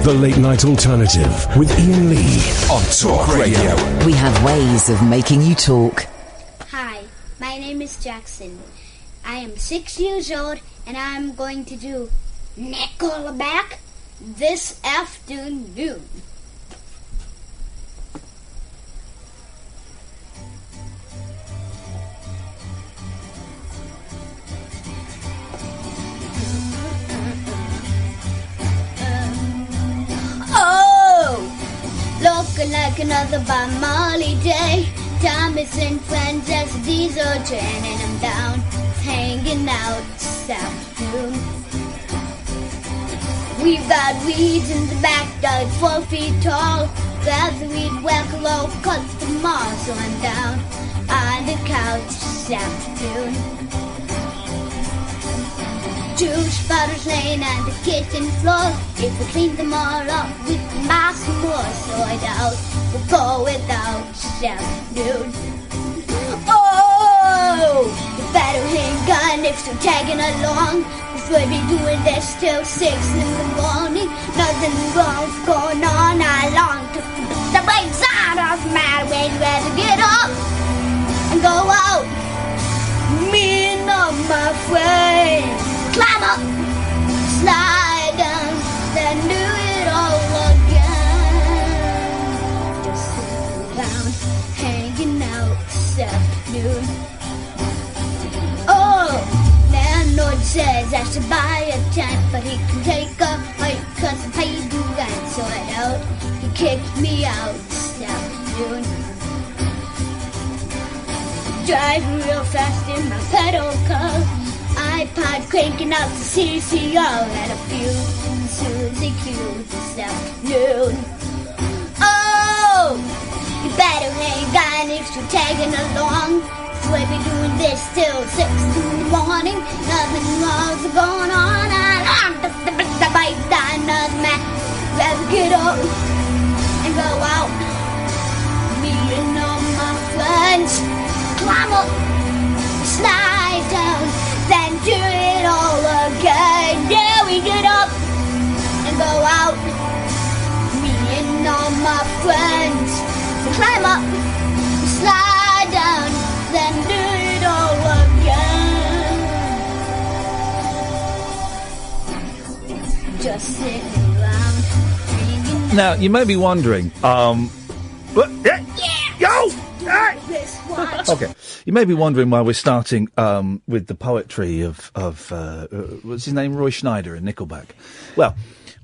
The Late Night Alternative with Iain Lee on Talk Radio. We have ways of making you talk. Hi, my name is Jackson. I am 6 years old and I'm going to do Nickleback this afternoon. Looking like another Bob Marley day. Thomas and friends as the diesel train, and I'm down, hanging out this afternoon. We've got weeds in the backyard 4 feet tall. Grab the weed, whack low, cut them all. So I'm down on the couch this afternoon. 2 spotters laying on the kitchen floor. If we clean them all up, we can buy some more. So I doubt we'll go without this afternoon. Oh, you better hang on if you're tagging along. Cause we'll be doing this till 6 in the morning. Nothing wrong's going on all long. Cause the brakes on doesn't matter when you have to get up and go out. Me and all my friends. Climb up, slide down, then do it all again. Just sitting around, hanging out this afternoon. Oh, landlord says I should buy a tent, but he can take a hike cause I paid the rent. So I out, he kicked me out this afternoon. Driving real fast in my pedal car. iPod cranking out the CCR and a few Susie Q this afternoon. Oh, you better hang on if you're tagging along. So we'll be doing this till 6 in the morning. Nothing wrong's going on. I'm just a bit of bite down the mat. Let's get up and go out. Me and all my friends climb up, slide down, then do it all again. Yeah, we get up and go out. Me and all my friends climb up, slide down, then do it all again. Just sitting around. Now, you may be wondering, Okay. You may be wondering why we're starting with the poetry of what's his name, Roy Schneider in Nickleback. Well,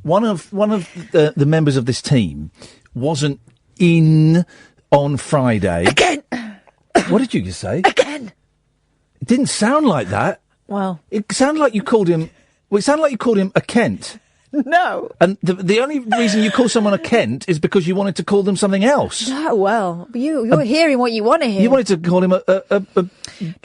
one of the members of this team wasn't in on Friday. Again. What did you just say? Again. It didn't sound like that. Well, it sounded like you called him. Well, it sounded like you called him a Kent. No. And the only reason you call someone a Kent is because you wanted to call them something else. No, well, you're hearing what you want to hear. You wanted to call him a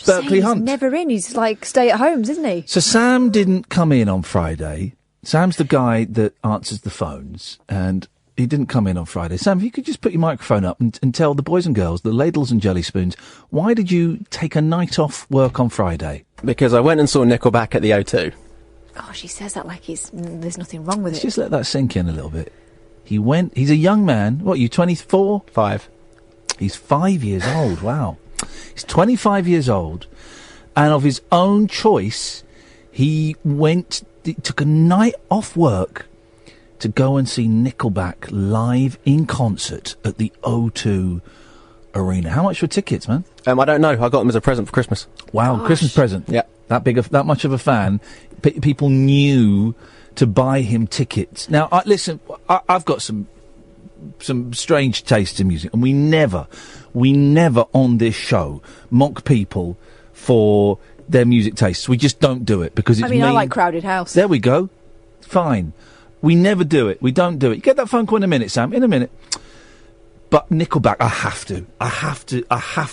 Berkeley Hunt. He's never in. He's like stay-at-homes, isn't he? So Sam didn't come in on Friday. Sam's the guy that answers the phones, and he didn't come in on Friday. Sam, if you could just put your microphone up and tell the boys and girls, the ladles and jelly spoons, why did you take a night off work on Friday? Because I went and saw Nickleback at the O2. Gosh, he says that like there's nothing wrong with Let's it. just let that sink in a little bit. He's a young man. What, you 24? 5. He's 5 years old, wow. He's 25 years old, and of his own choice, he took a night off work to go and see Nickleback live in concert at the O2 Arena. How much were tickets, man? I don't know. I got them as a present for Christmas. Wow, Gosh. Christmas present. Yeah. That much of a fan. People knew to buy him tickets. Now, listen, I've got some strange tastes in music, and we never on this show mock people for their music tastes. We just don't do it because it's I like Crowded House. There we go. Fine. We never do it. We don't do it. Get that phone call in a minute, Sam. In a minute. But Nickleback, I have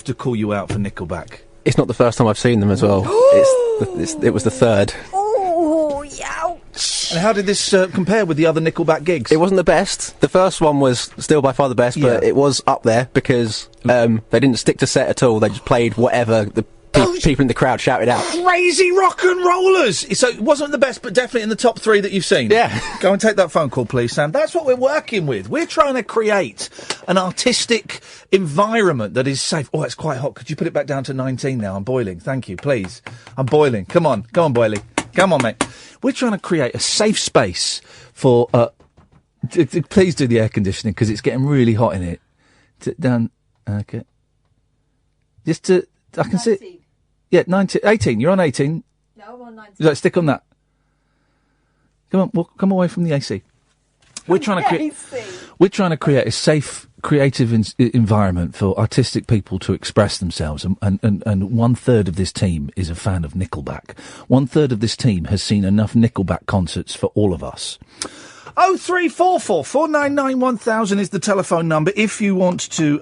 to call you out for Nickleback. It's not the first time I've seen them as well. It was the third. Oh, ouch. And how did this compare with the other Nickleback gigs? It wasn't the best. The first one was still by far the best, but it was up there because they didn't stick to set at all. They just played whatever the People in the crowd shouted out. Crazy rock and rollers! So it wasn't the best, but definitely in the top 3 that you've seen. Yeah. Go and take that phone call, please, Sam. That's what we're working with. We're trying to create an artistic environment that is safe. Oh, it's quite hot. Could you put it back down to 19 now? I'm boiling. Thank you, please. I'm boiling. Come on, Boilie. Come on, mate. We're trying to create a safe space for... please do the air conditioning, because it's getting really hot in it. Down... Okay. Just to... I can 19. See... Yeah, 19... 18. You're on 18. No, I'm on 19. Like, stick on that. Come on, come away from the AC. We're trying to create a safe, creative environment for artistic people to express themselves. And 1/3 of this team is a fan of Nickleback. 1/3 of this team has seen enough Nickleback concerts for all of us. 0344 499 1000 is the telephone number. If you want to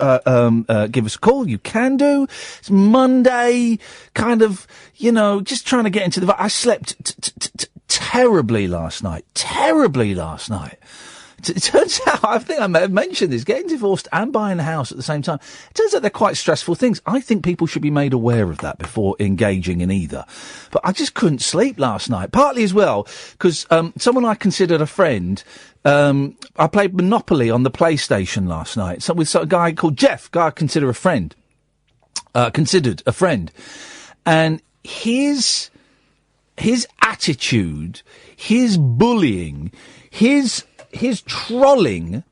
give us a call, you can do. It's Monday, kind of, just trying to get into the... I slept terribly last night. It turns out, I think I may have mentioned this, getting divorced and buying a house at the same time. It turns out they're quite stressful things. I think people should be made aware of that before engaging in either. But I just couldn't sleep last night, partly as well, because someone I considered a friend, I played Monopoly on the PlayStation last night. So with a guy called Jeff, guy I considered a friend. And his attitude, his bullying, his trolling,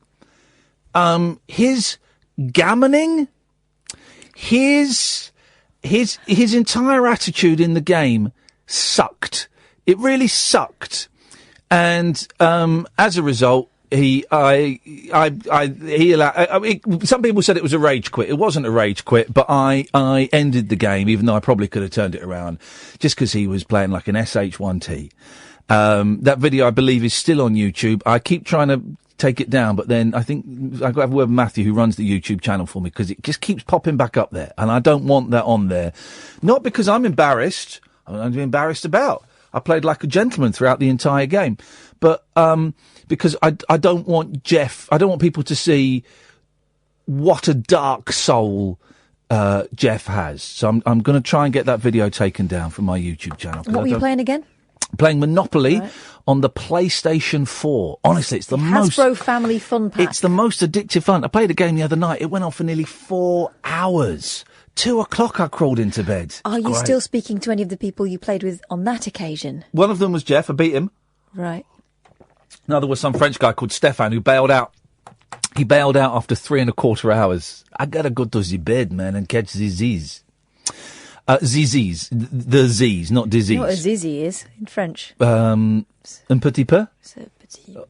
his gammoning, his entire attitude in the game sucked. It really sucked. And, as a result, some people said it was a rage quit. It wasn't a rage quit, but I ended the game, even though I probably could have turned it around, just because he was playing like an SH1T. That video, I believe, is still on YouTube. I keep trying to take it down, but then I think I've got to have a word with Matthew, who runs the YouTube channel for me, because it just keeps popping back up there, and I don't want that on there. Not because I'm embarrassed. I'm embarrassed about. I played like a gentleman throughout the entire game, but because I don't want people to see what a dark soul Jeff has. So I'm going to try and get that video taken down from my YouTube channel. What were you playing again? Playing Monopoly on the PlayStation 4. Honestly, it's the Hasbro Family Fun Pack. It's the most addictive fun. I played a game the other night. It went on for nearly 4 hours. 2:00 I crawled into bed. Are you still speaking to any of the people you played with on that occasion? One of them was Jeff. I beat him. Right. Another was some French guy called Stefan who bailed out. He bailed out after 3.25 hours. I gotta go to the bed, man, and catch the Z's. Z's. The Z's, not disease. You know what a zizi is in French? Un petit peu?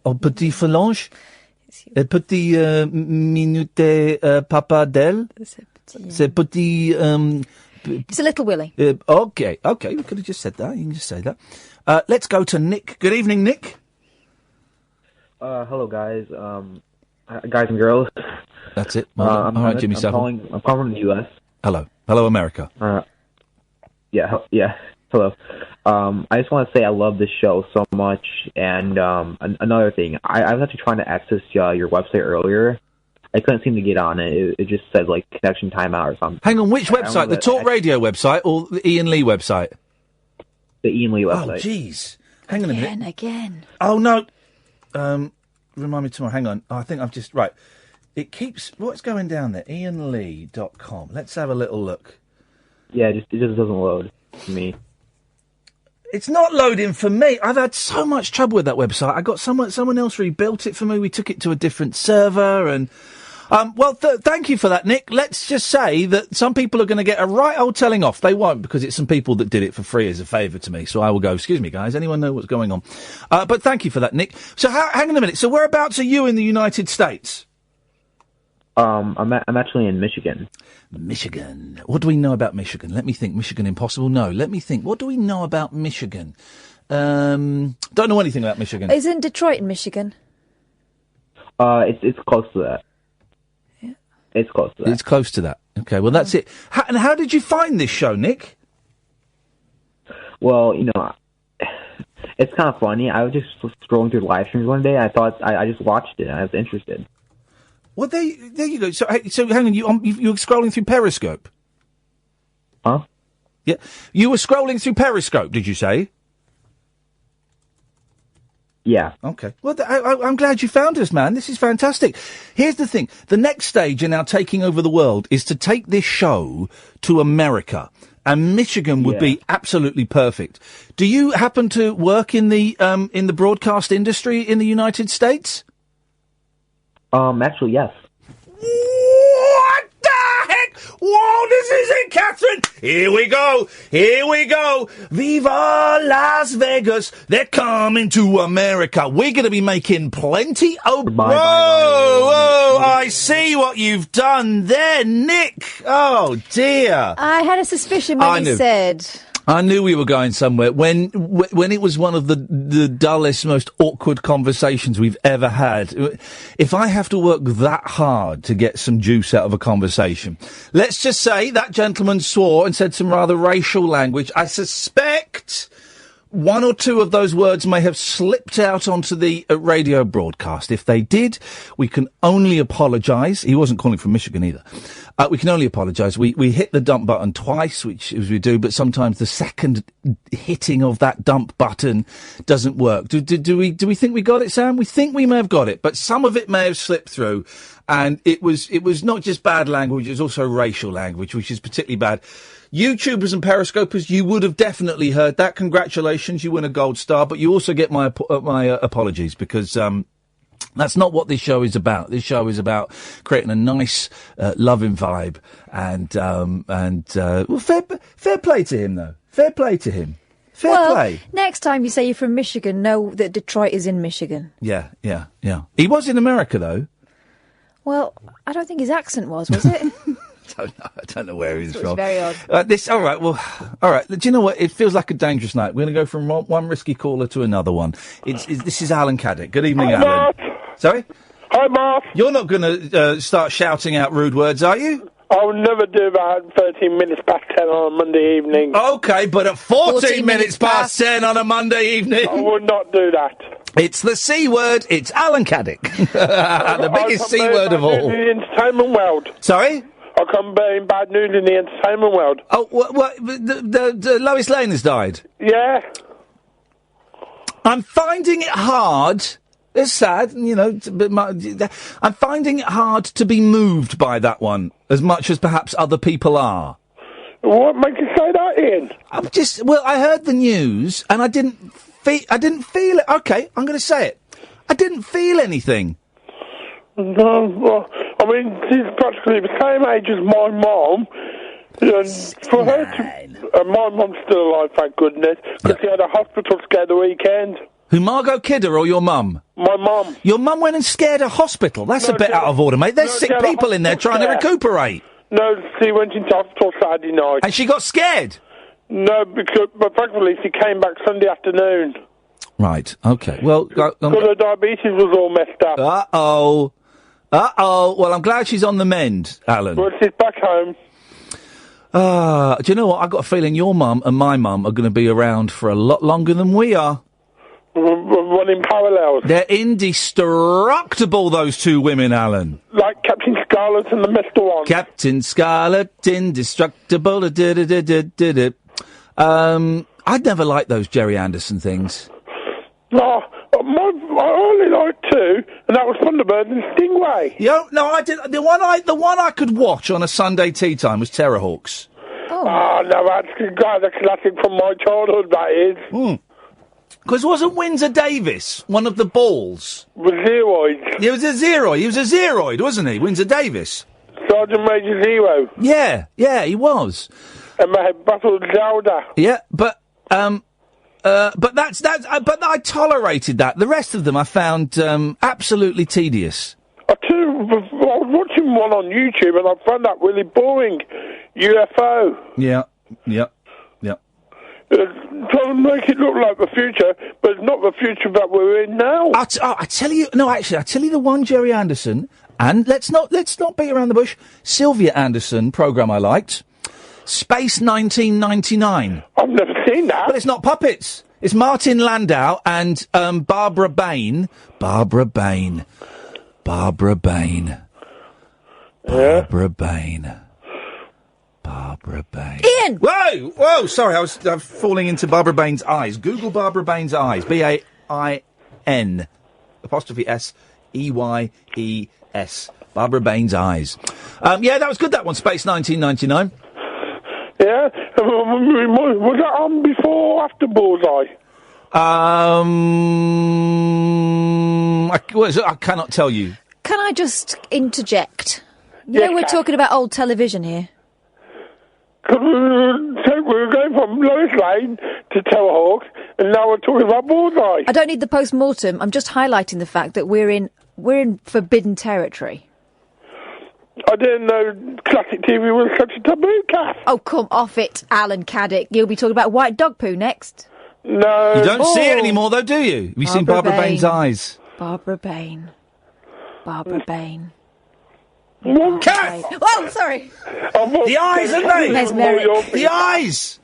Un petit phalange? Un petit minute papa d'elle? C'est petit... It's a little Willie. Okay, we could have just said that. You can just say that. Let's go to Nick. Good evening, Nick. Hello, guys. Guys and girls. That's it. All right, Jimmy Savile. I'm calling from the U.S. Hello, America. Yeah. Hello. I just want to say I love this show so much. And another thing, I was actually trying to access your website earlier. I couldn't seem to get on it. It just said like connection timeout or something. Hang on, which website? The Talk Radio website or the Iain Lee website? The Iain Lee website. Oh, jeez. Hang on a minute. Again. Oh, no. Remind me tomorrow. Hang on. I think I've just... Right. It keeps... What's going down there? IainLee.com. Let's have a little look. Yeah, it just doesn't load for me. It's not loading for me. I've had so much trouble with that website. I got someone else rebuilt it for me. We took it to a different server and... thank you for that, Nick. Let's just say that some people are going to get a right old telling off. They won't, because it's some people that did it for free as a favour to me. So I will go, excuse me, guys, anyone know what's going on? But thank you for that, Nick. So hang on a minute. So whereabouts are you in the United States? I'm actually in Michigan. Michigan. What do we know about Michigan? Let me think. Michigan Impossible? No. Let me think. What do we know about Michigan? Don't know anything about Michigan. Isn't Detroit in Michigan? It's close to that. It's close to that. It's close to that. Okay, well, that's it. And how did you find this show, Nick? Well, it's kind of funny. I was just scrolling through live streams one day. I thought I just watched it. And I was interested. Well, there you go. So hang on. You were scrolling through Periscope? Huh? Yeah. You were scrolling through Periscope, did you say? Yeah. Okay. Well, I'm glad you found us, man. This is fantastic. Here's the thing. The next stage in our taking over the world is to take this show to America. And Michigan would be absolutely perfect. Do you happen to work in the broadcast industry in the United States? Actually, yes. What the heck? Whoa, this is it, Catherine! Here we go! Here we go! Viva Las Vegas! They're coming to America. We're going to be making plenty of... Whoa! I see what you've done there, Nick! Oh, dear. I had a suspicion when you said... I knew we were going somewhere when it was one of the dullest, most awkward conversations we've ever had. If I have to work that hard to get some juice out of a conversation, let's just say that gentleman swore and said some rather racial language. I suspect one or two of those words may have slipped out onto the radio broadcast. If they did, we can only apologise. He wasn't calling from Michigan either. We can only apologise. We hit the dump button twice, which as we do, but sometimes the second hitting of that dump button doesn't work. Do we think we got it, Sam? We think we may have got it, but some of it may have slipped through, and it was not just bad language, it was also racial language, which is particularly bad. YouTubers and Periscopers, you would have definitely heard that. Congratulations, you win a gold star, but you also get my apologies, because that's not what this show is about. This show is about creating a nice, loving vibe, and well, fair play to him, though. Fair play to him. Fair play. Next time you say you're from Michigan, know that Detroit is in Michigan. Yeah. He was in America, though. Well, I don't think his accent was it? I don't know where he's from. Very odd. All right. Do you know what? It feels like a dangerous night. We're going to go from one risky caller to another one. This is Alan Caddick. Good evening, Hi, Alan. Mark. Sorry? Hi, Mark. You're not going to start shouting out rude words, are you? I'll never do that at 13 minutes past 10 on a Monday evening. Okay, but at 14 minutes past 10 on a Monday evening... I would not do that. It's the C word. It's Alan Caddick. The biggest C word of all. In the entertainment world. Sorry? I come bearing bad news in the entertainment world. Oh, what the Lois Lane has died? Yeah. I'm finding it hard. It's sad, you know, but I'm finding it hard to be moved by that one as much as perhaps other people are. What makes you say that, Ian? I heard the news and I didn't feel it. Okay, I'm going to say it. I didn't feel anything. No, well, I mean, she's practically the same age as my mom. And for her to... my mom's still alive, thank goodness, because she had a hospital scare the weekend. Who, Margot Kidder or your mum? My mum. Your mum went and scared a hospital? That's a bit out of order, mate. There's sick people in there trying to recuperate. No, she went into hospital Saturday night. And she got scared? No, but thankfully she came back Sunday afternoon. Right, okay. Well... Because her diabetes was all messed up. Uh-oh. Well, I'm glad she's on the mend, Alan. Well, she's back home. Do you know what? I've got a feeling your mum and my mum are going to be around for a lot longer than we are. We're running parallels. They're indestructible, those two women, Alan. Like Captain Scarlet and the Mr. One. Captain Scarlet, indestructible. I'd never liked those Jerry Anderson things. No, I only liked two, and that was Thunderbird and Stingray. No, I didn't. The one I could watch on a Sunday tea time was Terrorhawks. Oh, no, that's a classic from my childhood, that is. Because wasn't Windsor Davis one of the balls? With Zeroids. He was a Zeroid, wasn't he? Windsor Davis. Sergeant Major Zero. Yeah, he was. And they had battled Zelda. Yeah, but I tolerated that. The rest of them I found absolutely tedious. I was watching one on YouTube and I found that really boring. UFO. Yeah. Trying to make it look like the future, but it's not the future that we're in now. I tell you the one Jerry Anderson, and let's not beat around the bush, Sylvia Anderson programme I liked. Space 1999. I've never seen that. But it's not puppets. It's Martin Landau and Barbara Bain. Barbara Bain. Barbara Bain. Ian! Whoa, sorry, I was falling into Barbara Bain's eyes. Google Barbara Bain's eyes. B-A-I-N apostrophe S-E-Y-E-S. Barbara Bain's eyes. Yeah, that was good, that one, Space 1999. Yeah? Was that on before or after Bullseye? I cannot tell you. Can I just interject? We're talking about old television here. We were going from Lois Lane to Telehawk, and now we're talking about Bullseye. I don't need the post-mortem. I'm just highlighting the fact that we're in forbidden territory. I didn't know classic TV was such a taboo, Kath. Oh, come off it, Alan Caddick. You'll be talking about white dog poo next. No. You don't see it anymore, though, do you? Have you seen Barbara Bain's eyes? Barbara Bain. Barbara Bain. Kath! Oh, sorry. The eyes, aren't they? Mesmeric. The eyes!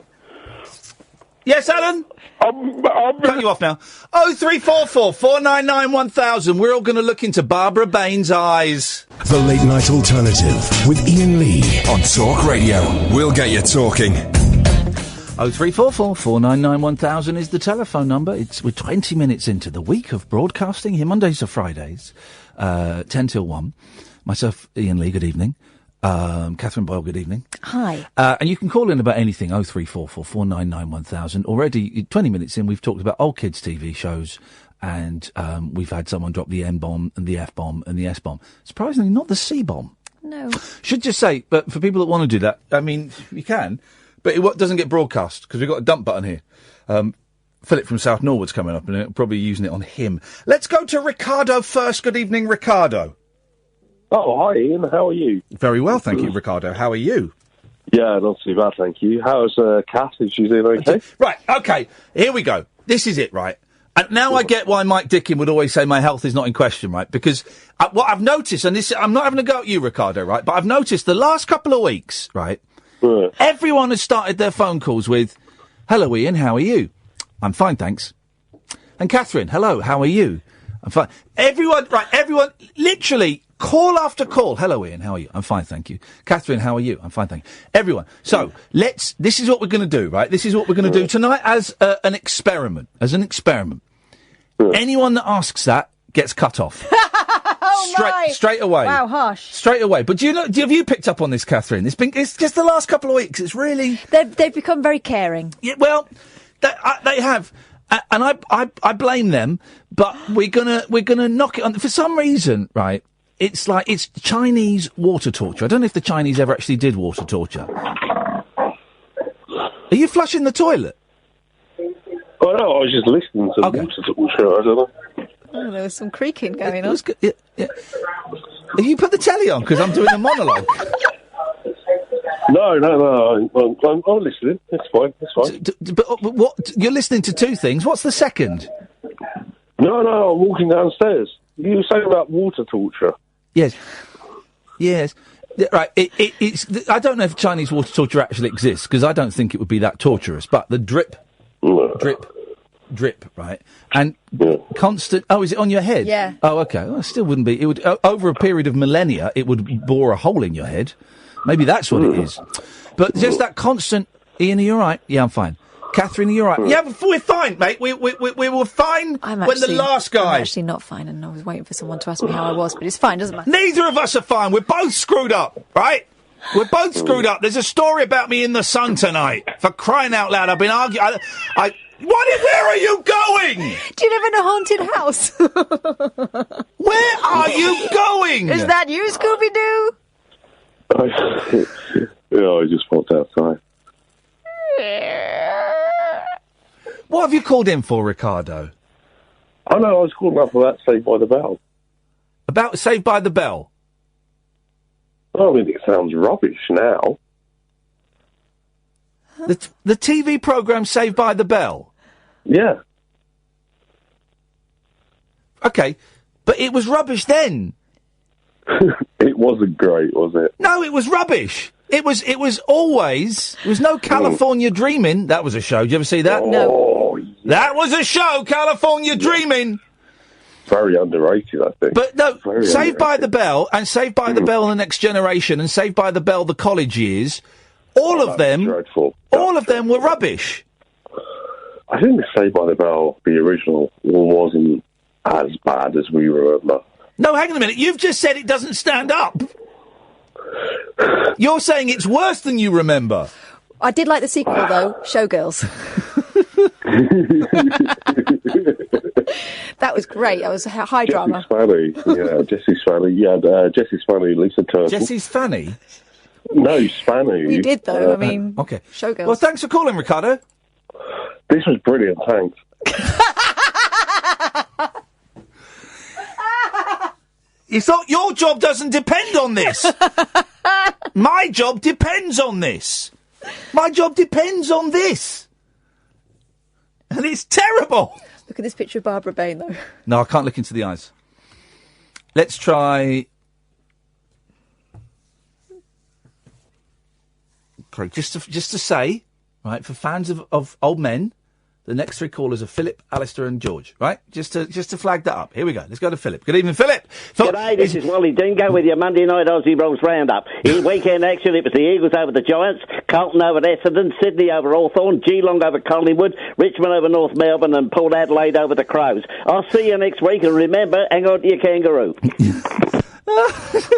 Yes, Alan? Cut you off now. 0344 499 1000. We're all going to look into Barbara Bain's eyes. The Late Night Alternative with Iain Lee on Talk Radio. We'll get you talking. 0344 499 1000 is the telephone number. We're 20 minutes into the week of broadcasting here, Mondays to Fridays, 10 till 1. Myself, Iain Lee, good evening. Catherine Boyle, good evening. Hi. And you can call in about anything, 0344 499 1000. Already, 20 minutes in, we've talked about old kids' TV shows, and we've had someone drop the N-bomb and the F-bomb and the S-bomb. Surprisingly, not the C-bomb. No. Should just say, but for people that want to do that, I mean, you can, but it doesn't get broadcast, because we've got a dump button here. Philip from South Norwood's coming up, and it'll probably using it on him. Let's go to Ricardo first. Good evening, Ricardo. Oh, hi, Ian. How are you? Very well, thank you, Ricardo. How are you? Yeah, not too bad, thank you. How's Kath? Is she doing okay? Right, okay. Here we go. This is it, right? And now I get why Mike Dickin would always say my health is not in question, right? Because what I've noticed, and this, I'm not having a go at you, Ricardo, right? But I've noticed the last couple of weeks, right? Everyone has started their phone calls with, "Hello, Ian, how are you?" "I'm fine, thanks." And Catherine, "Hello, how are you?" "I'm fine." Everyone, literally, call after call. "Hello, Ian, how are you?" "I'm fine, thank you." "Catherine, how are you?" "I'm fine, thank you." Everyone. So, this is what we're going to do, right? This is what we're going to do tonight as an experiment. Anyone that asks that gets cut off. Straight away. Wow, harsh. Straight away. But have you picked up on this, Catherine? It's just the last couple of weeks. It's really... They've become very caring. Yeah, well, they have. And I blame them, but we're gonna knock it on. For some reason, right, it's Chinese water torture. I don't know if the Chinese ever actually did water torture. Are you flushing the toilet? Oh, no, I was just listening to water torture. I don't know. Oh, there was some creaking going on. Yeah. Have you put the telly on? Because I'm doing a monologue. No. I'm listening. It's fine. But what? You're listening to two things. What's the second? No, I'm walking downstairs. You were saying about water torture. Yes. Right. I don't know if Chinese water torture actually exists, because I don't think it would be that torturous. But the drip, right, and constant. Oh, is it on your head? Yeah. Oh, okay. Well, it still wouldn't be. It would over a period of millennia. It would bore a hole in your head. Maybe that's what it is. But just that constant. Ian, are you all right? Yeah, I'm fine. Catherine, are you all right? Yeah, but we're fine, mate. We were fine when the last guy... I'm actually not fine, and I was waiting for someone to ask me how I was, but it's fine, doesn't matter. Neither of us are fine. We're both screwed up, right? We're both screwed up. There's a story about me in the Sun tonight. For crying out loud, I've been arguing... Where are you going? Do you live in a haunted house? Where are you going? Is that you, Scooby-Doo? I just walked outside. What have you called in for, Ricardo? I know, I was calling up about Saved by the Bell. About Saved by the Bell? I mean, it sounds rubbish now. The TV programme Saved by the Bell? Yeah. Okay, but it was rubbish then. It wasn't great, was it? No, it was rubbish. It was always... There was no California Dreamin'. That was a show. Did you ever see that? No. Yeah. That was a show, California Dreamin'. Very underrated, I think. But no, Very Saved by underrated. the Bell, and Saved by the Bell The Next Generation, and Saved by the Bell The College Years All of them. Dreadful. All of them were rubbish. I think the Saved by the Bell, the original, wasn't as bad as we remember. No, hang on a minute. You've just said it doesn't stand up. You're saying it's worse than you remember. I did like the sequel, though, Showgirls. That was great. That was high drama. Jesse's Fanny. Yeah, Jesse's Fanny. Yeah, Jesse's Fanny, Lisa Turtle. Jesse's Fanny? No, Spanny. You did, though. I mean, okay. Showgirls. Well, thanks for calling, Ricardo. This was brilliant, thanks. You thought your job doesn't depend on this. My job depends on this. My job depends on this. And it's terrible. Look at this picture of Barbara Bain, though. No, I can't look into the eyes. Let's try... Just to say, right, for fans of old men, the next three callers are Philip, Alistair and George, right? Just to flag that up. Here we go. Let's go to Philip. Good evening, Philip. G'day, this is Wally Dingo with your Monday night Aussie Rolls Roundup. In weekend action, it was the Eagles over the Giants, Carlton over Essendon, Sydney over Hawthorn, Geelong over Collingwood, Richmond over North Melbourne and Port Adelaide over the Crows. I'll see you next week, and remember, hang on to your kangaroo.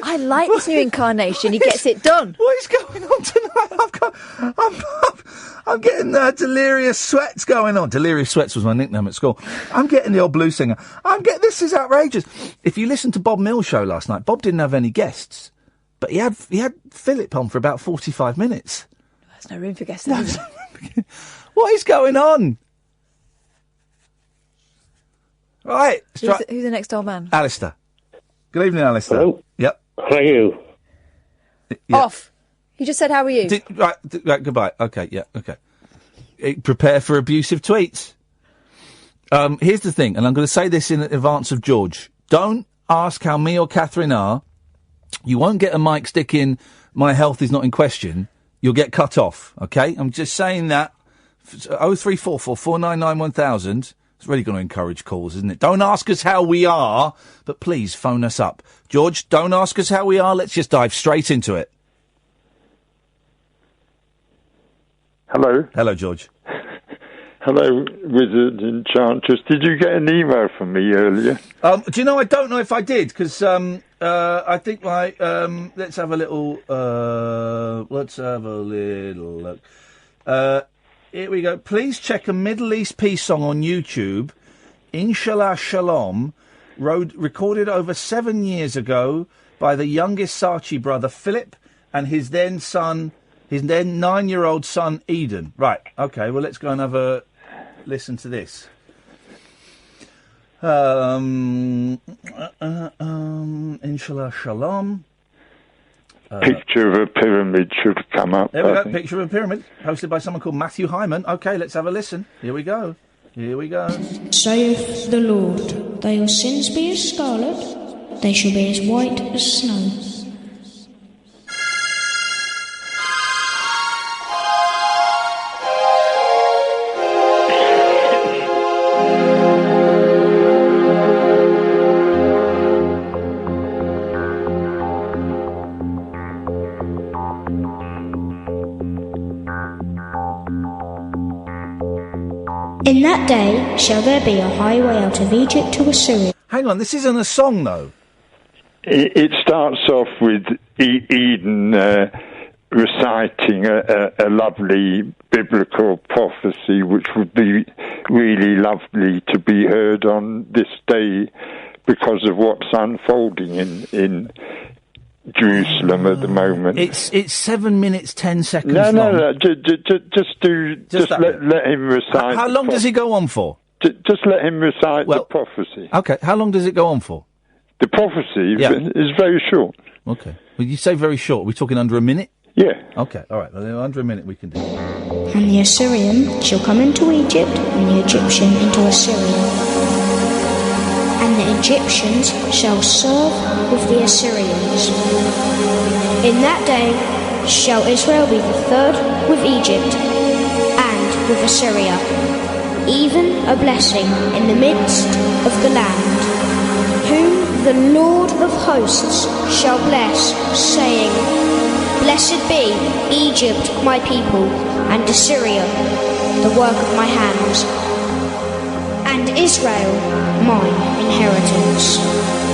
I like this new incarnation. He gets it done. What is going on tonight? I'm getting delirious sweats going on. Delirious sweats was my nickname at school. I'm getting the old blues singer. This is outrageous. If you listened to Bob Mill's show last night, Bob didn't have any guests, but he had Philip on for about 45 minutes. There's no room for guests. No. What is going on? Right. Who's the next old man? Alistair. Good evening, Alistair. Hello. Yep. How are you? Yep. Off. He just said, how are you? Right, goodbye. Okay, yeah, okay. Prepare for abusive tweets. Here's the thing, and I'm going to say this in advance of George. Don't ask how me or Katherine are. You won't get a mic stick in, my health is not in question. You'll get cut off, okay? I'm just saying that. 0344 499 1000. It's really going to encourage calls, isn't it? Don't ask us how we are, but please phone us up. George, don't ask us how we are. Let's just dive straight into it. Hello. Hello, George. Hello, Wizard Enchantress. Did you get an email from me earlier? Do you know, I don't know if I did, because I think my... let's have a little look. Here we go. Please check a Middle East peace song on YouTube, Inshallah Shalom, recorded over 7 years ago by the youngest Saatchi brother, Philip, and his then 9-year-old son, Eden. Right, okay, well, let's go and have a listen to this. Inshallah Shalom. Picture of a pyramid should come up. There we go, picture of a pyramid, hosted by someone called Matthew Hyman. Okay, let's have a listen. Here we go. Saith the Lord, though your sins be as scarlet, they shall be as white as snow. In that day shall there be a highway out of Egypt to Assyria. Hang on, this isn't a song, though. It starts off with Eden reciting a lovely biblical prophecy, which would be really lovely to be heard on this day because of what's unfolding in Jerusalem at the moment. It's 7 minutes 10 seconds long. No. Just let him recite. How long does it go on for? Just let him recite the prophecy. Okay, how long does it go on for? The prophecy is very short. Okay. Well, you say very short. Are we talking under a minute? Yeah. Okay, all right. Well, under a minute we can do it. And the Assyrian shall come into Egypt, and the Egyptian into Assyria. And the Egyptians shall serve with the Assyrians. In that day shall Israel be the third with Egypt and with Assyria, even a blessing in the midst of the land, whom the Lord of hosts shall bless, saying, Blessed be Egypt, my people, and Assyria, the work of my hands, and Israel, my inheritance.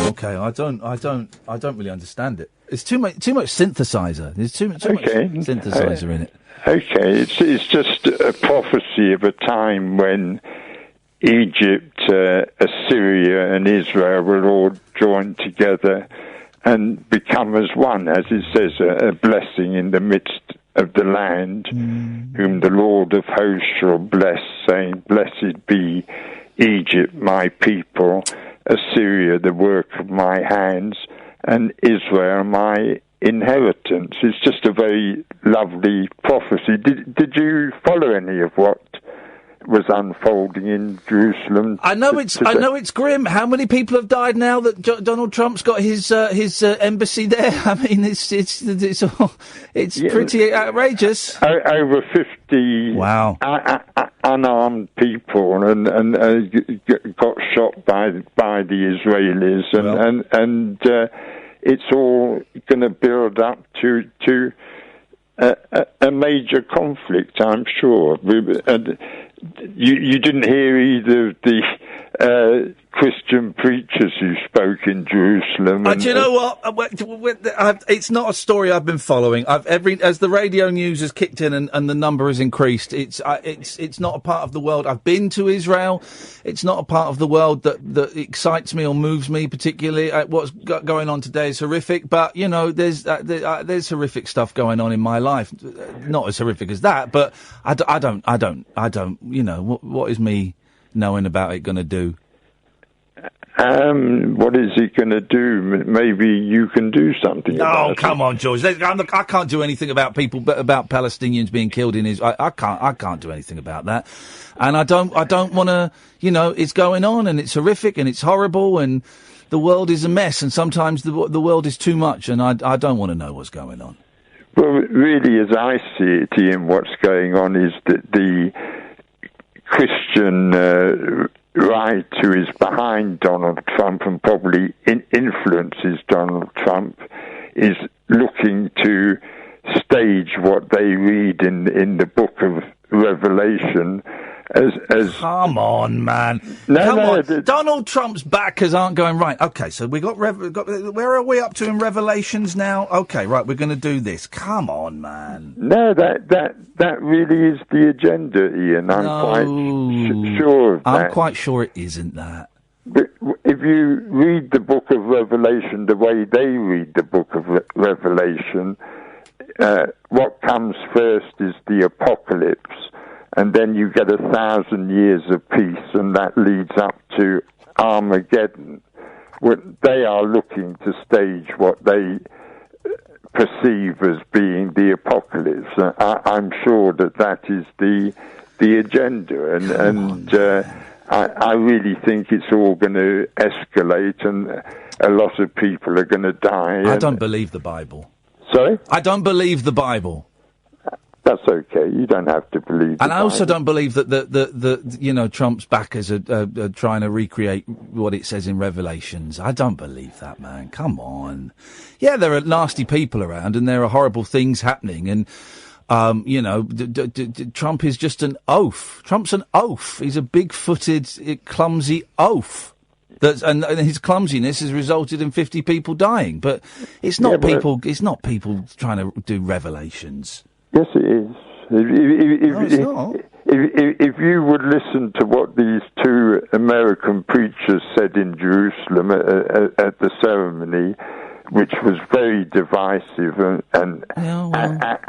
Okay, I don't really understand it. It's too much synthesizer. There's too much synthesizer in it. Okay, it's just a prophecy of a time when Egypt, Assyria and Israel will all join together and become as one, as it says, a blessing in the midst of the land, whom the Lord of hosts shall bless, saying, Blessed be Egypt, my people, Assyria, the work of my hands, and Israel, my inheritance. It's just a very lovely prophecy. Did you follow any of what was unfolding in Jerusalem? I know it's grim. How many people have died now that Donald Trump's got his embassy there? I mean, it's pretty outrageous. Over 50 unarmed people and got shot by the Israelis, and it's all going to build up to a major conflict, I'm sure. And you didn't hear either of the Christian preachers who spoke in Jerusalem. Do you know what? It's not a story I've been following. As the radio news has kicked in and the number has increased, it's not a part of the world. I've been to Israel. It's not a part of the world that excites me or moves me particularly. What's going on today is horrific, but you know, there's horrific stuff going on in my life. Not as horrific as that, but I don't. You know, what is me knowing about it going to do? What is he going to do? Maybe you can do something about it. Oh, come on, George. I can't do anything about about Palestinians being killed in Israel. I can't do anything about that. And I don't want to, you know, it's going on and it's horrific and it's horrible and the world is a mess and sometimes the world is too much and I don't want to know what's going on. Well, really, as I see it, Ian, what's going on is that the Christian right who is behind Donald Trump and probably influences Donald Trump is looking to stage what they read in the book of Revelation as come on, man. Come on. Donald Trump's backers aren't going, right, okay, so we got where are we up to in Revelations now? Okay, right, we're going to do this. Come on, man. No, that really is the agenda, Ian. I'm quite sure of that. I'm quite sure it isn't that. But if you read the book of Revelation the way they read the book of Revelation, what comes first is the apocalypse, and then you get 1,000 years of peace, and that leads up to Armageddon. They are looking to stage what they perceive as being the apocalypse. I'm sure that is the agenda, and I really think it's all going to escalate, and a lot of people are going to die. I don't believe the Bible. Sorry? I don't believe the Bible. That's okay. You don't have to believe. And I also don't believe that the Trump's backers are trying to recreate what it says in Revelations. I don't believe that, man. Come on. Yeah, there are nasty people around, and there are horrible things happening, and Trump is just an oaf. Trump's an oaf. He's a big-footed, clumsy oaf. And his clumsiness has resulted in 50 people dying. But it's not people. It's not people trying to do Revelations. Yes, it is. If you would listen to what these two American preachers said in Jerusalem at the ceremony, which was very divisive and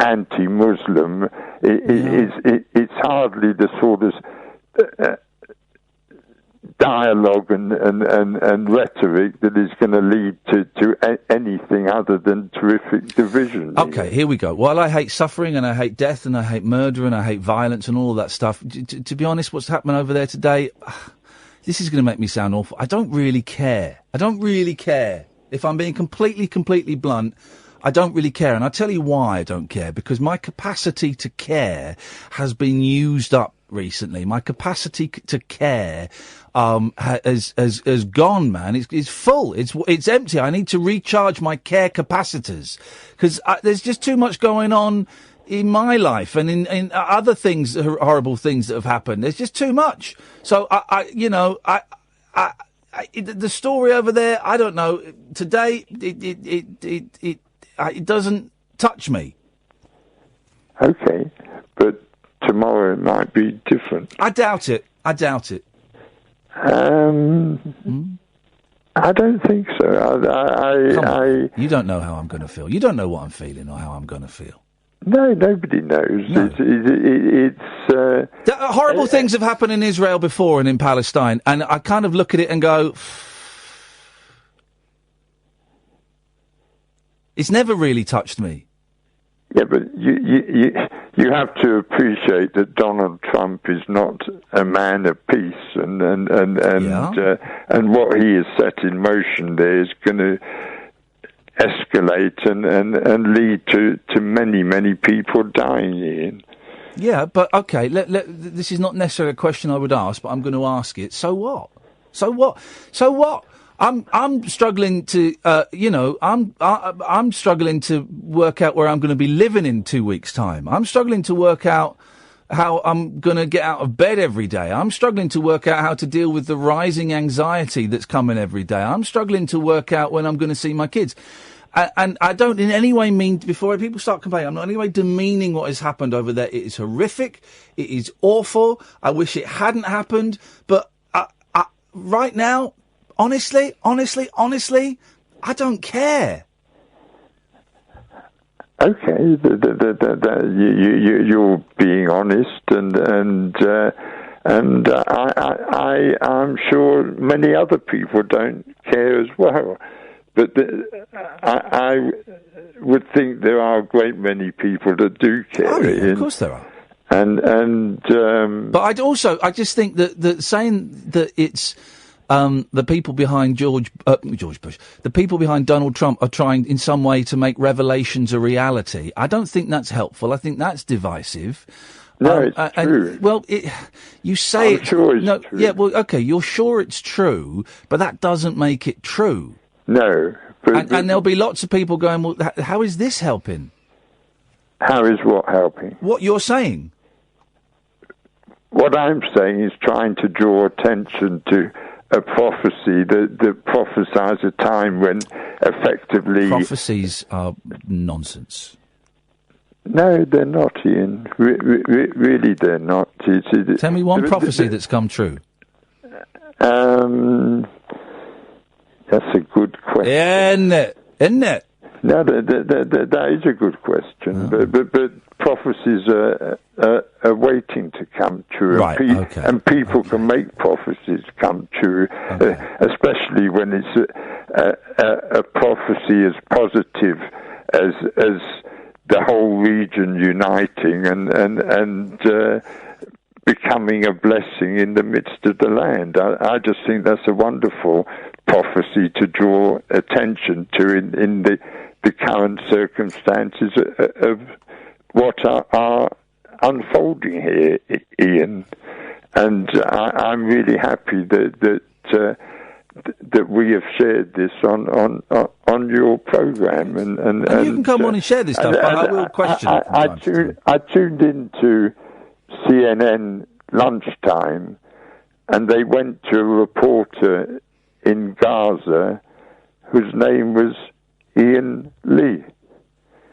anti-Muslim, it's hardly the sort of dialogue and rhetoric that is going to lead to anything other than terrific division. Okay, here we go. Well, I hate suffering and I hate death and I hate murder and I hate violence and all of that stuff. To be honest, what's happening over there today, this is going to make me sound awful. I don't really care. If I'm being completely blunt, I don't really care. And I'll tell you why I don't care. Because my capacity to care has been used up recently. My capacity to care has gone, man. It's full. It's empty. I need to recharge my care capacitors because there's just too much going on in my life and in other things, horrible things that have happened. There's just too much. So the story over there, I don't know. Today, it doesn't touch me. Okay, but tomorrow it might be different. I doubt it. I don't think so. You don't know how I'm going to feel. You don't know what I'm feeling or how I'm going to feel. No, nobody knows. No. Horrible things have happened in Israel before and in Palestine, and I kind of look at it and go, it's never really touched me. Yeah, but you have to appreciate that Donald Trump is not a man of peace, and what he has set in motion there is going to escalate and lead to many people dying, Ian. Yeah, but okay, this is not necessarily a question I would ask, but I'm going to ask it. So what? So what? So what? I'm struggling to, I'm struggling to work out where I'm going to be living in 2 weeks' time. I'm struggling to work out how I'm going to get out of bed every day. I'm struggling to work out how to deal with the rising anxiety that's coming every day. I'm struggling to work out when I'm going to see my kids. And I don't in any way mean, before people start complaining, I'm not in any way demeaning what has happened over there. It is horrific. It is awful. I wish it hadn't happened. But right now, honestly, I don't care. Okay, you're being honest, and I'm sure many other people don't care as well. But I would think there are a great many people that do care. Oh, yeah, of course there are. But I just think that saying that it's the people behind George Bush, the people behind Donald Trump are trying in some way to make revelations a reality. I don't think that's helpful. I think that's divisive. No, it's true. Well, you say I'm sure it's true. Yeah, well, okay, you're sure it's true, but that doesn't make it true. No. And there'll be lots of people going, well, how is this helping? How is what helping? What you're saying. What I'm saying is trying to draw attention to a prophecy that prophesies a time when effectively... Prophecies are nonsense. No, they're not, Ian. Really, they're not. Tell me one prophecy that's come true. That's a good question. Isn't it? No, that is a good question. Oh. But prophecies are waiting to come true. Right, and people can make prophecies come true, especially when it's a prophecy as positive as the whole region uniting and becoming a blessing in the midst of the land. I just think that's a wonderful prophecy to draw attention to in the current circumstances of what are unfolding here, Ian. And I'm really happy that we have shared this on your programme. And you can come on and share this stuff, but I will question it. I tuned into CNN lunchtime, and they went to a reporter in Gaza whose name was Iain Lee.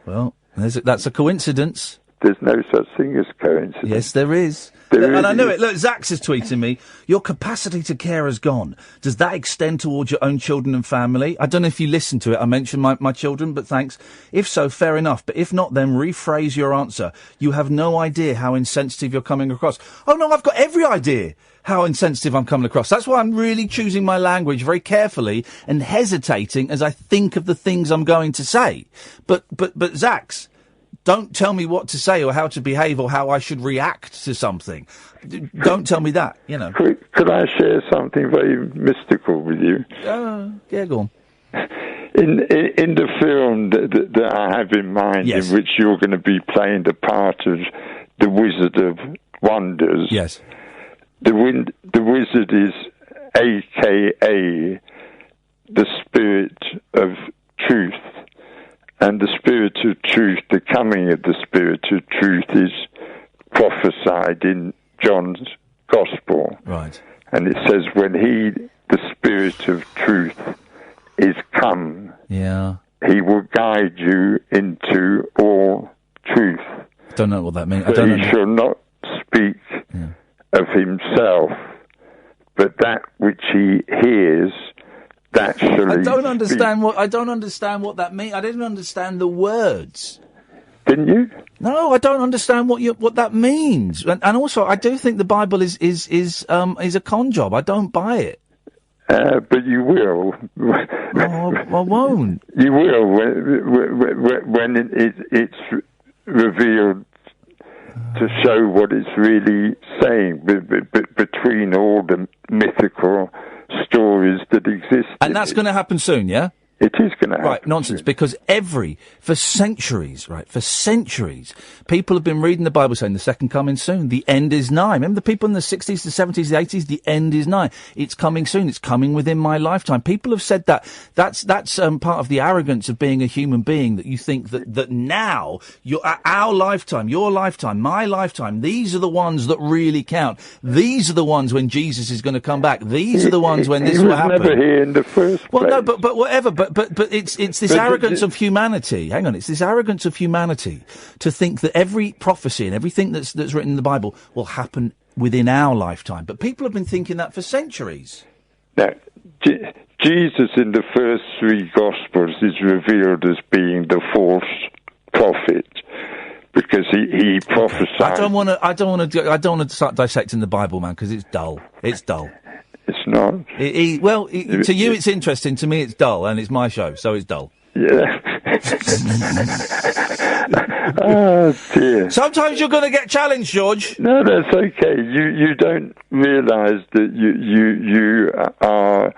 Well, that's a coincidence. There's no such thing as coincidence. Yes, there is. And I know it. Look, Zax is tweeting me, your capacity to care has gone. Does that extend towards your own children and family? I don't know if you listened to it. I mentioned my children, but thanks. If so, fair enough. But if not, then rephrase your answer. You have no idea how insensitive you're coming across. Oh, no, I've got every idea how insensitive I'm coming across. That's why I'm really choosing my language very carefully and hesitating as I think of the things I'm going to say. But Zax, don't tell me what to say or how to behave or how I should react to something. Don't tell me that, you know. Could I share something very mystical with you? Yeah, go on. In the film that I have in mind, yes, in which you're going to be playing the part of the Wizard of wonders. Yes. The wizard is AKA the spirit of truth. And the spirit of truth, the coming of the spirit of truth is prophesied in John's Gospel. Right. And it says, when the spirit of truth, is come, he will guide you into all truth. Don't know what that means. But he shall not speak of himself, but that which he hears, that shall he I don't understand speak. what that means. I didn't understand the words. Didn't you? No, I don't understand what that means. And also, I do think the Bible is a con job. I don't buy it. But you will. I won't. You will when it's revealed to show what it's really saying between all the mythical stories that exist. And that's going to happen soon, yeah? It is going to happen. Right, nonsense, because for centuries, people have been reading the Bible saying the second coming soon, the end is nigh. Remember the people in the 60s, the 70s, the 80s, the end is nigh. It's coming soon, it's coming within my lifetime. People have said that. That's part of the arrogance of being a human being, that you think that now, our lifetime, your lifetime, my lifetime, these are the ones that really count. These are the ones when Jesus is going to come back. These are the ones when this will happen. He was never here in the first place. Well, no, but whatever, But it's this arrogance of humanity. Hang on, it's this arrogance of humanity to think that every prophecy and everything that's written in the Bible will happen within our lifetime. But people have been thinking that for centuries. Now, Jesus in the first three Gospels is revealed as being the false prophet because he prophesied. I don't want to start dissecting the Bible, man, because it's dull. It's dull. It's not. To you it's interesting. To me it's dull, and it's my show, so it's dull. Yeah. Oh dear. Sometimes you're going to get challenged, George. No, that's okay. You don't realise that you are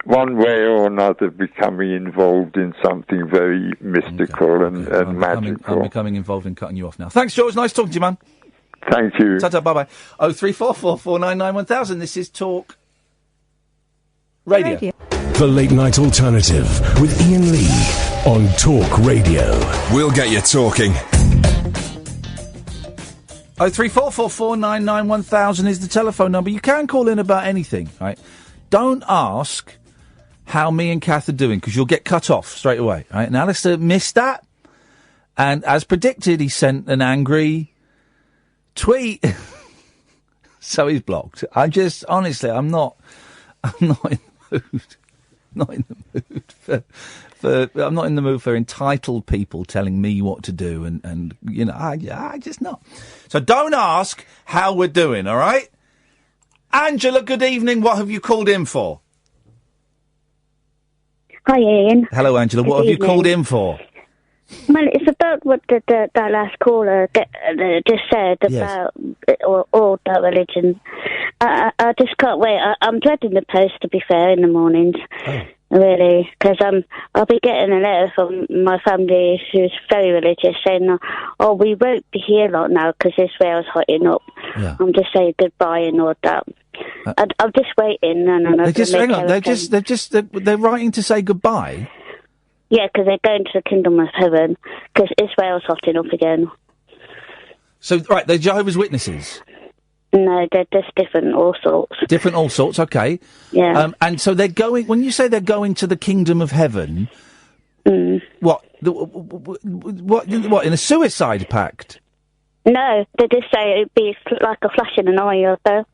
one way or another becoming involved in something very mystical and magical. I'm becoming involved in cutting you off now. Thanks, George. Nice talking to you, man. Thank you. Ta-ta, bye-bye. 03444991000. This is Talk Radio. The Late Night Alternative with Iain Lee on Talk Radio. We'll get you talking. 03444991000 is the telephone number. You can call in about anything, right? Don't ask how me and Kath are doing, because you'll get cut off straight away, right? And Alistair missed that. And as predicted, he sent an angry tweet. So he's blocked. I'm not in the mood. I'm not in the mood for entitled people telling me what to do, and I just not. So don't ask how we're doing, all right? Angela, good evening. What have you called in for? Hi, Ian. Hello, Angela. What have you called in for? Well, it's about what that last caller just said about all the religion. I just can't wait. I'm dreading the post, to be fair, in the mornings. Oh. Really, because I'll be getting a letter from my family who's very religious saying, "Oh, we won't be here long now because Israel's hotting up." Yeah. I'm just saying goodbye and all that. I'm just waiting. They're writing to say goodbye. Yeah, because they're going to the kingdom of heaven, because Israel's hotting up again. So, right, they're Jehovah's Witnesses? No, they're just different all sorts. Different all sorts, okay. Yeah. And so they're going, when you say they're going to the kingdom of heaven, what, in a suicide pact? No, they just say it'd be like a flash in an eye or so.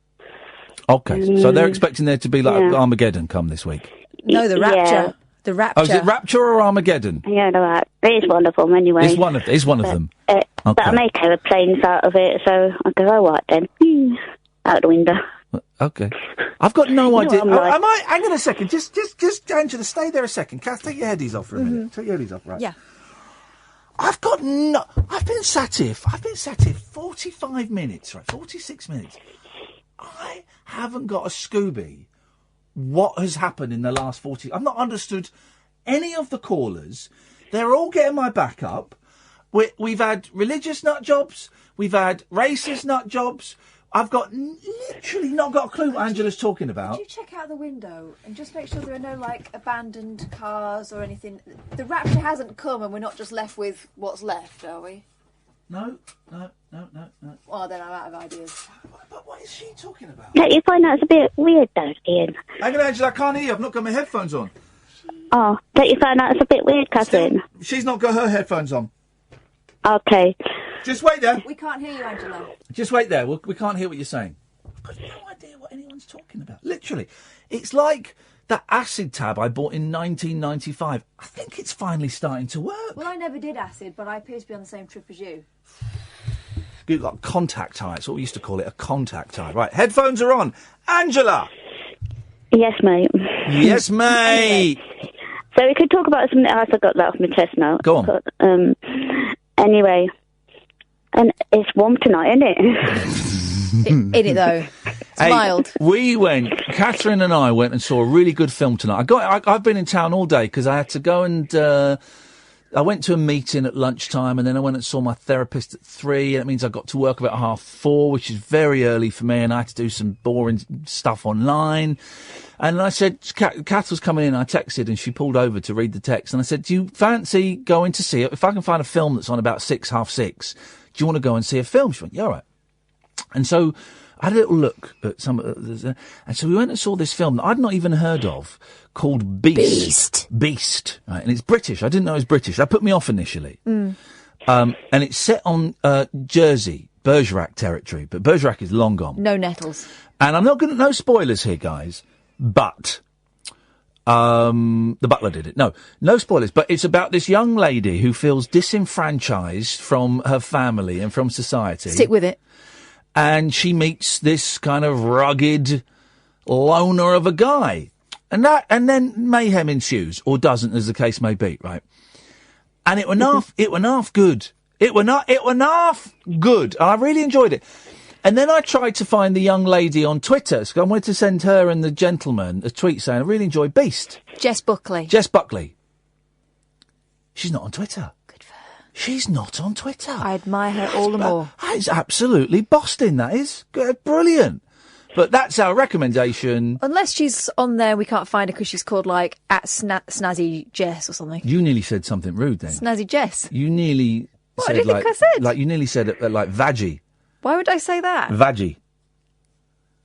Okay, so they're expecting there to be like Armageddon come this week? No, the rapture. Yeah. The rapture. Oh, is it Rapture or Armageddon? Yeah, no, right. It is one of them anyway. It's one of them. Okay. But I make aeroplanes out of it, so I go, all right then. Out the window. Okay. I've got no idea. Hang on a second. Just, Angela, stay there a second. Kath, take your headies off for a minute. Take your headies off, right? Yeah. I've been sat here 45 minutes, right? 46 minutes. I haven't got a Scooby. What has happened in the last 40... I've not understood any of the callers. They're all getting my back up. We've had religious nut jobs. We've had racist nut jobs. I've got literally not got a clue what Angela's talking about. Could you check out the window and just make sure there are no, like, abandoned cars or anything? The rapture hasn't come and we're not just left with what's left, are we? No. Well, then I'm out of ideas. But what is she talking about? Don't you find that a bit weird, though, Ian? Hang on, Angela, I can't hear you. I've not got my headphones on. Oh, don't you find that a bit weird, Catherine? She's not got her headphones on. Okay. Just wait there. We can't hear you, Angela. Just wait there. We can't hear what you're saying. I've got no idea what anyone's talking about. Literally. It's like that acid tab I bought in 1995. I think it's finally starting to work. Well, I never did acid, but I appear to be on the same trip as you. You've got contact high. That's what we used to call it, a contact high. Right, headphones are on. Angela! Yes, mate. Yes, mate! So we could talk about something else. I got that off my chest now. Go on. Anyway, and it's warm tonight, isn't it? In it, though. It's mild. Catherine and I went and saw a really good film tonight. I've been in town all day because I had to go and... I went to a meeting at lunchtime and then I went and saw my therapist at 3. And it means I got to work about 4:30, which is very early for me. And I had to do some boring stuff online. And I said, Kath was coming in, I texted and she pulled over to read the text. And I said, do you fancy going to see it? If I can find a film that's on about 6, half 6, do you want to go and see a film? She went, yeah, all right. And so I had a little look at some, and so we went and saw this film that I'd not even heard of called Beast. Beast. Right, and it's British. I didn't know it was British. That put me off initially. And it's set on Jersey, Bergerac territory, but Bergerac is long gone. No nettles. And I'm not going to, no spoilers here, guys, but the butler did it. No spoilers, but it's about this young lady who feels disenfranchised from her family and from society. Stick with it. And she meets this kind of rugged loner of a guy. And then mayhem ensues, or doesn't, as the case may be, right? And it were half good. It were half good. I really enjoyed it. And then I tried to find the young lady on Twitter, so I wanted to send her and the gentleman a tweet saying, I really enjoyed Beast. Jess Buckley. She's not on Twitter. Good for her. She's not on Twitter. I admire her all the more. It's absolutely Boston, that is. Brilliant. But that's our recommendation. Unless she's on there, we can't find her because she's called, like, at Snazzy Jess or something. You nearly said something rude then. Snazzy Jess. You nearly what said, do you think I said? Like, you nearly said, like, Vaggie. Why would I say that? Vaggie.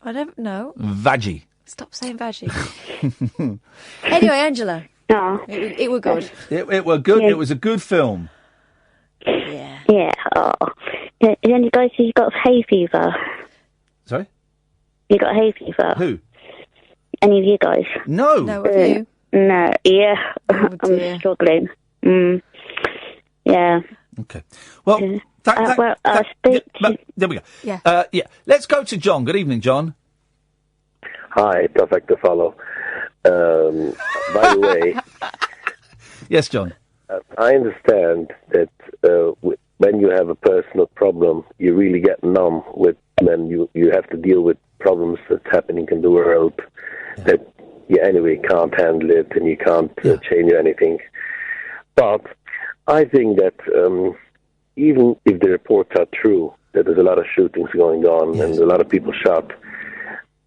I don't know. Vaggie. Stop saying Vaggie. Anyway, Angela. No. It were good. It were good. Yeah. It was a good film. Yeah. Yeah. Oh. And then you guys, you got hay fever. Sorry? You got hay fever. Who? Any of you guys? No. No, have you? No. Yeah. Oh, I'm struggling. Yeah. Okay. Well, there we go. Yeah. Yeah. Let's go to John. Good evening, John. Hi, perfect to follow. By the way... Yes, John. I understand that when you have a personal problem, you really get numb with when you have to deal with problems that's happening in the world that you anyway can't handle it and you can't change anything. But I think that even if the reports are true, that there's a lot of shootings going on and a lot of people shot,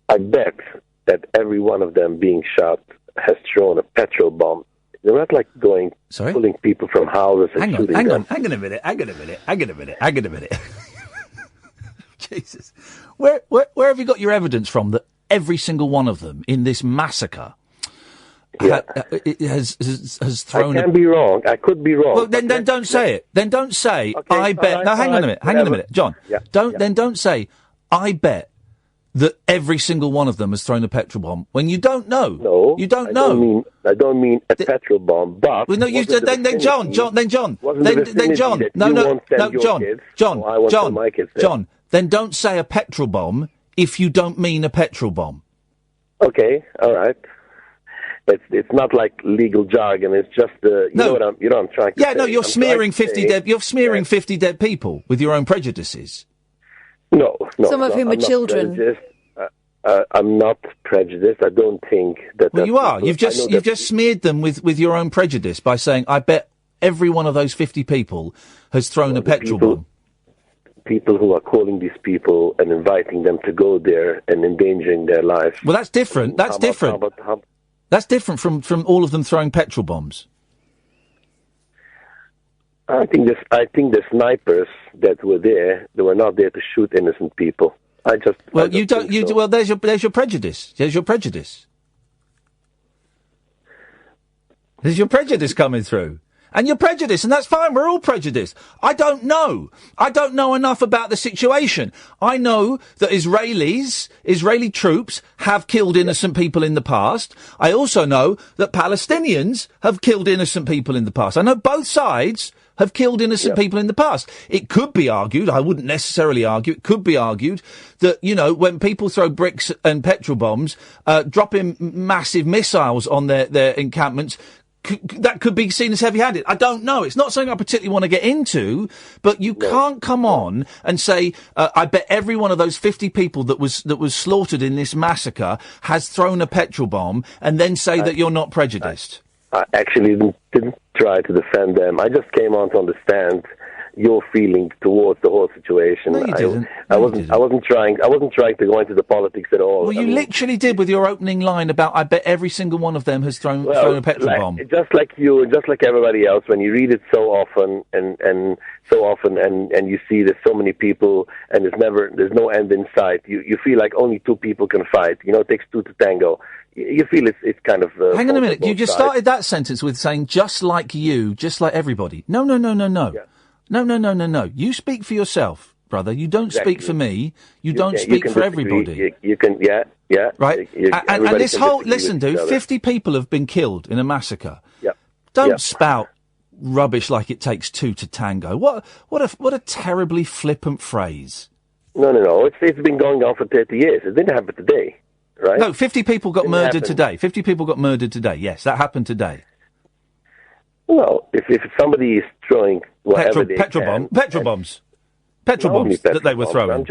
I bet that every one of them being shot has thrown a petrol bomb. They're not like pulling people from houses and shooting them. Hang on a minute. Jesus. Where have you got your evidence from that every single one of them in this massacre has thrown... I can be wrong. I could be wrong. Well, then don't say it. Then don't say, okay, I bet... Right, no, hang on a minute. John. Then don't say, I bet that every single one of them has thrown a petrol bomb when you don't know. No. You don't know. I don't mean a petrol bomb, but... Well, no, then John. John, then don't say a petrol bomb if you don't mean a petrol bomb. Okay, all right. It's not like legal jargon. It's just you know what I'm trying to say. Yeah, no, you're smearing 50 dead. You're smearing 50 dead people with your own prejudices. No. Some of whom are children. I'm not prejudiced. I don't think that. Well, you are. You've just smeared them with your own prejudice by saying, "I bet every one of those 50 people has thrown a petrol bomb. People who are calling these people and inviting them to go there and endangering their lives. Well, that's different. That's different. That's different from all of them throwing petrol bombs. I think the snipers that were there, they were not there to shoot innocent people. Well, there's your prejudice. There's your prejudice. There's your prejudice coming through. And you're prejudiced, and that's fine. We're all prejudiced. I don't know. I don't know enough about the situation. I know that Israeli troops have killed innocent people in the past. I also know that Palestinians have killed innocent people in the past. I know both sides have killed innocent people in the past. It could be argued, I wouldn't necessarily argue, it could be argued that, when people throw bricks and petrol bombs, dropping massive missiles on their encampments, that could be seen as heavy-handed. I don't know. It's not something I particularly want to get into, but you can't come on and say, I bet every one of those 50 people that was slaughtered in this massacre has thrown a petrol bomb, and then say that you're not prejudiced. I actually didn't try to defend them. I just came on to understand your feelings towards the whole situation. No, you didn't. I wasn't trying to go into the politics at all. Well, you literally did with your opening line about I bet every single one of them has thrown a petrol bomb. Just like you and just like everybody else, when you read it so often and you see there's so many people and there's no end in sight, you feel like only two people can fight. It takes two to tango. You feel it's kind of... Hang on a minute. You just started that sentence with saying, just like you, just like everybody. No. Yeah. No. You speak for yourself, brother. You don't speak for me. You don't speak for everybody. You can, yeah. Right? And this whole... Listen, dude, 50 people have been killed in a massacre. Yeah. Don't spout rubbish like it takes two to tango. What a terribly flippant phrase. No. It's been going on for 30 years. It didn't happen today. Right? No, 50 people got murdered today. 50 people got murdered today. Yes, that happened today. Well, if somebody is throwing whatever petrol bombs that they were throwing.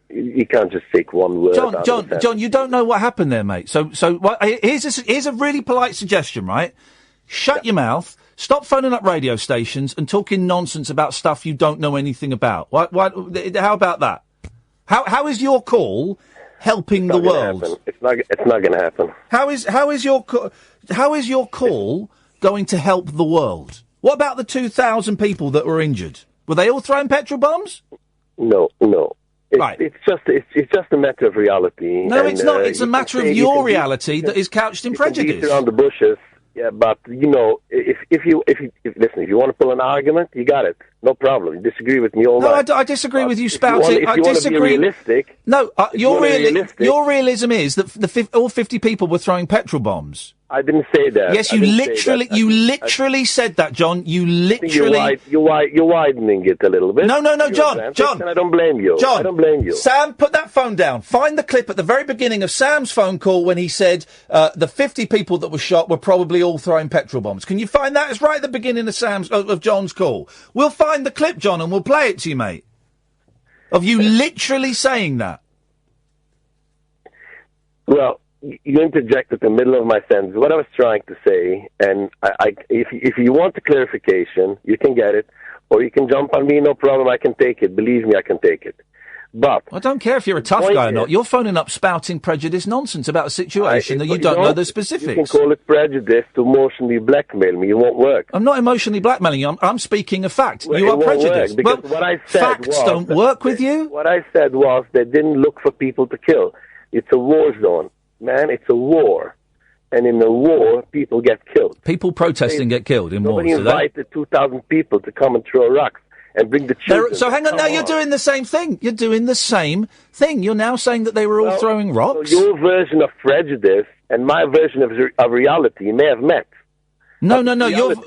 You can't just take one word. John, you don't know what happened there, mate. So here's a really polite suggestion, right? Shut your mouth. Stop phoning up radio stations and talking nonsense about stuff you don't know anything about. How about that? How is your call helping the world? It's not going to happen. How is your call going to help the world? What about the 2,000 people that were injured? Were they all throwing petrol bombs? No. Right. It's just a matter of reality. No, it's not. It's a matter of your reality that is couched in prejudice. You can beat around the bushes. Yeah, but if you want to pull an argument, you got it. No problem. You disagree with me all right. No, I disagree with you spouting. I disagree. Want to be realistic, no, your realism is that all 50 people were throwing petrol bombs. I didn't say that. Yes, you literally said that, John. You literally. You're widening it a little bit. No, John. And I don't blame you. John, I don't blame you. Sam, put that phone down. Find the clip at the very beginning of Sam's phone call when he said the 50 people that were shot were probably all throwing petrol bombs. Can you find that? It's right at the beginning of John's call. We'll find the clip, John, and we'll play it to you, mate. Of you literally saying that. Well, you interjected in the middle of my sentence what I was trying to say, and if you want a clarification, you can get it, or you can jump on me, no problem, I can take it. Believe me, I can take it. But I don't care if you're a tough guy or not. You're phoning up spouting prejudice nonsense about a situation that you don't know the specifics. You can call it prejudice to emotionally blackmail me. It won't work. I'm not emotionally blackmailing you. I'm speaking a fact. Well, you are prejudiced. Well, what I said facts don't work with you. What I said was they didn't look for people to kill. It's a war zone. Man, it's a war. And in a war, people get killed. People protesting get killed in wars, do they? Nobody invited 2,000 people to come and throw rocks and bring the children. So hang on, now you're doing the same thing. You're doing the same thing. You're now saying that they were all throwing rocks? So your version of prejudice and my version of reality may have met. No.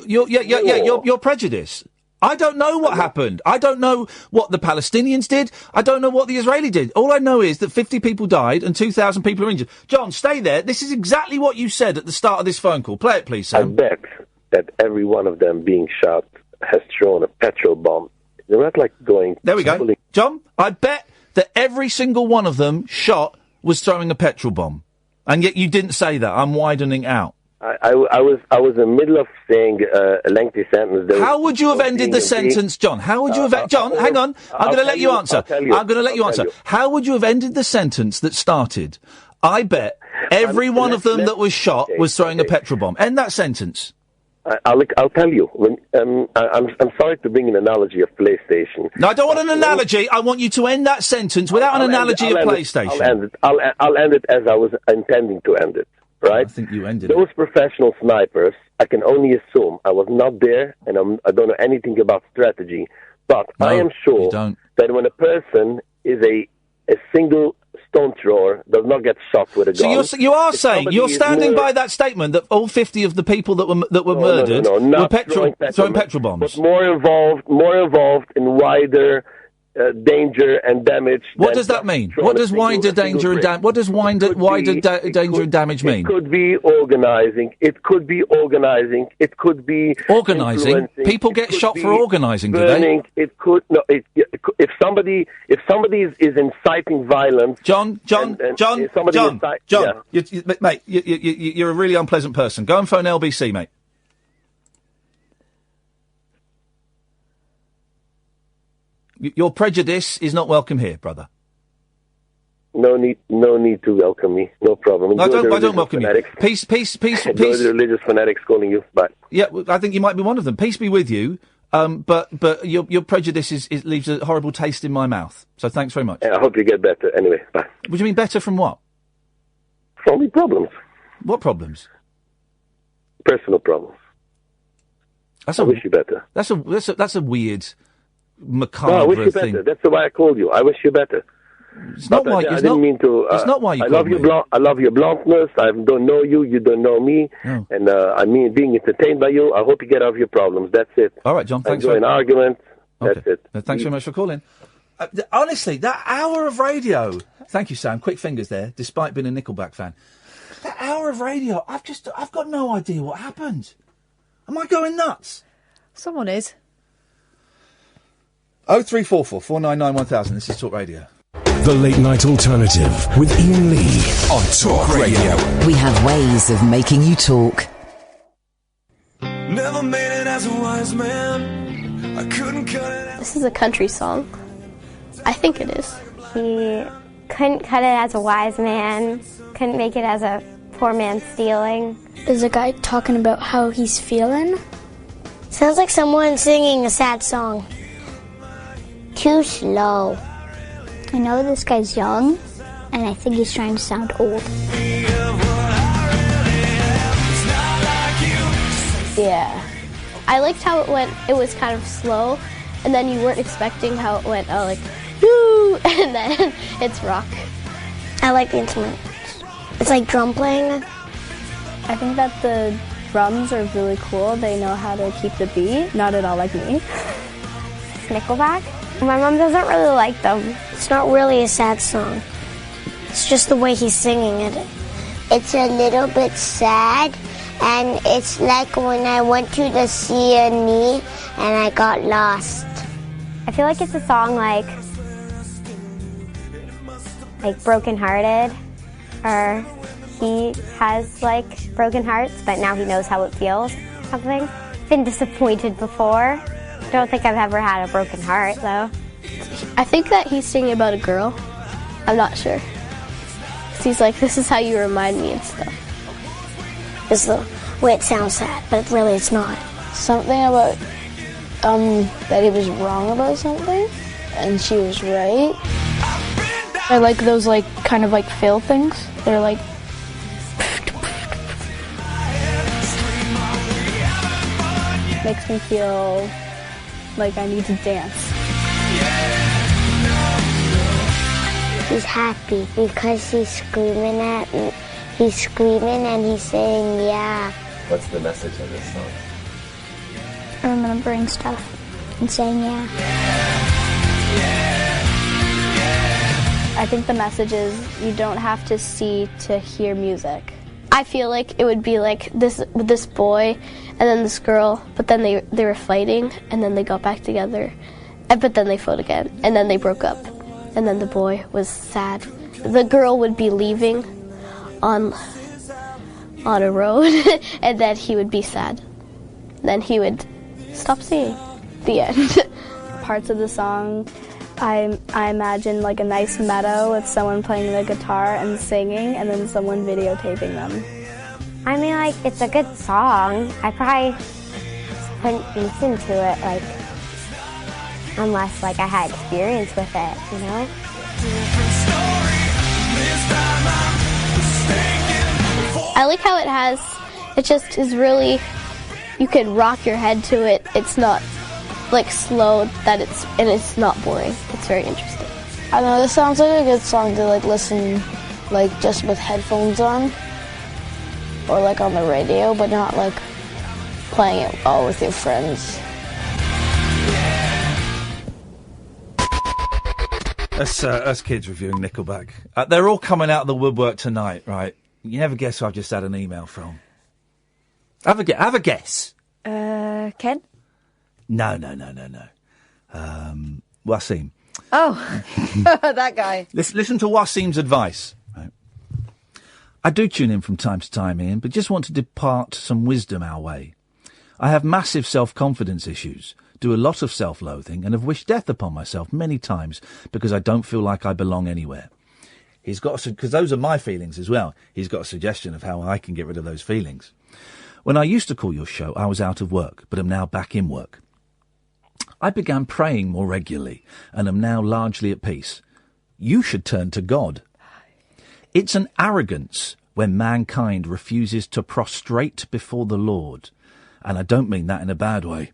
You're prejudiced. I don't know what happened. I don't know what the Palestinians did. I don't know what the Israeli did. All I know is that 50 people died and 2,000 people are injured. John, stay there. This is exactly what you said at the start of this phone call. Play it, please, Sam. I bet that every one of them being shot has thrown a petrol bomb. They're not like going... There we go. John, I bet that every single one of them shot was throwing a petrol bomb. And yet you didn't say that. I'm widening out. I was in the middle of saying a lengthy sentence. How would you have ended the sentence, John? How would you have... John, hang on. I'm going to let you answer. I'm going to let you answer. How would you have ended the sentence that started, I bet every one of them that was shot was throwing a petrol bomb? End that sentence. I'll tell you. When I'm sorry to bring an analogy of PlayStation. No, I don't want an analogy. I want you to end that sentence without an analogy of PlayStation. I'll end it as I was intending to end it. Right? I think you ended Those professional snipers, I can only assume. I was not there, and I don't know anything about strategy. But I am sure that when a person is a single stone thrower, does not get shot with a gun. So you are saying, you're standing by that statement that all 50 of the people that were murdered were throwing petrol bombs. But more involved in wider danger and damage. What does that mean? What does wider danger and damage? What does wider danger and damage mean? It could be organising. It could be organising. It could be organising. People get shot for organising, do they? It could no. If somebody is inciting violence, John, mate, you're a really unpleasant person. Go and phone LBC, mate. Your prejudice is not welcome here, brother. No need to welcome me. No problem. I don't welcome you. Peace. Enjoy the religious fanatics calling you back. Yeah, I think you might be one of them. Peace be with you. But your prejudice leaves a horrible taste in my mouth. So thanks very much. Yeah, I hope you get better. Anyway, bye. What do you mean better from what? From the problems. What problems? Personal problems. I wish you better. That's a weird, macabre no, I wish you thing. better. That's why I called you. I wish you better. It's not why. I didn't mean to. It's not why you. I love your bluntness. I don't know you. You don't know me. No. And I mean being entertained by you. I hope you get out of your problems. That's it. All right, John. Thanks for an argument. Okay. That's it. Thanks very much for calling. Honestly, that hour of radio. Thank you, Sam. Quick fingers there. Despite being a Nickleback fan, that hour of radio. I've got no idea what happened. Am I going nuts? Someone is. 0344 499 1000. This is Talk Radio. The Late Night Alternative with Iain Lee on Talk Radio. We have ways of making you talk. Never made it as a wise man. I couldn't cut it. This is a country song. I think it is. He couldn't cut it as a wise man. Couldn't make it as a poor man stealing. There's a guy talking about how he's feeling. Sounds like someone singing a sad song. Too slow. I know this guy's young, and I think he's trying to sound old. Yeah. I liked how it went. It was kind of slow, and then you weren't expecting how it went. Oh, like, woo! And then it's rock. I like the instrument. It's like drum playing. I think that the drums are really cool. They know how to keep the beat. Not at all like me. Nickleback. My mom doesn't really like them. It's not really a sad song. It's just the way he's singing it. It's a little bit sad, and it's like when I went to the CNE and I got lost. I feel like it's a song like brokenhearted, or he has like broken hearts, but now he knows how it feels. Something. Been disappointed before. Don't think I've ever had a broken heart, though. I think that he's singing about a girl. I'm not sure. He's like, this is how you remind me and stuff. It's the way it sounds sad, but really it's not. Something about, that he was wrong about something, and she was right. I like those, like, kind of like fill things. They're like... Makes me feel like I need to dance. He's happy because he's screaming at me. He's screaming and he's saying, yeah. What's the message of this song? Remembering stuff and saying, yeah. I think the message is you don't have to see to hear music. I feel like it would be like this boy and then this girl, but then they were fighting and then they got back together, but then they fought again and then they broke up, and then the boy was sad. The girl would be leaving on on a road, and then he would be sad. Then he would stop singing. The end. Parts of the song, I imagine like a nice meadow with someone playing the guitar and singing, and then someone videotaping them. I mean, like, it's a good song. I probably couldn't listen to it, like, unless, like, I had experience with it, you know? I like how it just is really, you could rock your head to it. It's not, like, slow, and it's not boring. It's very interesting. I don't know, this sounds like a good song to, like, listen, like, just with headphones on. Or, like, on the radio, but not, like, playing it all with your friends. Us kids reviewing Nickelback. They're all coming out of the woodwork tonight, right? You never guess who I've just had an email from. Have a guess. Ken? No. Wasim. Oh, that guy. Listen to Wasim's advice. Right? I do tune in from time to time, Ian, but just want to depart some wisdom our way. I have massive self-confidence issues, do a lot of self-loathing, and have wished death upon myself many times because I don't feel like I belong anywhere. He's got, because those are my feelings as well. He's got a suggestion of how I can get rid of those feelings. When I used to call your show, I was out of work, but am now back in work. I began praying more regularly and am now largely at peace. You should turn to God. It's an arrogance when mankind refuses to prostrate before the Lord. And I don't mean that in a bad way.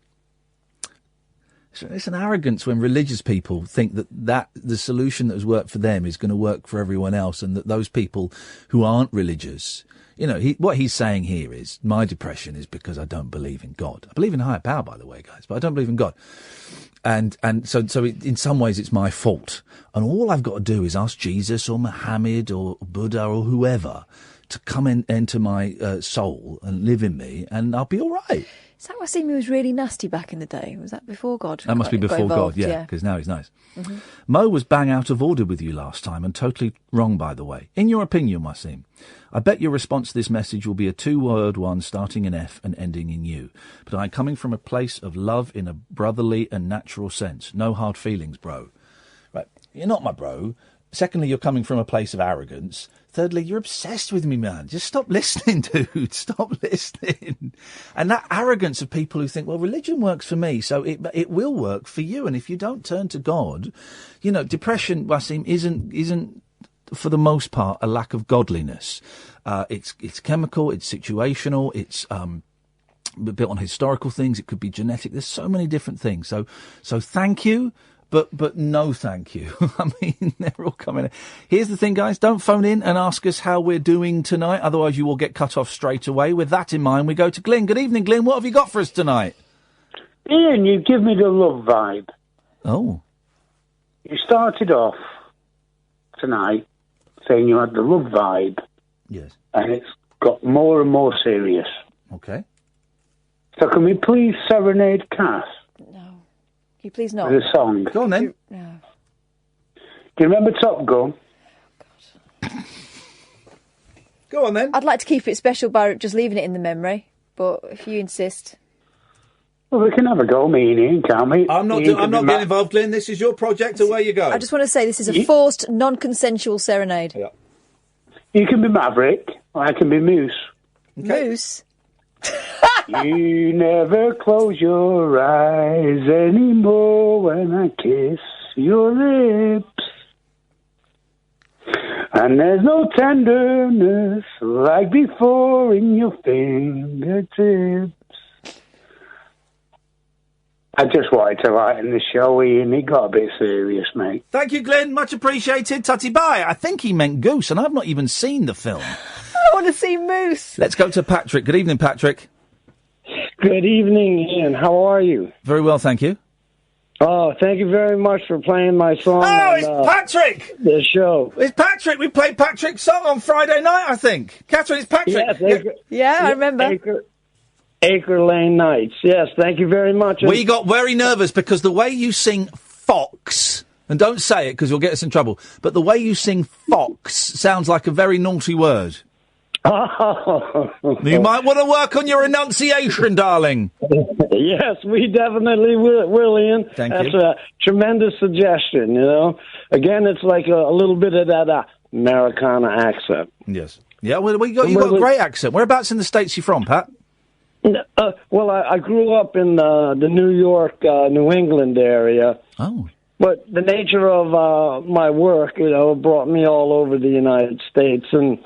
It's an arrogance when religious people think that the solution that has worked for them is going to work for everyone else, and that those people who aren't religious, you know, what he's saying here is, my depression is because I don't believe in God. I believe in higher power, by the way, guys, but I don't believe in God. And so in some ways it's my fault. And all I've got to do is ask Jesus or Muhammad or Buddha or whoever to come into my soul and live in me, and I'll be all right. Is that Wasim who was really nasty back in the day? Was that before God? That must be before God, yeah, because now he's nice. Mm-hmm. Mo was bang out of order with you last time, and totally wrong, by the way. In your opinion, Wasim, I bet your response to this message will be a two-word one starting in F and ending in U. But I'm coming from a place of love in a brotherly and natural sense. No hard feelings, bro. Right, you're not my bro. Secondly, you're coming from a place of arrogance. Thirdly, you're obsessed with me, man. Just stop listening, dude. Stop listening. And that arrogance of people who think, well, religion works for me, so it will work for you. And if you don't turn to God, you know, depression, Wasim, isn't for the most part a lack of godliness. It's chemical, it's situational, it's built on historical things. It could be genetic. There's so many different things. So thank you. But no thank you. I mean, they're all coming in. Here's the thing, guys. Don't phone in and ask us how we're doing tonight. Otherwise, you will get cut off straight away. With that in mind, we go to Glyn. Good evening, Glyn. What have you got for us tonight? Ian, you give me the love vibe. Oh. You started off tonight saying you had the love vibe. Yes. And it's got more and more serious. Okay. So can we please serenade Cass? Can you please not? With a song. Go on then. No. Do you remember Top Gun? Go on then. I'd like to keep it special by just leaving it in the memory, but if you insist. Well, we can have a go, me and Ian, can't we? I'm not getting involved, Glyn. This is your project, away you go. I just want to say this is a forced, non-consensual serenade. Yeah. You can be Maverick, or I can be Moose. Okay. Moose? You never close your eyes anymore when I kiss your lips. And there's no tenderness like before in your fingertips. I just wanted to lighten the show, Ian. It got a bit serious, mate. Thank you, Glyn. Much appreciated. Tutty bye. I think he meant Goose, and I've not even seen the film. I want to see Moose. Let's go to Patrick. Good evening, Patrick. Good evening, Ian. How are you? Very well, thank you. Oh, thank you very much for playing my song. Oh, it's Patrick! The show. It's Patrick. We played Patrick's song on Friday night, I think. Catherine, it's Patrick. Yes, I remember. Acre Lane Nights. Yes, thank you very much. We got very nervous because the way you sing fox, and don't say it because you'll get us in trouble, but the way you sing fox sounds like a very naughty word. Oh. You might want to work on your enunciation, darling. Yes, we definitely will, Ian. That's a tremendous suggestion, you know. Again, it's like a little bit of that Americana accent. Yes. Yeah, well, you got a great accent. Whereabouts in the States you from, Pat? Well, I grew up in the New York, New England area. Oh. But the nature of my work, you know, brought me all over the United States and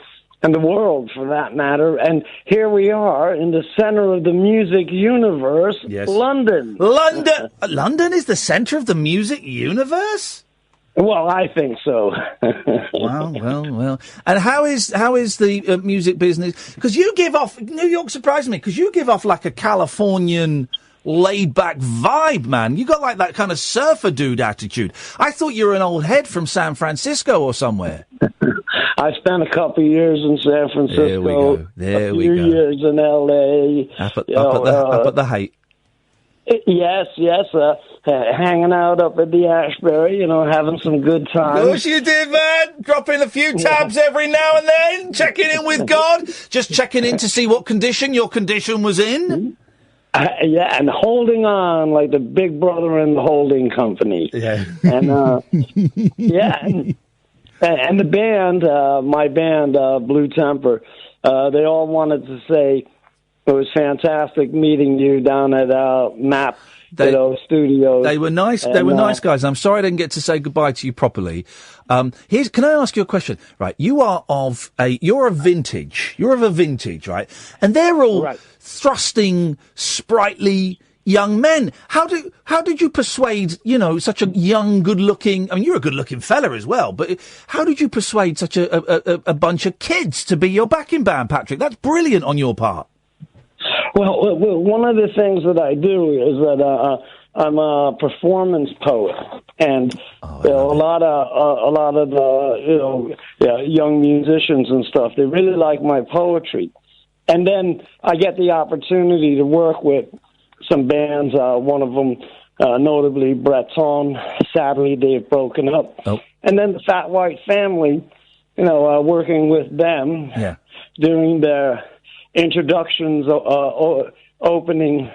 the world, for that matter. And here we are in the center of the music universe, London. London is the center of the music universe? Well, I think so. Well. And how is the music business? Because you give off, New York surprised me, because you give off like a Californian laid-back vibe, man. You got like that kind of surfer dude attitude. I thought you were an old head from San Francisco or somewhere. I spent a couple of years in San Francisco. There we go. A few go. years in L.A. Up at the height. Yes. Hanging out up at the Ashbury, you know, having some good times. Of course you did, man. Dropping a few tabs every now and then. Checking in with God. Just checking in to see what condition your condition was in. Yeah, and holding on like the big brother in the holding company. Yeah. And, and the band, my band, Blue Temper, they all wanted to say it was fantastic meeting you down at MAP Studios. They were nice. And, they were nice guys. I'm sorry I didn't get to say goodbye to you properly. Can I ask you a question? Right, you're of a vintage, right? And they're all thrusting, sprightly young men. How did you persuade, you know, such a young, good-looking? I mean, you're a good-looking fella as well, but how did you persuade such a bunch of kids to be your backing band, Patrick? That's brilliant on your part. Well, one of the things that I do is that I'm a performance poet, and a lot of the young musicians and stuff, they really like my poetry, and then I get the opportunity to work with some bands. One of them, notably Breton. Sadly, they've broken up. Oh. And then the Fat White Family, you know, working with them, doing their introductions, opening,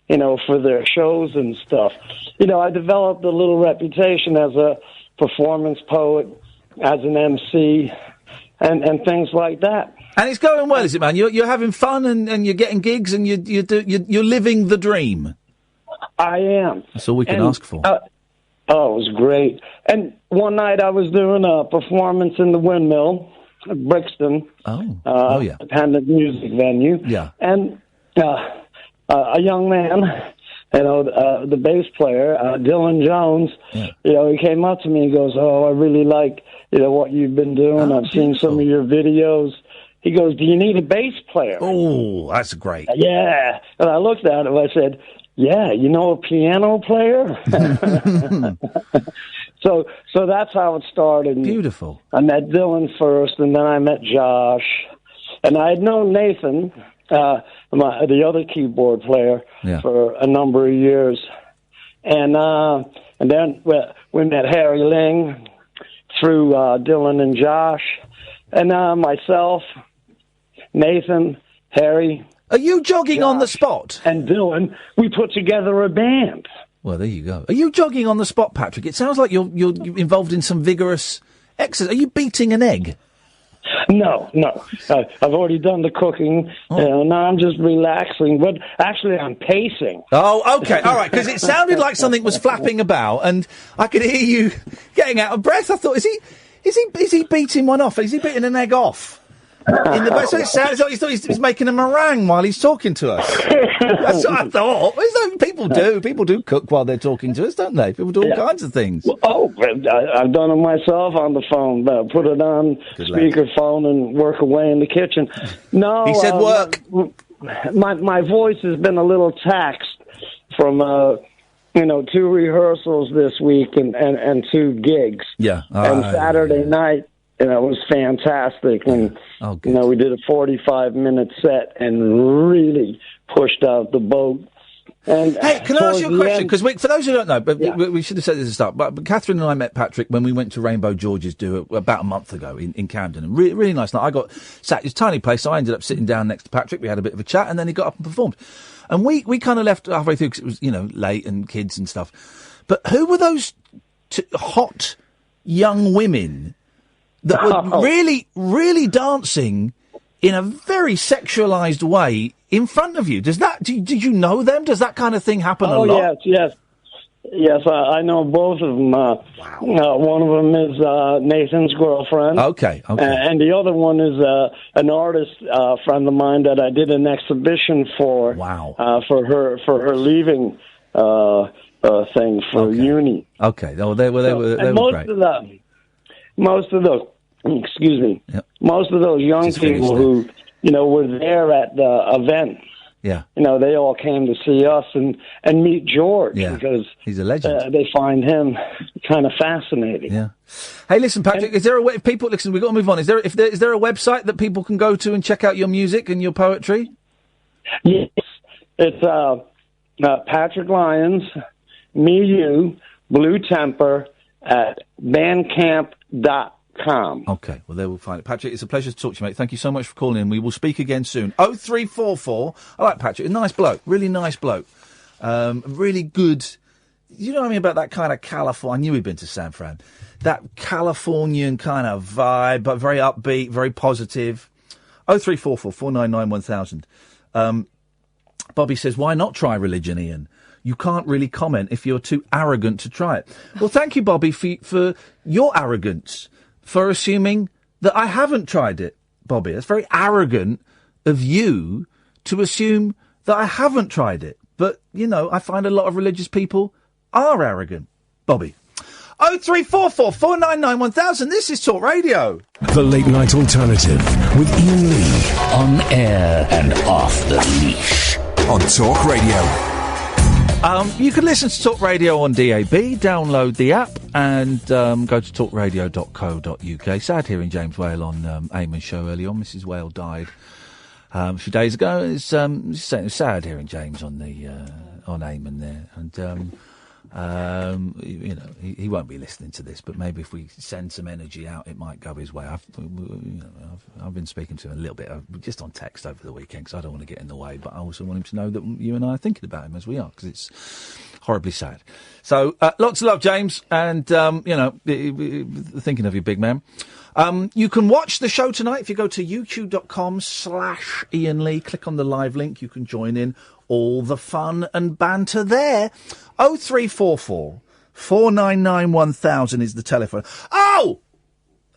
you know, for their shows and stuff. You know, I developed a little reputation as a performance poet, as an MC, and things like that. And it's going well, is it, man? You're having fun and you're getting gigs and you're living the dream. I am. That's all we can ask for. It was great. And one night I was doing a performance in the Windmill, Brixton. Independent music venue. Yeah. And a young man, you know, the bass player, Dylan Jones, you know, he came up to me and goes, "Oh, I really like, you know, what you've been doing. I've seen some of your videos." He goes, "Do you need a bass player?" Oh, that's great. Yeah. And I looked at him, I said, "Yeah, you know a piano player?" So that's how it started. Beautiful. I met Dylan first, and then I met Josh. And I had known Nathan, the other keyboard player, for a number of years. And then we met Harry Ling through Dylan and Josh. And myself, Nathan, Harry. Are you jogging on the spot? And Dylan, we put together a band. Well, there you go. Are you jogging on the spot, Patrick? It sounds like you're involved in some vigorous exercise. Are you beating an egg? No. I've already done the cooking. Now I'm just relaxing. But actually, I'm pacing. Oh, okay. All right. Because it sounded like something was flapping about, and I could hear you getting out of breath. I thought, is he beating one off? Is he beating an egg off? So it sounds like he thought he was making a meringue while he's talking to us. That's what I thought. People do cook while they're talking to us, don't they? People do all kinds of things. I've done it myself on the phone. Put it on speakerphone and work away in the kitchen. No, he said work. My voice has been a little taxed from 2 rehearsals this week and 2 gigs. Yeah, and Saturday night. It was fantastic, and we did a 45-minute set and really pushed out the boat. And hey, can I ask you a question? Because for those who don't know, but we should have said this at the start, but Catherine and I met Patrick when we went to Rainbow George's do about a month ago in Camden. And really nice night. I got sat, it's a tiny place, so I ended up sitting down next to Patrick. We had a bit of a chat, and then he got up and performed. And we kind of left halfway through because it was, late and kids and stuff. But who were those hot young women that were really dancing in a very sexualised way in front of you? Did you know them? Does that kind of thing happen a lot? Yes, I know both of them. One of them is Nathan's girlfriend. Okay. And the other one is an artist friend of mine that I did an exhibition for. Wow. For her leaving thing for uni. Okay. They were great. Most of those young people who were there at the event. Yeah. They all came to see us and meet George because he's a legend. They find him kind of fascinating. Yeah. Hey, listen, Patrick, is there a way, if people, listen, we've got to move on. Is there a website that people can go to and check out your music and your poetry? Yes. It's Patrick Lyons, Me You, Blue Temper at bandcamp.com. Okay, well, there we'll find it. Patrick, it's a pleasure to talk to you, mate. Thank you so much for calling in. We will speak again soon. 0344. I like Patrick. A nice bloke. Really nice bloke. Really good. You know what I mean about that kind of California? I knew he'd been to San Fran. That Californian kind of vibe, but very upbeat, very positive. 0344 499 1000. Bobby says, why not try religion, Ian? You can't really comment if you're too arrogant to try it. Well, thank you, Bobby, for your arrogance. For assuming that I haven't tried it, Bobby. That's very arrogant of you to assume that I haven't tried it. But, I find a lot of religious people are arrogant. Bobby. 0344 499 1000. This is Talk Radio. The Late Night Alternative with Iain Lee. On air and off the leash. On Talk Radio. You can listen to Talk Radio on DAB, download the app, and go to talkradio.co.uk. Sad hearing James Whale on Eamon's show early on. Mrs. Whale died a few days ago. It's sad hearing James on Eamon there. And, he won't be listening to this, but maybe if we send some energy out, it might go his way. I've been speaking to him a little bit, just on text over the weekend, because I don't want to get in the way, but I also want him to know that you and I are thinking about him as we are, because it's horribly sad. So, lots of love, James, and, thinking of you, big man. You can watch the show tonight if you go to youtube.com/Iain Lee. Click on the live link. You can join in all the fun and banter there. 0344 499 1000 is the telephone. Oh!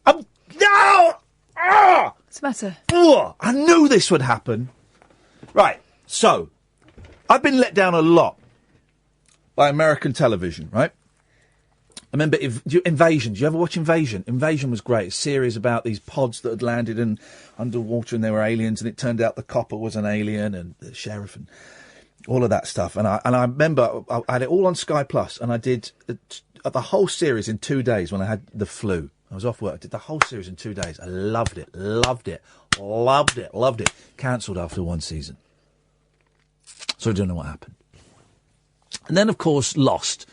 No! What's the matter? I knew this would happen. Right, so, I've been let down a lot by American television, right? I remember Invasion. Did you ever watch Invasion? Invasion was great. A series about these pods that had landed underwater and they were aliens, and it turned out the copper was an alien and the sheriff and all of that stuff. And I remember I had it all on Sky Plus, and I did the whole series in 2 days when I had the flu. I was off work. I did the whole series in 2 days. I loved it. Cancelled after one season. So I don't know what happened. And then, of course, Lost.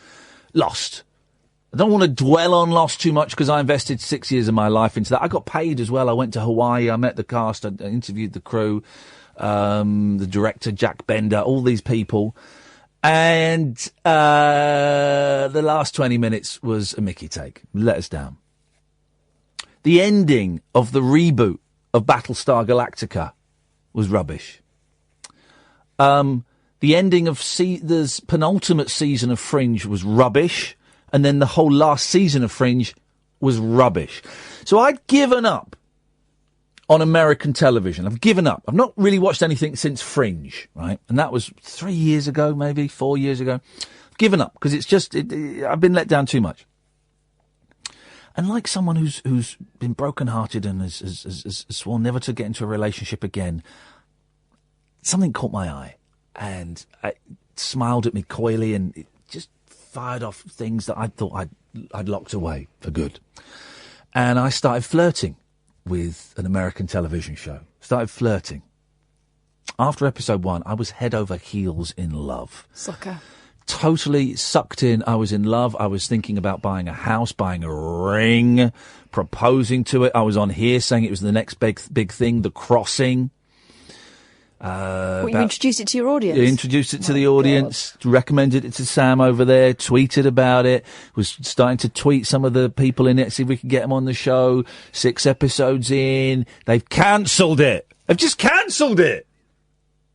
I don't want to dwell on Lost too much because I invested 6 years of my life into that. I got paid as well. I went to Hawaii. I met the cast. I interviewed the crew, the director, Jack Bender, all these people. And the last 20 minutes was a Mickey take. Let us down. The ending of the reboot of Battlestar Galactica was rubbish. The ending of the penultimate season of Fringe was rubbish. And then the whole last season of Fringe was rubbish. So I'd given up on American television. I've given up. I've not really watched anything since Fringe, right? And that was 3 years ago, maybe 4 years ago. I've given up because it's just, I've been let down too much. And like someone who's been brokenhearted and has sworn never to get into a relationship again, something caught my eye and it smiled at me coyly and it just fired off things that I thought I'd locked away for good. And I started flirting with an American television show. after episode 1, I was head over heels in love. Sucker. Totally sucked in. I was in love. I was thinking about buying a house, buying a ring, proposing to it. I was on here saying it was the next big thing, The Crossing. You introduced it to your audience? Introduced it to the audience, recommended it to Sam over there, tweeted about it, was starting to tweet some of the people in it, see if we could get them on the show. 6 episodes in, they've cancelled it. They've just cancelled it.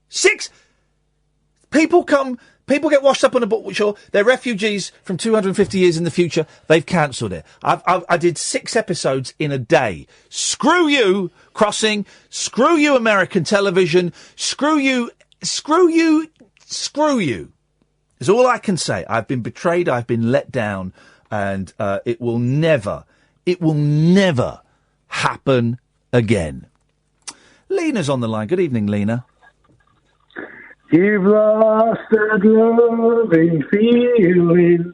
6... People get washed up on a boat shore. They're refugees from 250 years in the future. They've cancelled it. I did 6 episodes in a day. Screw you, Crossing. Screw you, American television. Screw you. Screw you. Screw you. Is all I can say. I've been betrayed. I've been let down. And it will never happen again. Lena's on the line. Good evening, Lena. You've lost that loving feeling.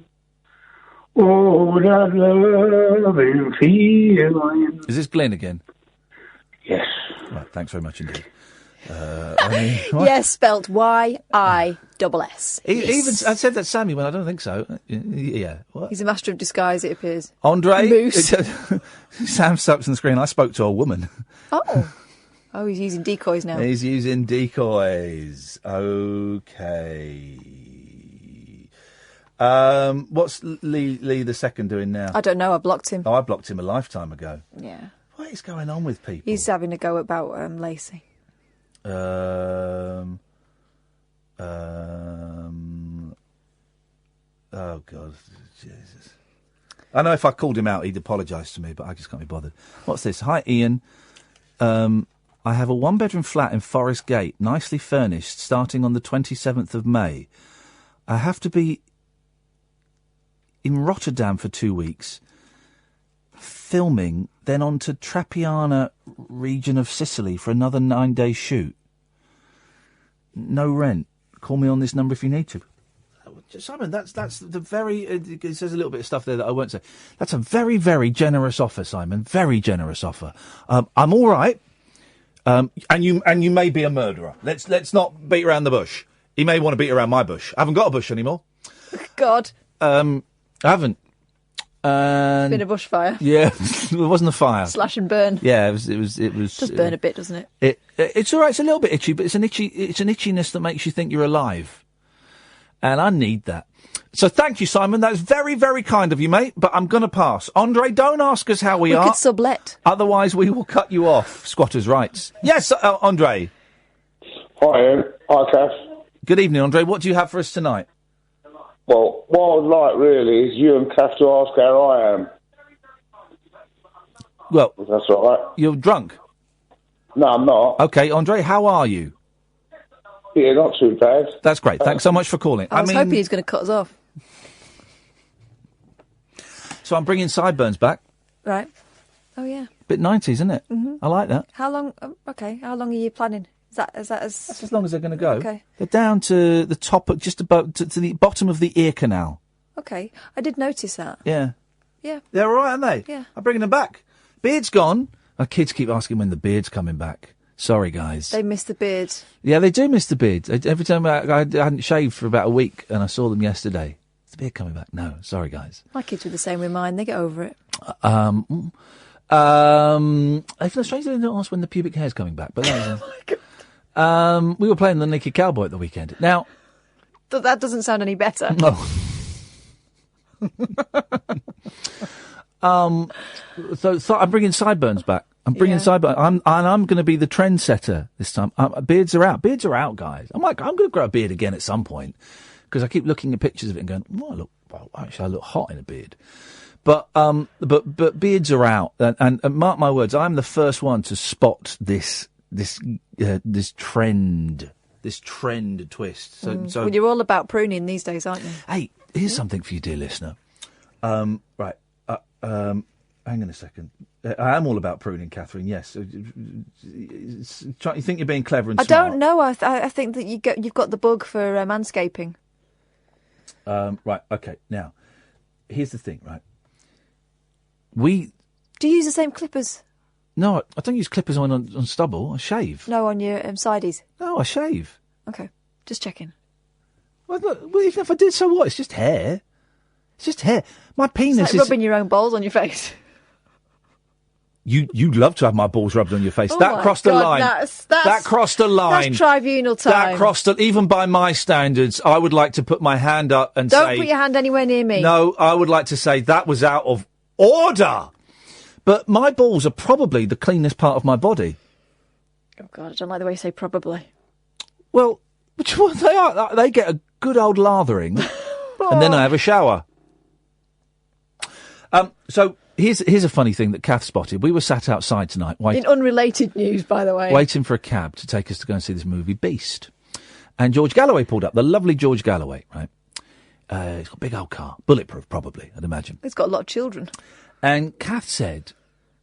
Oh, that loving feeling. Is this Glenn again? Yes. Right, thanks very much indeed. Yes, spelt Y-I-S-S. Even I said that Sammy when I don't think so. Yeah. What? He's a master of disguise, it appears. Andre? Moose. Sam stuck on the screen. I spoke to a woman. Oh, he's using decoys now. He's using decoys. Okay. What's Lee the second doing now? I don't know. I blocked him. Oh, I blocked him a lifetime ago. Yeah. What is going on with people? He's having a go about Lacey. Oh, God. Jesus. I know if I called him out, he'd apologise to me, but I just can't be bothered. What's this? Hi, Ian. I have a 1-bedroom flat in Forest Gate, nicely furnished, starting on the 27th of May. I have to be in Rotterdam for 2 weeks, filming, then on to Trapiana region of Sicily for another 9-day shoot. No rent. Call me on this number if you need to. Simon, that's the very... it says a little bit of stuff there that I won't say. That's a very, very generous offer, Simon. Very generous offer. I'm all right. And you may be a murderer. Let's not beat around the bush. He may want to beat around my bush. I haven't got a bush anymore. God. I haven't. It's been a bushfire. Yeah, it wasn't a fire. Slash and burn. Yeah, it was. Does burn a bit, doesn't it? It's all right. It's a little bit itchy, but it's an itchiness that makes you think you're alive. And I need that. So thank you, Simon. That's very, very kind of you, mate. But I'm going to pass. Andre, don't ask us how we are. We could sublet. Otherwise, we will cut you off. Squatters' rights. Yes, Andre. Hi, Ian. Hi, Kath. Good evening, Andre. What do you have for us tonight? Well, what I would like, really, is you and Kath to ask how I am. Well, if that's all right. You're drunk? No, I'm not. Okay, Andre, how are you? Yeah, not too bad. That's great. Thanks so much for calling. I was hoping he was going to cut us off. So I'm bringing sideburns back. Right. Oh, yeah. Bit 90s, isn't it? Mm-hmm. I like that. How long? Okay. How long are you planning? Is that as? That's as long as they're going to go. Okay. They're down to the top, just about to the bottom of the ear canal. Okay. I did notice that. Yeah. Yeah. They're all right, aren't they? Yeah. I'm bringing them back. Beard's gone. Our kids keep asking when the beard's coming back. Sorry, guys. They miss the beard. Yeah, they do miss the beard. Every time I hadn't shaved for about a week, and I saw them yesterday. Is the beard coming back? No. Sorry, guys. My kids were the same with mine. They get over it. Strangely, they don't ask when the pubic hair's coming back. But that was, we were playing the Naked Cowboy at the weekend. Now, that doesn't sound any better. No. So I'm bringing sideburns back. I'm bringing sideburns. I'm going to be the trendsetter this time. Beards are out. Beards are out, guys. I'm going to grow a beard again at some point because I keep looking at pictures of it and going, I look hot in a beard. But beards are out, and mark my words, I'm the first one to spot this trend twist. So well, you're all about pruning these days, aren't you? Hey, here's something for you, dear listener. Right. Hang on a second. I am all about pruning, Catherine. Yes. You think you're being clever and smart? I don't know. I think that you've got the bug for manscaping. Right. Okay. Now, here's the thing. Right. Do you use the same clippers? No, I don't use clippers on stubble. I shave. No, on your sideys. No, I shave. Okay, just checking. Well, look, even if I did, so what? It's just hair. It's just hair. My penis It's like rubbing your own balls on your face. You'd love to have my balls rubbed on your face. Oh That my crossed a God, line. That crossed a line. That's tribunal time. That crossed even by my standards. I would like to put my hand up and Don't say... put your hand anywhere near me. No, I would like to say that was out of order. But my balls are probably the cleanest part of my body. Oh, God, I don't like the way you say probably. Well, they are. They get a good old lathering, and then I have a shower. So here's a funny thing that Kath spotted. We were sat outside tonight, In unrelated news, by the way. waiting for a cab to take us to go and see this movie, Beast. And George Galloway pulled up, the lovely George Galloway, right? He's got a big old car, bulletproof probably, I'd imagine. He's got a lot of children. And Kath said,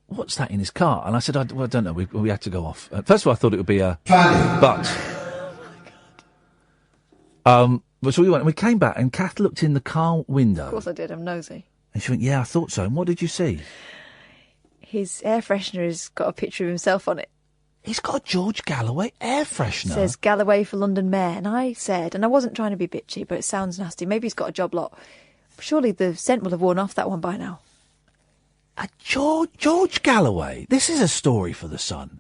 what's that in his car? And I said, I don't know, we had to go off. First of all, I thought it would be a... But... so we went, and we came back, and Kath looked in the car window. Of course I did, I'm nosy. And she went, yeah, I thought so. And what did you see? His air freshener has got a picture of himself on it. He's got a George Galloway air freshener. It says Galloway for London Mayor. And I said, and I wasn't trying to be bitchy, but it sounds nasty. Maybe he's got a job lot. Surely the scent will have worn off that one by now. A George Galloway? This is a story for the Sun.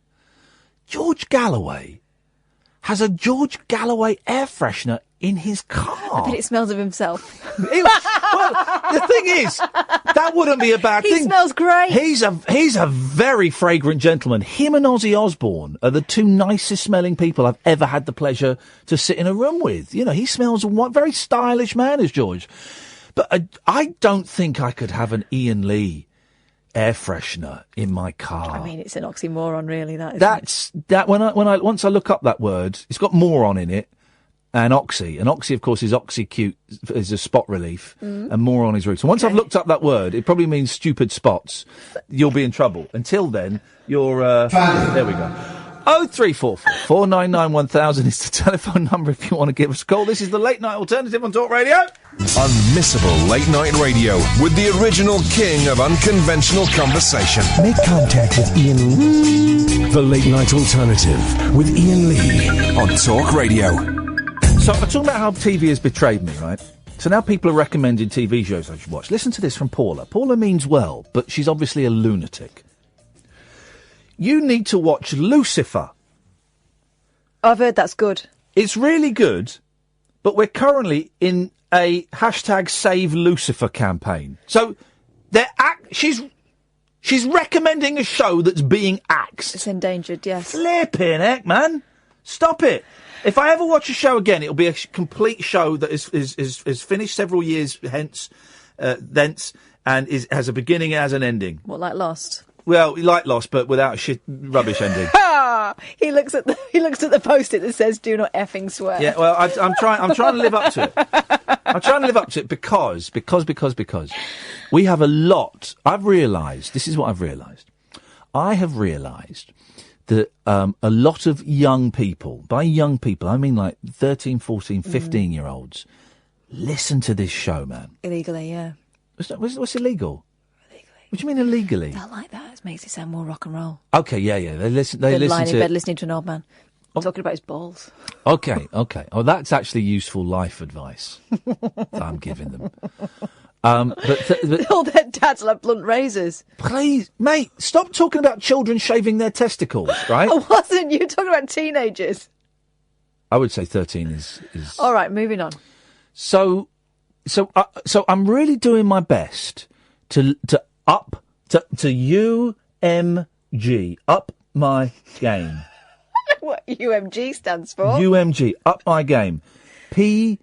George Galloway has a George Galloway air freshener in his car. I bet it smells of himself. Well, the thing is, that wouldn't be a bad thing. He smells great. He's a very fragrant gentleman. Him and Ozzy Osbourne are the two nicest smelling people I've ever had the pleasure to sit in a room with. You know, he smells a very stylish man, is George. But I don't think I could have an Iain Lee air freshener in my car. I mean, it's an oxymoron, really. Once I look up that word, it's got moron in it. And oxy, of course, is oxy-cute, is a spot relief, and moron is rude. So once I've looked up that word, it probably means stupid spots. You'll be in trouble. Until then, you're... there we go. 0344 499 1000 is the telephone number if you want to give us a call. This is the Late Night Alternative on Talk Radio. Unmissable late night radio with the original king of unconventional conversation. Make contact with Iain Lee. The Late Night Alternative with Iain Lee on Talk Radio. So I'm talking about how TV has betrayed me, right? So now people are recommending TV shows I should watch. Listen to this from Paula. Paula means well, but she's obviously a lunatic. You need to watch Lucifer. I've heard that's good. It's really good, but we're currently in a hashtag Save Lucifer campaign. So she's recommending a show that's being axed. It's endangered, yes. Flipping heck, man. Stop it. If I ever watch a show again, it'll be a complete show that is finished several years thence, and has a beginning and has an ending. What, like Lost? Well, like Lost, but without a shit rubbish ending. He looks at the post-it that says "Do not effing swear." Yeah, well, I'm trying to live up to it. I'm trying to live up to it because we have a lot. I've realised. This is what I've realised. I have realised that a lot of young people, by young people, I mean like 13, 14, 15-year-olds, listen to this show, man. Illegally, yeah. What's illegal? What do you mean illegally? I like that. It makes it sound more rock and roll. Okay, yeah. They listen They're to... lying in bed listening to an old man talking about his balls. Okay. Oh, that's actually useful life advice that I'm giving them. But all their dads like blunt razors. Please, mate, stop talking about children shaving their testicles, right? I wasn't. You talking about teenagers. I would say 13 is... All right, moving on. So I'm really doing my best to UMG, up my game. What UMG stands for? UMG, up my game. PMA.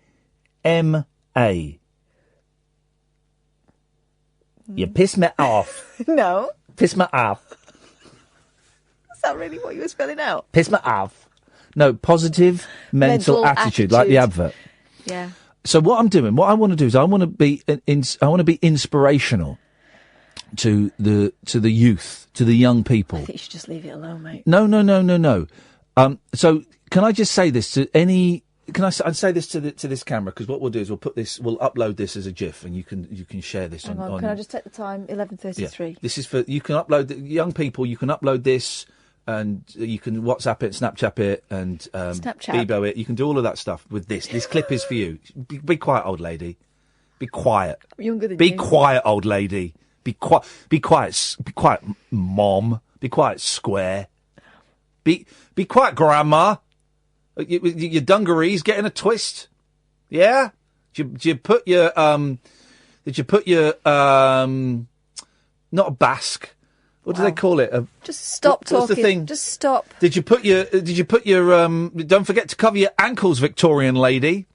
You piss me off. No. Piss me off. Is that really what you were spelling out? Piss me off. No, positive mental attitude, like the advert. Yeah. So what I'm doing, what I want to do is I want to be inspirational to the youth, to the young people. I think you should just leave it alone, mate. No. So can I just say this to any can I say this to this camera? Because what we'll do is we'll upload this as a GIF, and you can share this Hang on. on, can I just take the time? 11:33. Yeah. This is for you can upload young people. You can upload this, and you can WhatsApp it, Snapchat it, and Snapchat. Bebo it. You can do all of that stuff with this. This clip is for you. Be quiet, old lady. Be quiet. I'm younger than Be you. quiet, old lady. Be quiet. Be quiet. Be quiet, mom. Be quiet, square. Be quiet, grandma. Your dungarees getting a twist. Yeah. Did you put your not a basque? What do they call it? Just stop talking. What's the thing? Just stop. Did you put your don't forget to cover your ankles, Victorian lady.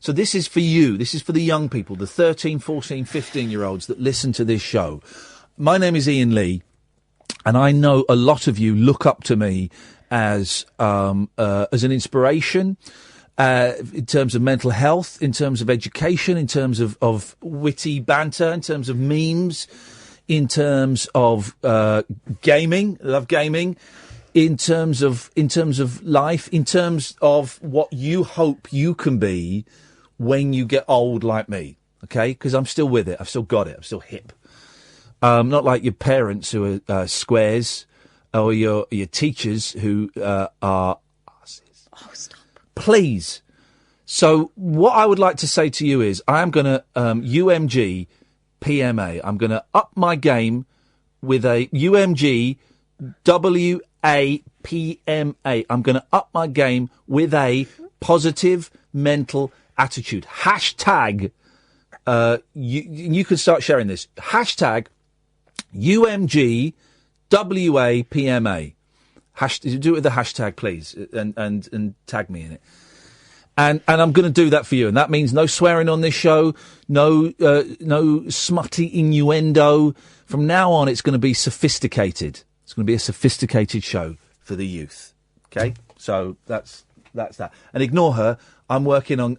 So this is for you. This is for the young people, the 13, 14, 15-year-olds that listen to this show. My name is Iain Lee, and I know a lot of you look up to me as an inspiration in terms of mental health, in terms of education, in terms of witty banter, in terms of memes, in terms of gaming, love gaming, in terms of life, in terms of what you hope you can be when you get old like me, okay? Because I'm still with it. I've still got it. I'm still hip. Not like your parents who are squares, or your teachers who are asses. Oh, stop. Please. So what I would like to say to you is I am going to UMG PMA. I'm going to up my game with a UMG WAPMA. I'm going to up my game with a positive mental attitude. Hashtag, you can start sharing this. Hashtag UMG WAPMA. Do it with the hashtag, please, and tag me in it. And I'm going to do that for you, and that means no swearing on this show, no smutty innuendo. From now on, it's going to be sophisticated. It's going to be a sophisticated show for the youth. Okay, so that's that. And ignore her. I'm working on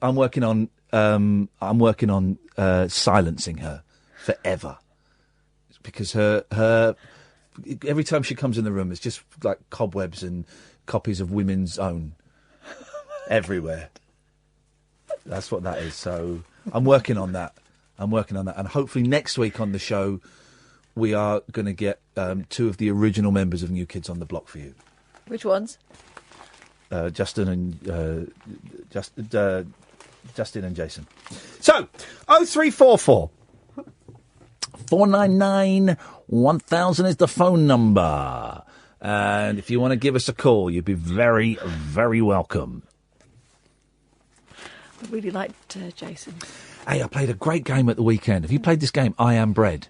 silencing her forever, because her every time she comes in the room, it's just like cobwebs and copies of Women's Own everywhere. That's what that is. So I'm working on that. And hopefully next week on the show, we are going to get two of the original members of New Kids on the Block for you. Which ones? Justin and Jason. So 0344 499 1000 is the phone number. And if you want to give us a call, you'd be very, very welcome. I really liked Jason. Hey, I played a great game at the weekend. Have you played this game, I Am Bread?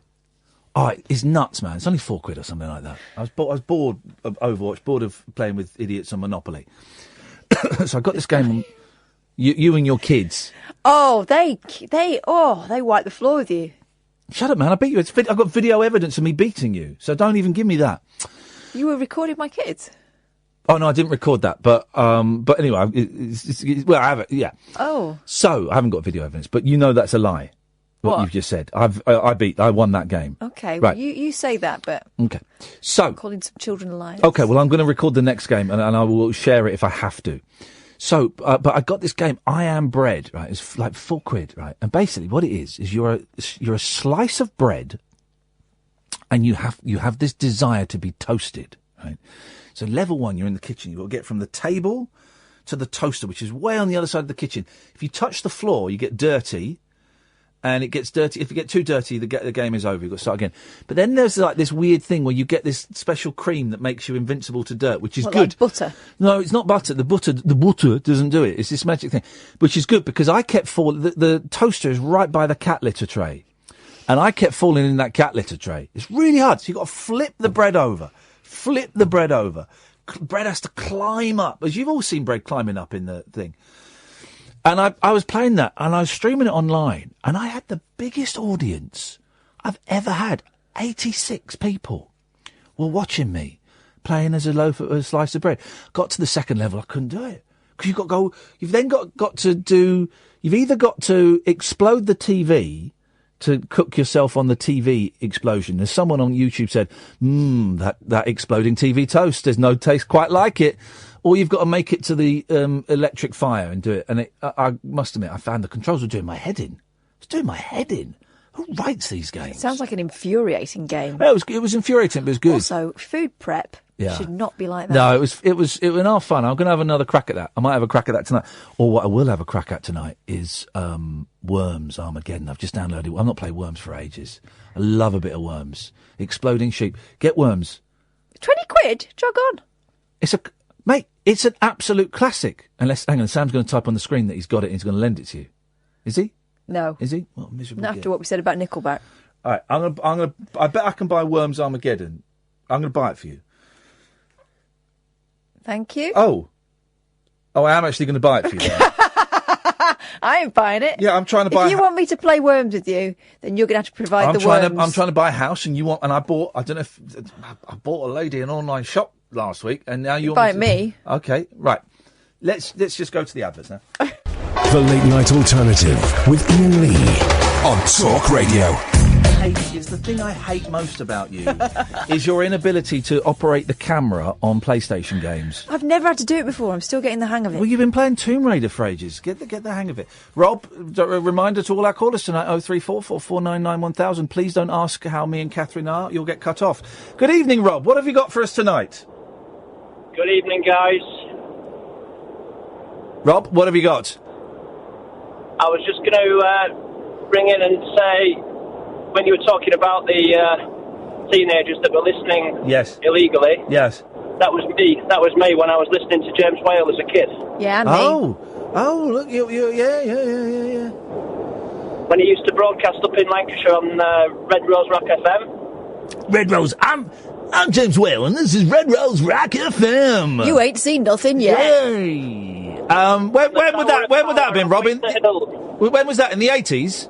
Oh, it's nuts, man. It's only £4 or something like that. I was bored of Overwatch, bored of playing with idiots on Monopoly. So I got this game. You and your kids. Oh, they wipe the floor with you. Shut up, man. I beat you. I've got video evidence of me beating you, so don't even give me that. You were recording my kids? Oh, no, I didn't record that. But anyway, well, I have it, yeah. Oh. So, I haven't got video evidence, but you know that's a lie, what you've just said. I won that game. Okay, right. Well, you say that, but... Okay, so... Calling some children liars. Okay, well, I'm going to record the next game, and I will share it if I have to. So, but I got this game, I Am Bread, right? It's like £4, right? And basically what it is you're a slice of bread, and you have this desire to be toasted, right? So level 1, you're in the kitchen. You've got to get from the table to the toaster, which is way on the other side of the kitchen. If you touch the floor, you get dirty, and it gets dirty. If you get too dirty, the game is over. You've got to start again. But then there's like this weird thing where you get this special cream that makes you invincible to dirt, which is good. Like butter? No, it's not butter. The butter doesn't do it. It's this magic thing, which is good because I kept falling. The toaster is right by the cat litter tray, and I kept falling in that cat litter tray. It's really hard. So you've got to flip the bread over. Bread has to climb up, as you've all seen bread climbing up in the thing. And I was playing that, and I was streaming it online, and I had the biggest audience I've ever had. 86 people were watching me playing as a slice of bread. Got to the second level, I couldn't do it. Because you've then got to you've either got to explode the TV to cook yourself on the TV explosion. As someone on YouTube said, that exploding TV toast, there's no taste quite like it. or you've got to make it to the electric fire and do it. And I must admit, I found the controls were doing my head in. It's doing my head in. Who writes these games? It sounds like an infuriating game. Well, it was infuriating, but it was good. Also, food prep should not be like that. No, it was our fun. I'm going to have another crack at that. I might have a crack at that tonight. Or what I will have a crack at tonight is Worms Armageddon. I've just downloaded it. I've not played Worms for ages. I love a bit of Worms. Exploding sheep. Get Worms. 20 quid? Jog on. It's an absolute classic. Unless, hang on, Sam's going to type on the screen that he's got it and he's going to lend it to you. Is he? No. Is he? Well, miserable. Not after what we said about Nickleback. All right, I bet I can buy Worms Armageddon. I'm going to buy it for you. Thank you. Oh, I am actually going to buy it for you. I ain't buying it. Yeah, I'm trying to buy. If you want me to play Worms with you, then you're going to have to provide the worms. I'm trying to buy a house, and I bought a lady an online shop last week, and now you buy me. Okay, right. Let's just go to the adverts now. The Late Night Alternative with Iain Lee on Talk Radio. Is the thing I hate most about you is your inability to operate the camera on PlayStation games. I've never had to do it before. I'm still getting the hang of it. Well, you've been playing Tomb Raider for ages. Get the hang of it. Rob, a reminder to all our callers tonight, 03444991000. Please don't ask how me and Katherine are. You'll get cut off. Good evening, Rob. What have you got for us tonight? Good evening, guys. Rob, what have you got? I was just going to ring in and say, when you were talking about the teenagers that were listening illegally, that was me. That was me when I was listening to James Whale as a kid. Yeah, and Oh, look, yeah. When he used to broadcast up in Lancashire on Red Rose Rock FM. Red Rose, I'm James Whale, and this is Red Rose Rock FM. You ain't seen nothing yet. Yay. When would that have been, Robin? When was that, in the 80s?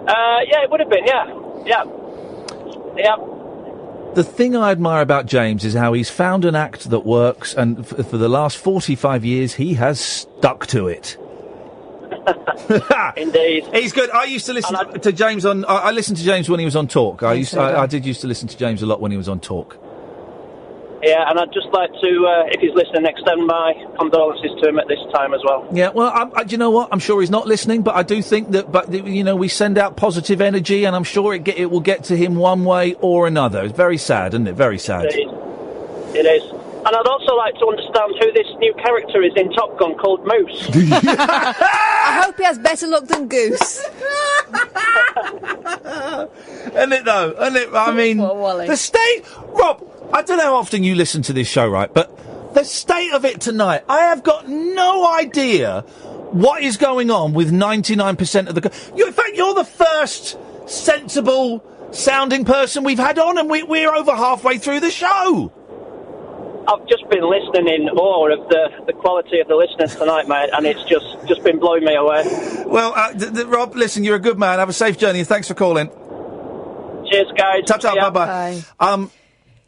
Yeah, it would have been, yeah. The thing I admire about James is how he's found an act that works, and for the last 45 years, he has stuck to it. Indeed. He's good. I used to listen to James on... I listened to James when he was on Talk. I did used to listen to James a lot when he was on Talk. Yeah, and I'd just like to, if he's listening, extend my condolences to him at this time as well. Yeah, well, do you know what? I'm sure he's not listening, but I do think that, we send out positive energy, and I'm sure it will get to him one way or another. It's very sad, isn't it? Very sad. It is. And I'd also like to understand who this new character is in Top Gun called Moose. I hope he has better luck than Goose. Isn't it, though? Isn't it? I mean, the state... Rob... I don't know how often you listen to this show, right? But the state of it tonight, I have got no idea what is going on with 99% of the... in fact, you're the first sensible sounding person we've had on, and we're over halfway through the show. I've just been listening in awe of the quality of the listeners tonight, mate, and it's just been blowing me away. Well, Rob, listen, you're a good man. Have a safe journey, and thanks for calling. Cheers, guys. Ta-ta, bye-bye.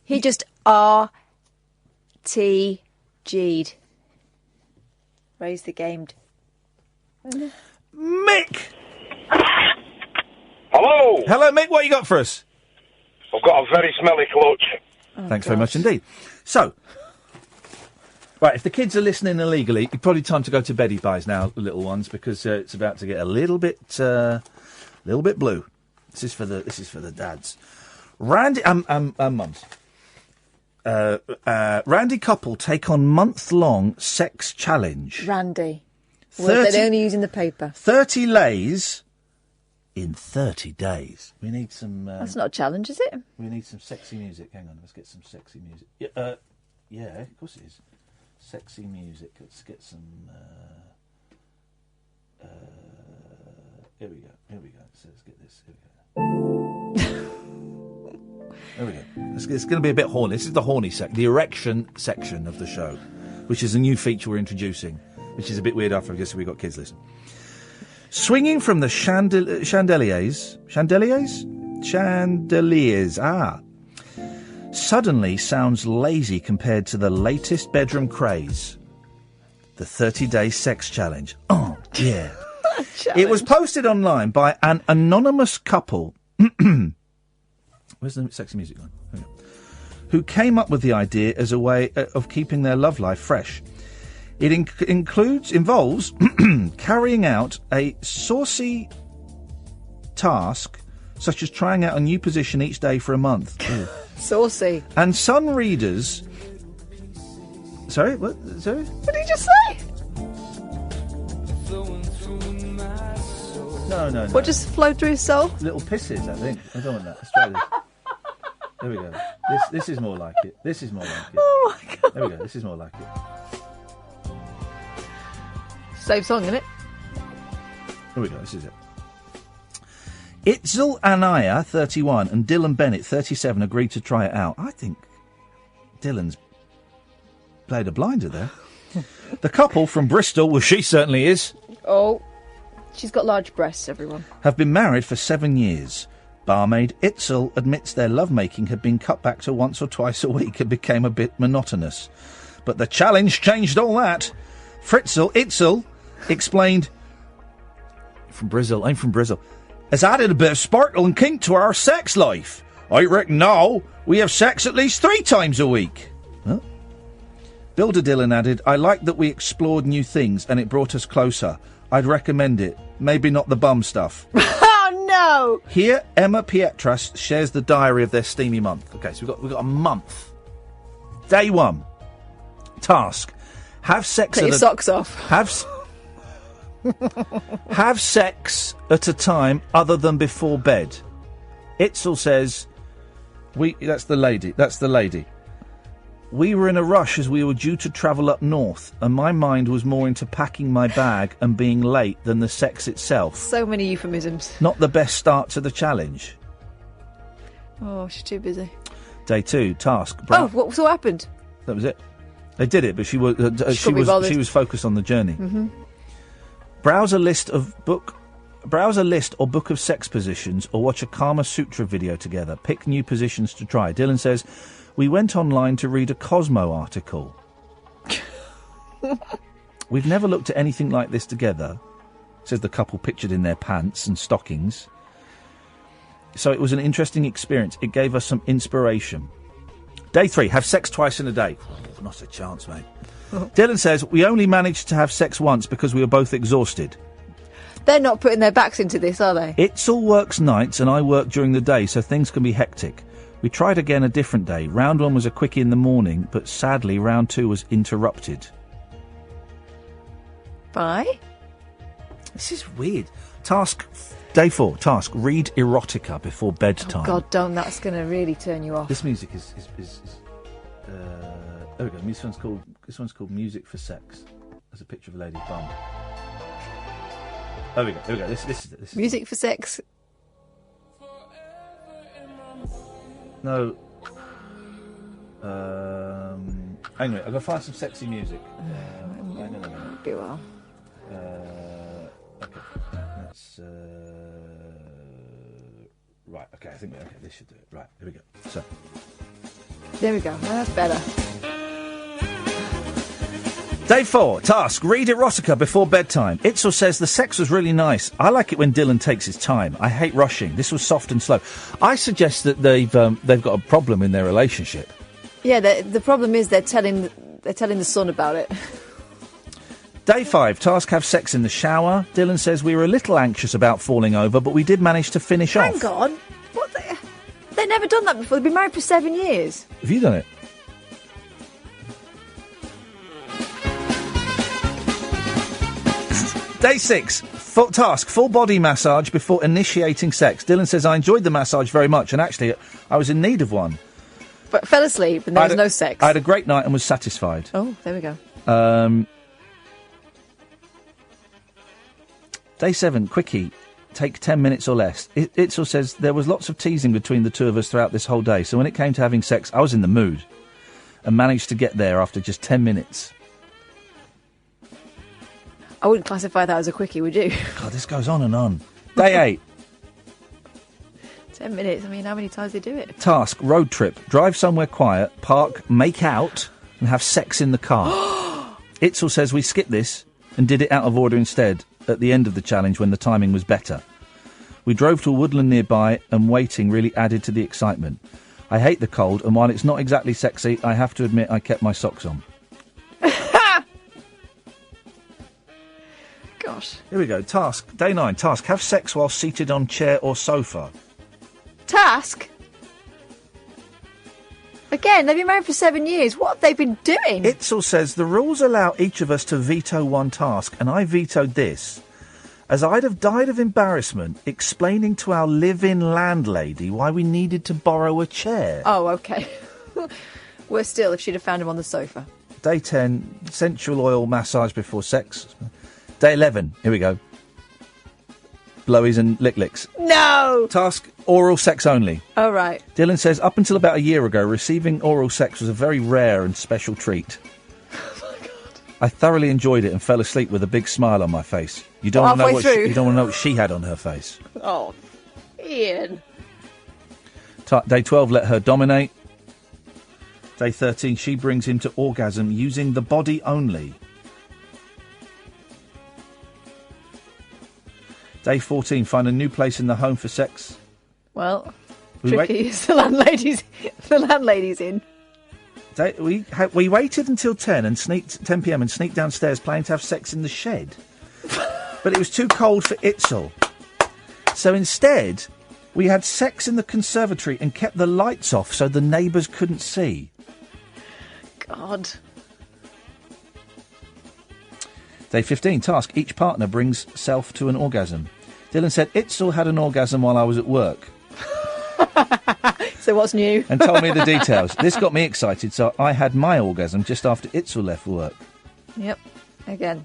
He just RTG'd. Raise the gamed. Mick! Hello! Hello, Mick, what you got for us? I've got a very smelly clutch. Thanks very much indeed. So, right, if the kids are listening illegally, it's probably time to go to beddy buys now, the little ones, because it's about to get a little bit blue. This is for the dads. Randy, mums. Randy couple take on month-long sex challenge. Randy. Well, they're only using the paper. 30 lays in 30 days. We need some... That's not a challenge, is it? We need some sexy music. Hang on, let's get some sexy music. Yeah, of course it is. Sexy music. Let's get some... Here we go. So let's get this. Here we go. There we go. It's going to be a bit horny. This is the horny the erection section of the show, which is a new feature we're introducing, which is a bit weird after we've got kids listening. Swinging from the chandeliers, suddenly sounds lazy compared to the latest bedroom craze. The 30-day sex challenge. Oh, yeah. It was posted online by an anonymous couple... Where's the sexy music gone? who came up with the idea as a way of keeping their love life fresh. It involves carrying out a saucy task, such as trying out a new position each day for a month. Saucy. And some readers... Sorry? What? Sorry? What did he just say? No. What just flowed through his soul? Little pisses, I think. I don't want that. Let's try this. There we go. This is more like it. This is more like it. Oh my God. There we go. This is more like it. Same song, isn't it? Here we go. This is it. Itzel Anaya, 31, and Dylan Bennett, 37, agreed to try it out. I think Dylan's played a blinder there. The couple from Bristol, well, she certainly is. Oh, she's got large breasts, everyone. Have been married for 7 years. Barmaid Itzel admits their lovemaking had been cut back to once or twice a week and became a bit monotonous. But the challenge changed all that. Itzel explained... I'm from Brazil. Has added a bit of sparkle and kink to our sex life. I reckon now we have sex at least 3 times a week. Huh? Builder Dylan added, I like that we explored new things and it brought us closer. I'd recommend it. Maybe not the bum stuff. Oh, no! Here, Emma Pietras shares the diary of their steamy month. Okay, so we've got a month. Day 1. Task. Have sex Take your socks off. Have sex at a time other than before bed. Itzel says, that's the lady. We were in a rush as we were due to travel up north, and my mind was more into packing my bag and being late than the sex itself. So many euphemisms. Not the best start to the challenge. Oh, she's too busy. Day 2, task. What happened? That was it. They did it, but she was focused on the journey. Mm-hmm. Browse a list or book of sex positions, or watch a Kama Sutra video together. Pick new positions to try. Dylan says, we went online to read a Cosmo article. We've never looked at anything like this together, says the couple pictured in their pants and stockings. So it was an interesting experience. It gave us some inspiration. Day 3, have sex twice in a day. Oh, not a chance, mate. Dylan says, we only managed to have sex once because we were both exhausted. They're not putting their backs into this, are they? Itzel works nights and I work during the day, so things can be hectic. We tried again a different day. Round 1 was a quickie in the morning, but sadly round 2 was interrupted. Bye? This is weird. Day 4, task, read erotica before bedtime. Oh, God, don't. That's going to really turn you off. This music is there we go. This one's called Music for Sex. There's a picture of a lady's bum. There we go. This is it. Music for sex. No. Hang on, I've got to find some sexy music. No. Be well. Okay. That's right. Okay, I think this should do it. Right, here we go. So. There we go. That's better. Day 4, task, read erotica before bedtime. Itzel says the sex was really nice. I like it when Dylan takes his time. I hate rushing. This was soft and slow. I suggest that they've got a problem in their relationship. Yeah, the problem is they're telling the son about it. Day 5, task, have sex in the shower. Dylan says we were a little anxious about falling over, but we did manage to finish off. Hang on. What? They've never done that before. They've been married for 7 years. Have you done it? Day 6, task, full body massage before initiating sex. Dylan says, I enjoyed the massage very much, and actually, I was in need of one. But fell asleep and there was no sex. I had a great night and was satisfied. Oh, there we go. Day 7, quickie, take 10 minutes or less. Itzel says, there was lots of teasing between the two of us throughout this whole day, so when it came to having sex, I was in the mood and managed to get there after just 10 minutes. I wouldn't classify that as a quickie, would you? God, this goes on and on. Day 8. 10 minutes. I mean, how many times do they do it? Task, road trip. Drive somewhere quiet, park, make out, and have sex in the car. Itzel says we skipped this and did it out of order instead at the end of the challenge when the timing was better. We drove to a woodland nearby and waiting really added to the excitement. I hate the cold, and while it's not exactly sexy, I have to admit I kept my socks on. Gosh. Here we go. Task. Day 9. Task. Have sex while seated on chair or sofa. Task? Again, they've been married for 7 years. What have they been doing? Itzel says the rules allow each of us to veto one task, and I vetoed this, as I'd have died of embarrassment explaining to our live-in landlady why we needed to borrow a chair. Oh, OK. Worse still if she'd have found him on the sofa. Day 10. Sensual oil massage before sex. Day 11. Here we go. Blowies and lick-licks. No! Task. Oral sex only. Oh, right. Dylan says, up until about a year ago, receiving oral sex was a very rare and special treat. Oh, my God. I thoroughly enjoyed it and fell asleep with a big smile on my face. You don't want to know what you don't want to know what she had on her face. Oh, Ian. Day 12, let her dominate. Day 13, she brings him to orgasm using the body only. Day 14, find a new place in the home for sex. Well, tricky is the landlady's in. We waited until 10 p.m. and sneaked downstairs planning to have sex in the shed. But it was too cold for Itzel. So instead, we had sex in the conservatory and kept the lights off so the neighbours couldn't see. God. Day 15, task. Each partner brings self to an orgasm. Dylan said, Itzel had an orgasm while I was at work. So what's new? And told me the details. This got me excited, so I had my orgasm just after Itzel left for work. Yep, again.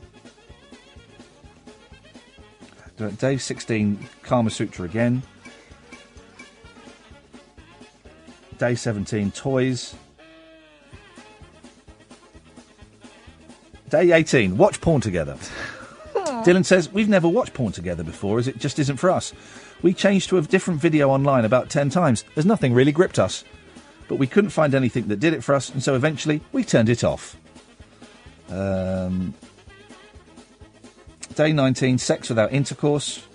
Day 16, Kama Sutra again. Day 17, toys. Day 18, watch porn together. Dylan says, we've never watched porn together before, as it just isn't for us. We changed to a different video online about 10 times, as nothing really gripped us. But we couldn't find anything that did it for us, and so eventually we turned it off. Day 19, sex without intercourse.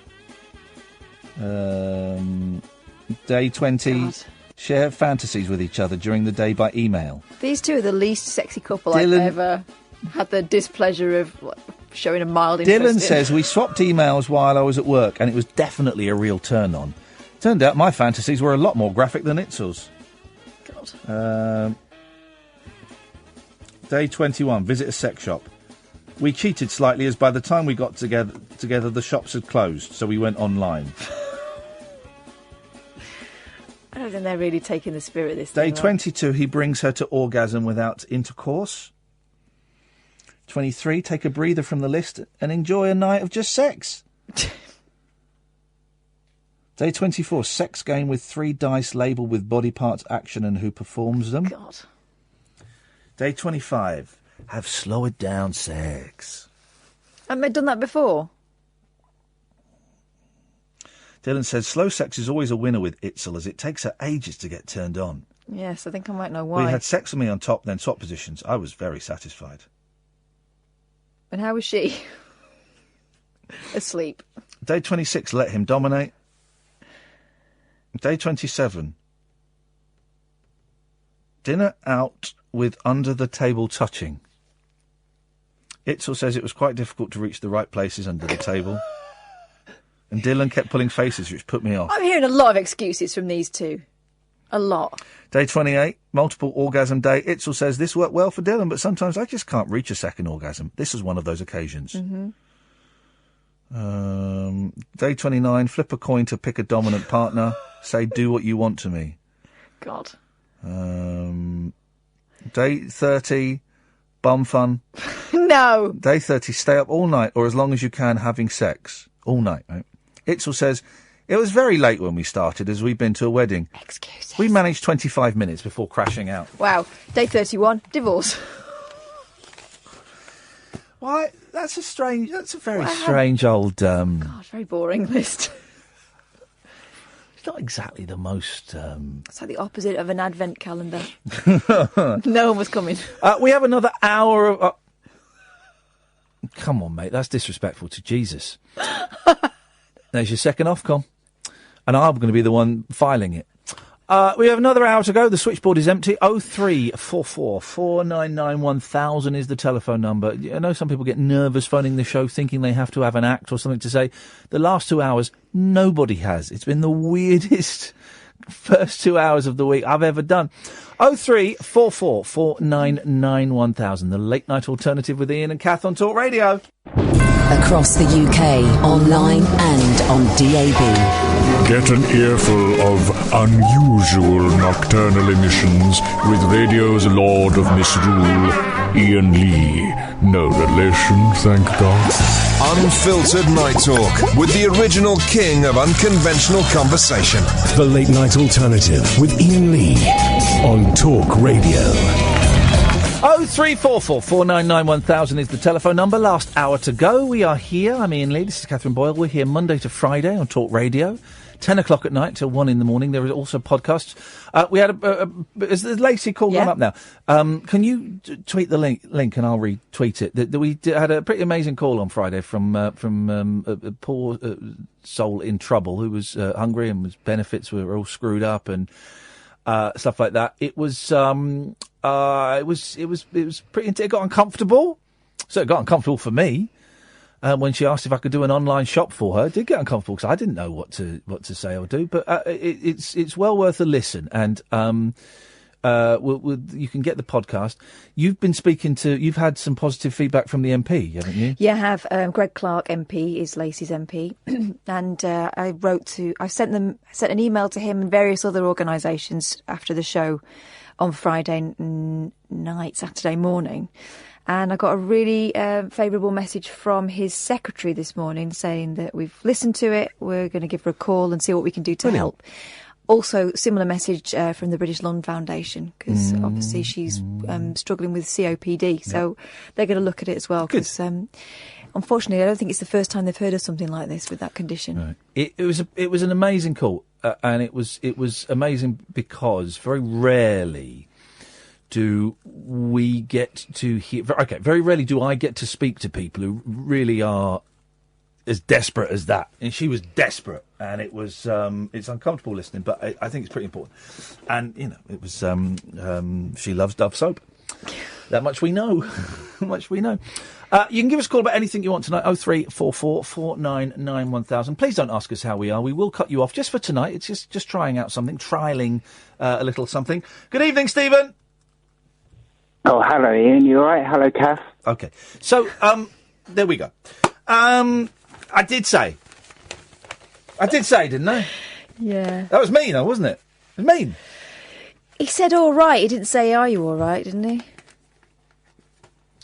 Day 20, God. Share fantasies with each other during the day by email. These two are the least sexy couple I've ever had the displeasure of showing a mild interest Dylan in. says, we swapped emails while I was at work, and it was definitely a real turn-on. Turned out my fantasies were a lot more graphic than Itzel's. God. Day 21, visit a sex shop. We cheated slightly, as by the time we got together the shops had closed, so we went online. I don't think they're really taking the spirit of this Day thing, 22, he brings her to orgasm without intercourse. 23, take a breather from the list and enjoy a night of just sex. Day 24, sex game with 3 dice labelled with body parts, action and who performs them. God. Day 25, have slow it down sex. Haven't they done that before? Dylan says, slow sex is always a winner with Itzel, as it takes her ages to get turned on. Yes, I think I might know why. We had sex with me on top, then swap positions. I was very satisfied. And how was she? Asleep. Day 26, let him dominate. Day 27, dinner out with under-the-table touching. Itzel says it was quite difficult to reach the right places under the table. And Dylan kept pulling faces, which put me off. I'm hearing a lot of excuses from these two. A lot. Day 28, multiple orgasm day. Itzel says this worked well for Dylan, but sometimes I just can't reach a second orgasm. This was one of those occasions. Mm-hmm. Day 29, flip a coin to pick a dominant partner. Say, do what you want to me. God. Day 30, bum fun. No. Day 30, stay up all night or as long as you can having sex. All night, right? Itzel says, it was very late when we started, as we'd been to a wedding. Excuses. We managed 25 minutes before crashing out. Wow. Day 31, divorce. Why? That's a very strange old... God, very boring list. It's not exactly the most... It's like the opposite of an advent calendar. No one was coming. We have another hour of... Come on, mate, that's disrespectful to Jesus. There's your second Ofcom. And I'm going to be the one filing it. We have another hour to go. The switchboard is empty. 0344 499 1000 is the telephone number. I know some people get nervous phoning the show thinking they have to have an act or something to say. The last 2 hours, nobody has. It's been the weirdest first 2 hours of the week I've ever done. 0344 499 1000, the late night alternative with Iain and Kath on Talk Radio. Across the UK, online and on DAB. Get an earful of unusual nocturnal emissions with radio's Lord of Misrule, Iain Lee. No relation, thank God. Unfiltered Night Talk with the original king of unconventional conversation. The Late Night Alternative with Iain Lee on Talk Radio. 0344 499 1000 is the telephone number. Last hour to go. We are here. I'm Iain Lee. This is Catherine Boyle. We're here Monday to Friday on Talk Radio. 10 o'clock at night till 1 in the morning. There is also podcasts. We had is the Lacey call gone up now? Can you tweet the link and I'll retweet it? We had a pretty amazing call on Friday from a poor soul in trouble who was hungry and his benefits were all screwed up and stuff like that. It was pretty. It got uncomfortable. So it got uncomfortable for me. When she asked if I could do an online shop for her, it did get uncomfortable because I didn't know what to say or do. But it's well worth a listen, and you can get the podcast. You've had some positive feedback from the MP, haven't you? Yeah, I have. Greg Clark MP is Lacey's MP, and I sent an email to him and various other organisations after the show on Friday night, Saturday morning. And I got a really favourable message from his secretary this morning saying that we've listened to it, we're going to give her a call and see what we can do to help. Also, similar message from the British Lung Foundation, because obviously she's struggling with COPD, so they're going to look at it as well. Because unfortunately, I don't think it's the first time they've heard of something like this with that condition. Right. It was an amazing call, and it was amazing because very rarely do we get to hear... very rarely do I get to speak to people who really are as desperate as that. And she was desperate, and it was... it's uncomfortable listening, but I think it's pretty important. And, it was... she loves Dove soap. That much we know. You can give us a call about anything you want tonight. 0344 499 1000. Please don't ask us how we are. We will cut you off just for tonight. It's just trying out something, trialling a little something. Good evening, Stephen. Oh, hello, Iain. You all right? Hello, Kath. Okay. So, there we go. I did say, didn't I? Yeah. That was mean, though, wasn't it? It was mean. He said all right. He didn't say, are you all right, didn't he?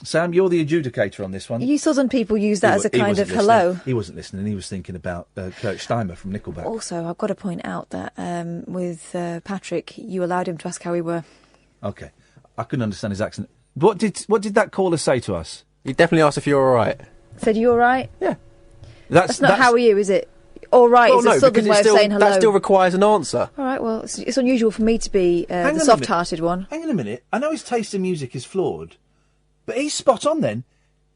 Sam, you're the adjudicator on this one. You southern people use that as a kind of hello. He wasn't listening. He was thinking about Kurt Steimer from Nickleback. Also, I've got to point out that with Patrick, you allowed him to ask how we were. Okay. I couldn't understand his accent. What did that caller say to us? He definitely asked if you're all right. Said, you all right? Yeah. That's not how are you, is it? All right is a southern way of saying hello. That still requires an answer. All right, well, it's unusual for me to be the soft-hearted one. Hang on a minute. I know his taste in music is flawed, but he's spot on then.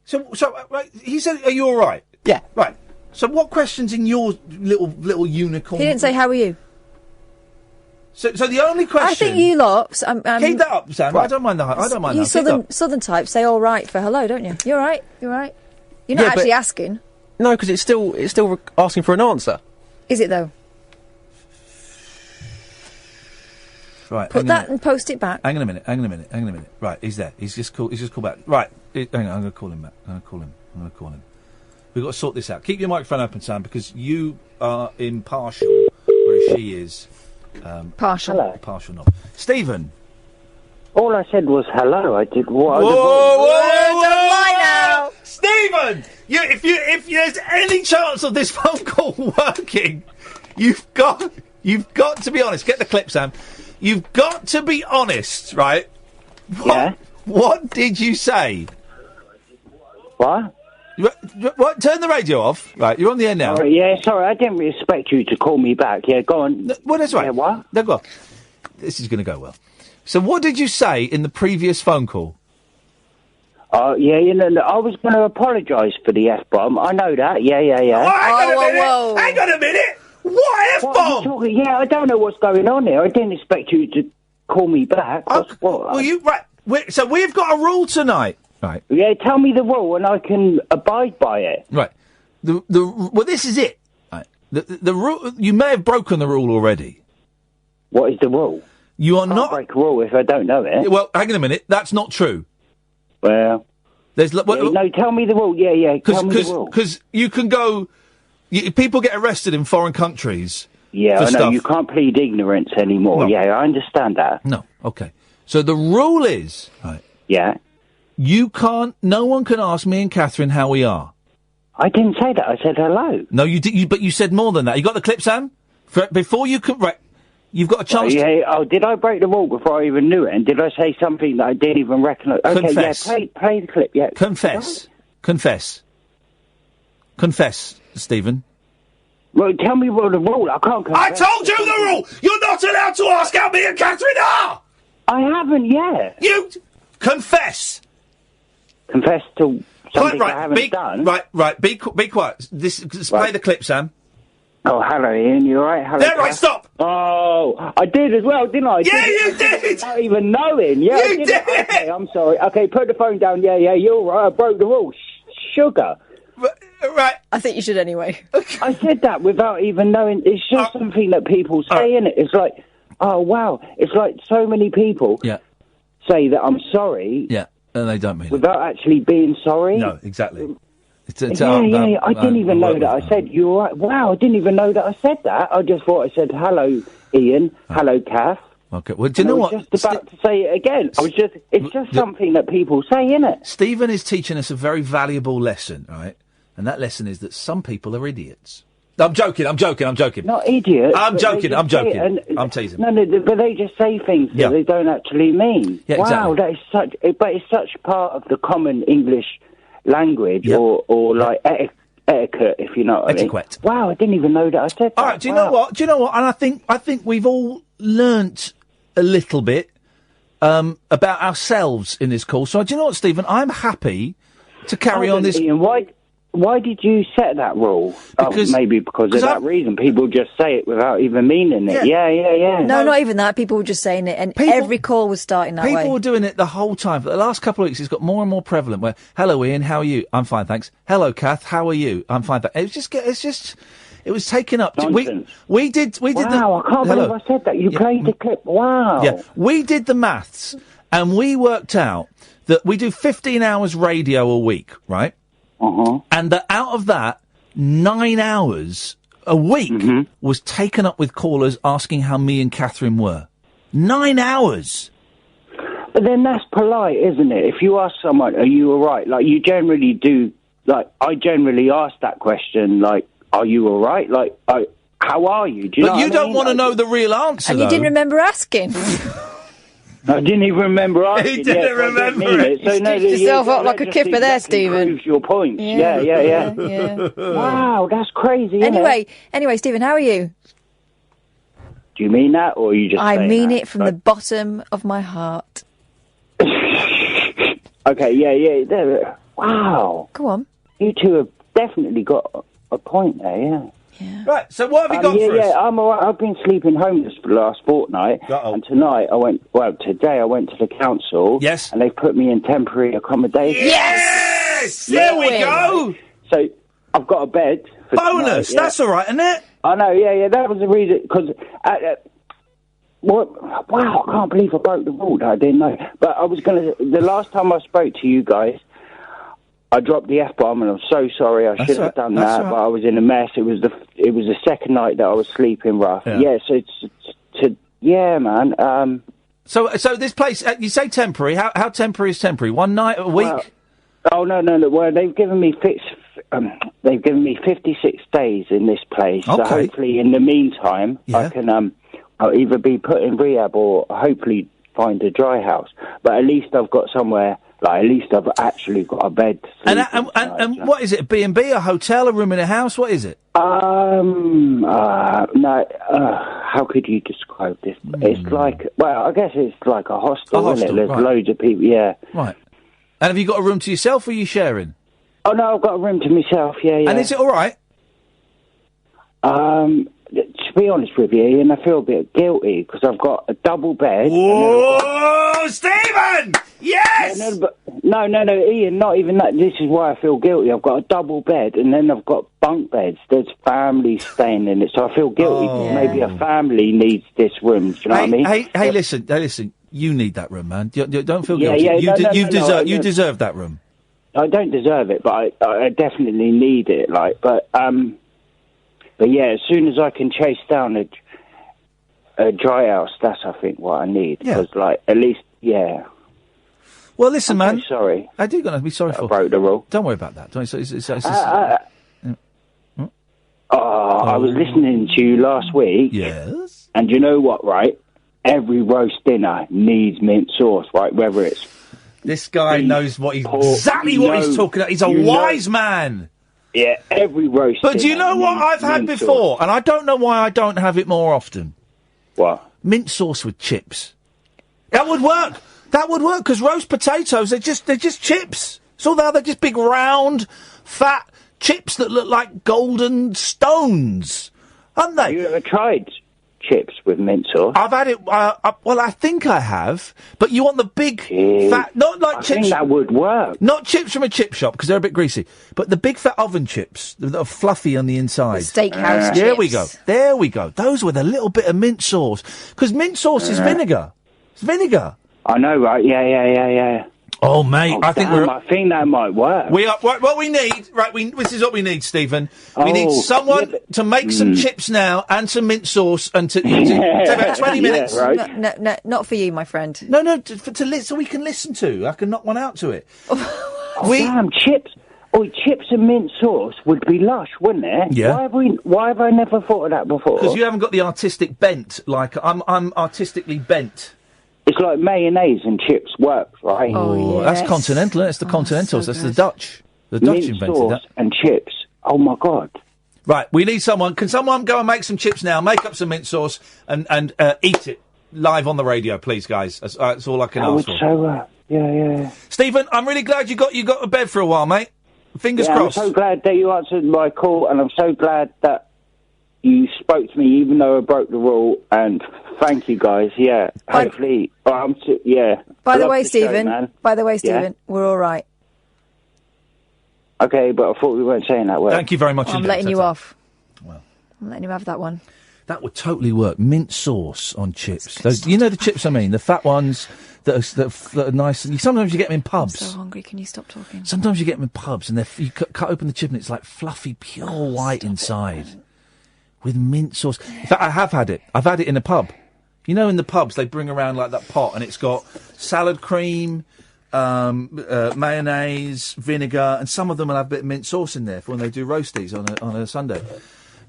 So right, he said, are you all right? Yeah. Right. So what questions in your little unicorn... He didn't say, how are you? So the only question... I think you lot... keep that up, Sam. Right. I don't mind that. You southern types say all right for hello, don't you? You're right. You're right. You're not actually asking. No, because it's still asking for an answer. Is it, though? Right. Put that and post it back. Hang on a minute. Right, he's there. He's just called back. Right. Hang on, I'm going to call him back. I'm going to call him. We've got to sort this out. Keep your microphone open, Sam, because you are impartial, whereas she is... partial. Hello. Partial not. Stephen. All I said was hello. I did what? Whoa, don't lie now, Stephen. If there's any chance of this phone call working, you've got to be honest. Get the clip, Sam. You've got to be honest, right? What did you say? What? What? Turn the radio off. Right, you're on the air now. Sorry, I didn't expect you to call me back. Yeah, go on. No, well, that's right. Yeah, what? No, go on. This is going to go well. So what did you say in the previous phone call? I was going to apologise for the F-bomb. I know that. Yeah. Oh, hang on a minute. What F-bomb? Yeah, I don't know what's going on here. I didn't expect you to call me back. What? Well, so we've got a rule tonight. Right. Yeah, tell me the rule and I can abide by it. Right. Well, this is it. Right. The rule. You may have broken the rule already. What is the rule? You are I can't not break a rule if I don't know it. Well, hang on a minute. That's not true. Well, there's no. Tell me the rule. Yeah. Tell me the rule. Because you can go. People get arrested in foreign countries. Yeah, for I know. stuff. You can't plead ignorance anymore. No. Yeah, I understand that. No. Okay. So the rule is. Right. Yeah. You can't. No one can ask me and Catherine how we are. I didn't say that. I said hello. No, you did. But you said more than that. You got the clip, Sam? Before you can. Right. You've got a chance. Did I break the rule before I even knew it? And did I say something that I didn't even recognise? Okay, Confess. yeah, play the clip. Yeah. Confess, Stephen. Well, tell me what the rule. I can't. I told you the rule. You're not allowed to ask how me and Catherine are. I haven't yet. You confess. Confess to something I haven't done. Right. Be quiet. Play the clip, Sam. Oh, hello, Ian. You all right? Hello, there, right, stop! Oh, I did as well, didn't I? Yeah, you did! Without even knowing. Yeah, you did! Okay, I'm sorry. Okay, put the phone down. Yeah, you're right. I broke the rule. Sugar. Right. I think you should anyway. I said that without even knowing. It's just something that people say, innit? It's like, oh, wow. It's like so many people say that I'm sorry. Yeah, and they don't mean without actually being sorry. No, exactly. I didn't even know that I said you all right. Wow, I didn't even know that I said that. I just thought I said hello, Ian. Hello, Kath. Okay. Well, do you know what? I was just about to say it again. It's just something that people say, innit? Stephen is teaching us a very valuable lesson, right? And that lesson is that some people are idiots. I'm joking. Not idiots. I'm joking. I'm teasing. No, but they just say things that they don't actually mean. Yeah, wow, exactly. but it's such part of the common English language or like etiquette, if you know what I mean. Etiquette. Wow, I didn't even know that I said that. All right, do you know what? And I think we've all learnt a little bit about ourselves in this call. So do you know what, Stephen? I'm happy to carry on this. Ian, why did you set that rule? Maybe because of that reason. People just say it without even meaning it. Yeah. No, not even that. People were just saying it, and every call was starting that way. People were doing it the whole time. For the last couple of weeks, it's got more and more prevalent. Where, hello, Ian, how are you? I'm fine, thanks. Hello, Kath, how are you? I'm fine, thanks. It was taken up. Nonsense. We did. Wow, I can't believe I said that. You played the clip. Wow. Yeah, we did the maths, and we worked out that we do 15 hours radio a week, right? And that out of that, 9 hours a week was taken up with callers asking how me and Catherine were. 9 hours! But then that's polite, isn't it? If you ask someone, are you all right? Like, you generally do, like, I generally ask that question, like, are you all right? Like, how are you? Do you know but you what don't I mean? want to know the real answer, And you didn't remember asking. I didn't even remember asking. He didn't remember it. So, you stitched yourself up like a kipper there, Stephen. Proves your point. Yeah. Wow, that's crazy. Anyway, Stephen, how are you? Do you mean that, or are you just? I saying mean that? it from the bottom of my heart. Okay, yeah. Wow. Go on. You two have definitely got a point there, yeah. Right, so what have you got for us? Yeah, I'm all right. I've been sleeping homeless for the last fortnight. And tonight today I went to the council. Yes. And they put me in temporary accommodation. Yes! There we go! So I've got a bed. Bonus! Tonight, That's all right, isn't it? I know, yeah. That was the reason, because... wow, I can't believe I broke the rule. I didn't know. But I was going to... The last time I spoke to you guys, I dropped the F-bomb, and I'm so sorry. I should have done that, but I was in a mess. It was the second night that I was sleeping rough. Yeah, so man. So this place, you say temporary. How temporary is temporary? One night a week? No. Well, they've given me 56 days in this place. Okay. So hopefully, in the meantime, I can I'll either be put in rehab or hopefully find a dry house. But at least I've got somewhere. Like, at least I've actually got a bed to sleep in. And what is it? A B&B, a hotel, a room in a house? What is it? No. How could you describe this? It's like, I guess it's like a hostel, isn't it? There's loads of people, yeah. Right. And have you got a room to yourself, or are you sharing? Oh, no, I've got a room to myself, yeah. And is it all right? be honest with you, Ian, I feel a bit guilty because I've got a double bed. Oh, Stephen! Yes! No, Ian, not even that. This is why I feel guilty. I've got a double bed, and then I've got bunk beds. There's families staying in it, so I feel guilty. Oh. Maybe a family needs this room. Do you know what I mean? Hey, listen. You need that room, man. Don't feel Yeah, guilty. yeah, You deserve that room. I don't deserve it, but I definitely need it. But yeah, as soon as I can chase down a dry house, that's I think what I need. Because at least, yeah. Well, listen, man. Sorry, I do gonna be sorry for. I broke the rule. Don't worry about that. I was listening to you last week. Yes. And you know what, right? Every roast dinner needs mint sauce, right? Whether it's... This guy knows what exactly what he's talking about. He's a wise man. Yeah, every roast dinner. But do you know what I've had before? And I don't know why I don't have it more often. What? Mint sauce with chips. That would work. That would work, because roast potatoes, they're just chips. So they're just big, round, fat chips that look like golden stones, aren't they? Have you ever tried chips with mint sauce? I've had it, well, I think I have, but you want the big, fat, not like chips. I think that would work. Not chips from a chip shop, because they're a bit greasy, but the big fat oven chips that are fluffy on the inside. Steakhouse chips. There we go. Those with a little bit of mint sauce, because mint sauce is vinegar. It's vinegar. I know, right? Yeah. Oh, mate, I think that might work. What we need, this is what we need, Stephen. We need someone to make some chips now and some mint sauce and to take about 20 minutes. Right. No, not for you, my friend. No, so we can listen to. I can knock one out to it. Damn, chips. Chips and mint sauce would be lush, wouldn't it? Yeah. Why have I never thought of that before? Because you haven't got the artistic bent, like I'm artistically bent. It's like mayonnaise and chips works, right? Oh, that's continental, isn't it? It's the Continentals. That's the Dutch. The Dutch mint invented sauce that. And chips. Oh, my God. Right, we need someone. Can someone go and make some chips now, make up some mint sauce, and eat it live on the radio, please, guys? That's all I can ask for. Yeah. Stephen, I'm really glad you got a bed for a while, mate. Fingers crossed. I'm so glad that you answered my call, and I'm so glad that you spoke to me, even though I broke the rule, and thank you, guys. Yeah, hopefully. By the way, Stephen, we're all right. Okay, but I thought we weren't saying that word. Thank you very much. I'm letting you off. Well, I'm letting him have that one. That would totally work. Mint sauce on chips. Those, you know the chips I mean, the fat ones that are nice. Sometimes you get them in pubs. I'm so hungry. Can you stop talking? Sometimes you get them in pubs, and you cut open the chip, and it's like fluffy, pure white inside. With mint sauce. In fact, I have had it. I've had it in a pub. You know, in the pubs, they bring around like that pot, and it's got salad cream, mayonnaise, vinegar, and some of them will have a bit of mint sauce in there for when they do roasties on a Sunday.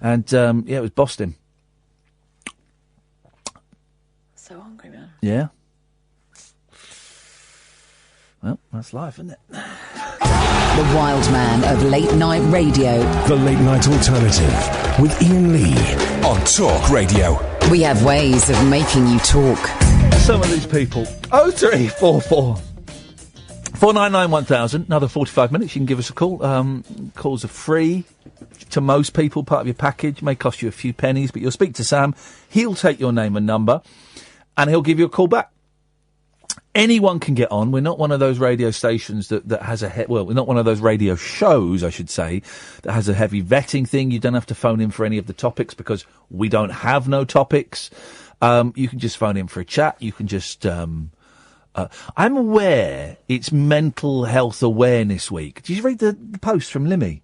And it was Boston. So hungry, man. Yeah. Well, that's life, isn't it? The wild man of late night radio. The Late Night Alternative with Iain Lee on Talk Radio. We have ways of making you talk. Some of these people. 0344 499 1000. Another 45 minutes. You can give us a call. Calls are free to most people. Part of your package. May cost you a few pennies, but you'll speak to Sam. He'll take your name and number, and he'll give you a call back. Anyone can get on. We're not one of those radio stations that has we're not one of those radio shows, I should say, that has a heavy vetting thing. You don't have to phone in for any of the topics because we don't have no topics. You can just phone in for a chat. You can just, I'm aware it's Mental Health Awareness Week. Did you read the post from Limmy?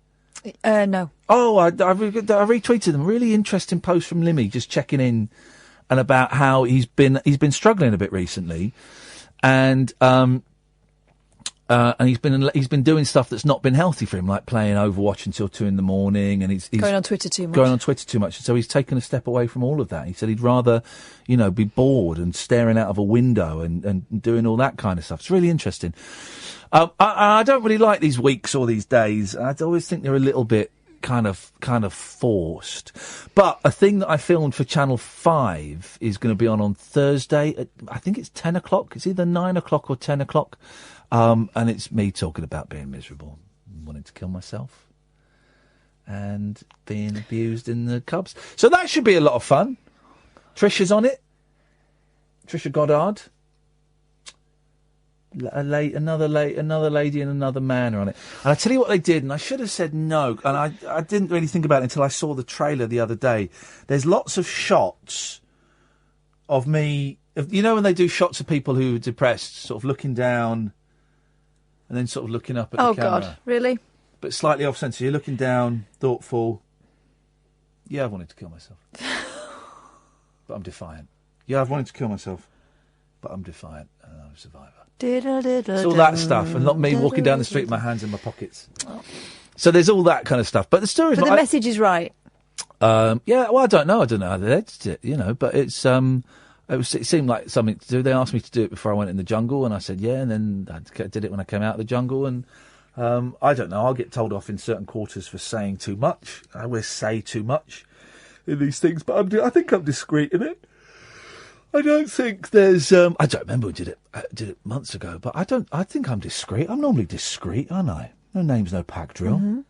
No. Oh, I retweeted them. Really interesting post from Limmy, just checking in and about how he's been struggling a bit recently. And he's been doing stuff that's not been healthy for him, like playing Overwatch until 2 a.m, and he's going on Twitter too much. So he's taken a step away from all of that. He said he'd rather, be bored and staring out of a window and doing all that kind of stuff. It's really interesting. I don't really like these weeks or these days. I always think they're a little bit kind of forced. But a thing that I filmed for Channel 5 is going to be on Thursday at, I think it's 10 o'clock. It's either 9 o'clock or 10 o'clock. And it's me talking about being miserable, wanting to kill myself. and being abused in the Cubs. So that should be a lot of fun. Trisha's on it. Trisha Goddard. Another lady and another man are on it. And I tell you what they did, and I should have said no, and I didn't really think about it until I saw the trailer the other day. There's lots of shots of me, you know when they do shots of people who are depressed, sort of looking down and then sort of looking up at the camera. Oh, God, really? But slightly off-centre. You're looking down, thoughtful. Yeah, I've wanted to kill myself. But I'm defiant. Yeah, I've wanted to kill myself, but I'm defiant, and I'm a survivor. It's all that stuff, and not me walking down the street with my hands in my pockets. So there's all that kind of stuff. But the story's But the message is right. Yeah, well, I don't know how they edited it, you know, but it seemed like something to do. They asked me to do it before I went in the jungle, and I said, yeah, and then I did it when I came out of the jungle, and I don't know, I'll get told off in certain quarters for saying too much. I always say too much in these things, but I think I'm discreet in it. I don't think there's. I don't remember who did it months ago, but I think I'm discreet. I'm normally discreet, aren't I? No names, no pack drill. Mm-hmm.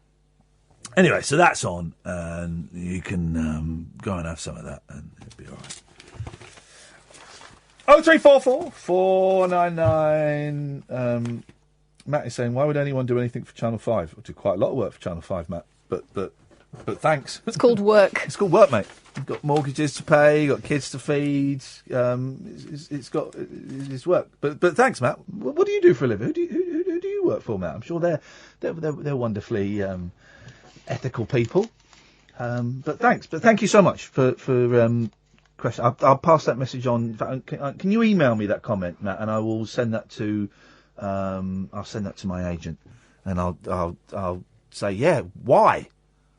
Anyway, so that's on, and you can go and have some of that, and it'll be all right. 0344 499. Matt is saying, why would anyone do anything for Channel 5? I do quite a lot of work for Channel 5, Matt, but thanks. It's called work. It's called work, mate. You've got mortgages to pay, you've got kids to feed. It's work. But thanks, Matt. What do you do for a living? Who do you work for, Matt? I'm sure they're wonderfully ethical people. But thanks. But thank you so much for question. I'll pass that message on. In fact, can you email me that comment, Matt, and I will send that to my agent, and I'll say, yeah, why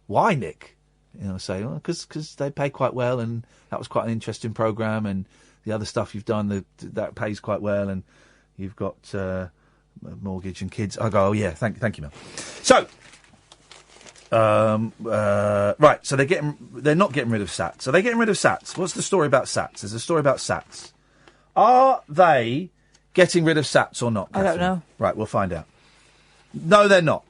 Nick? You know, say, well, because they pay quite well, and that was quite an interesting programme, and the other stuff you've done that pays quite well, and you've got a mortgage and kids. I go, oh yeah, thank you, Mel. So, right, so they're not getting rid of SATs. So they're getting rid of SATs. What's the story about SATs? There's a story about SATs. Are they getting rid of SATs or not, Catherine? I don't know. Right, we'll find out. No, they're not.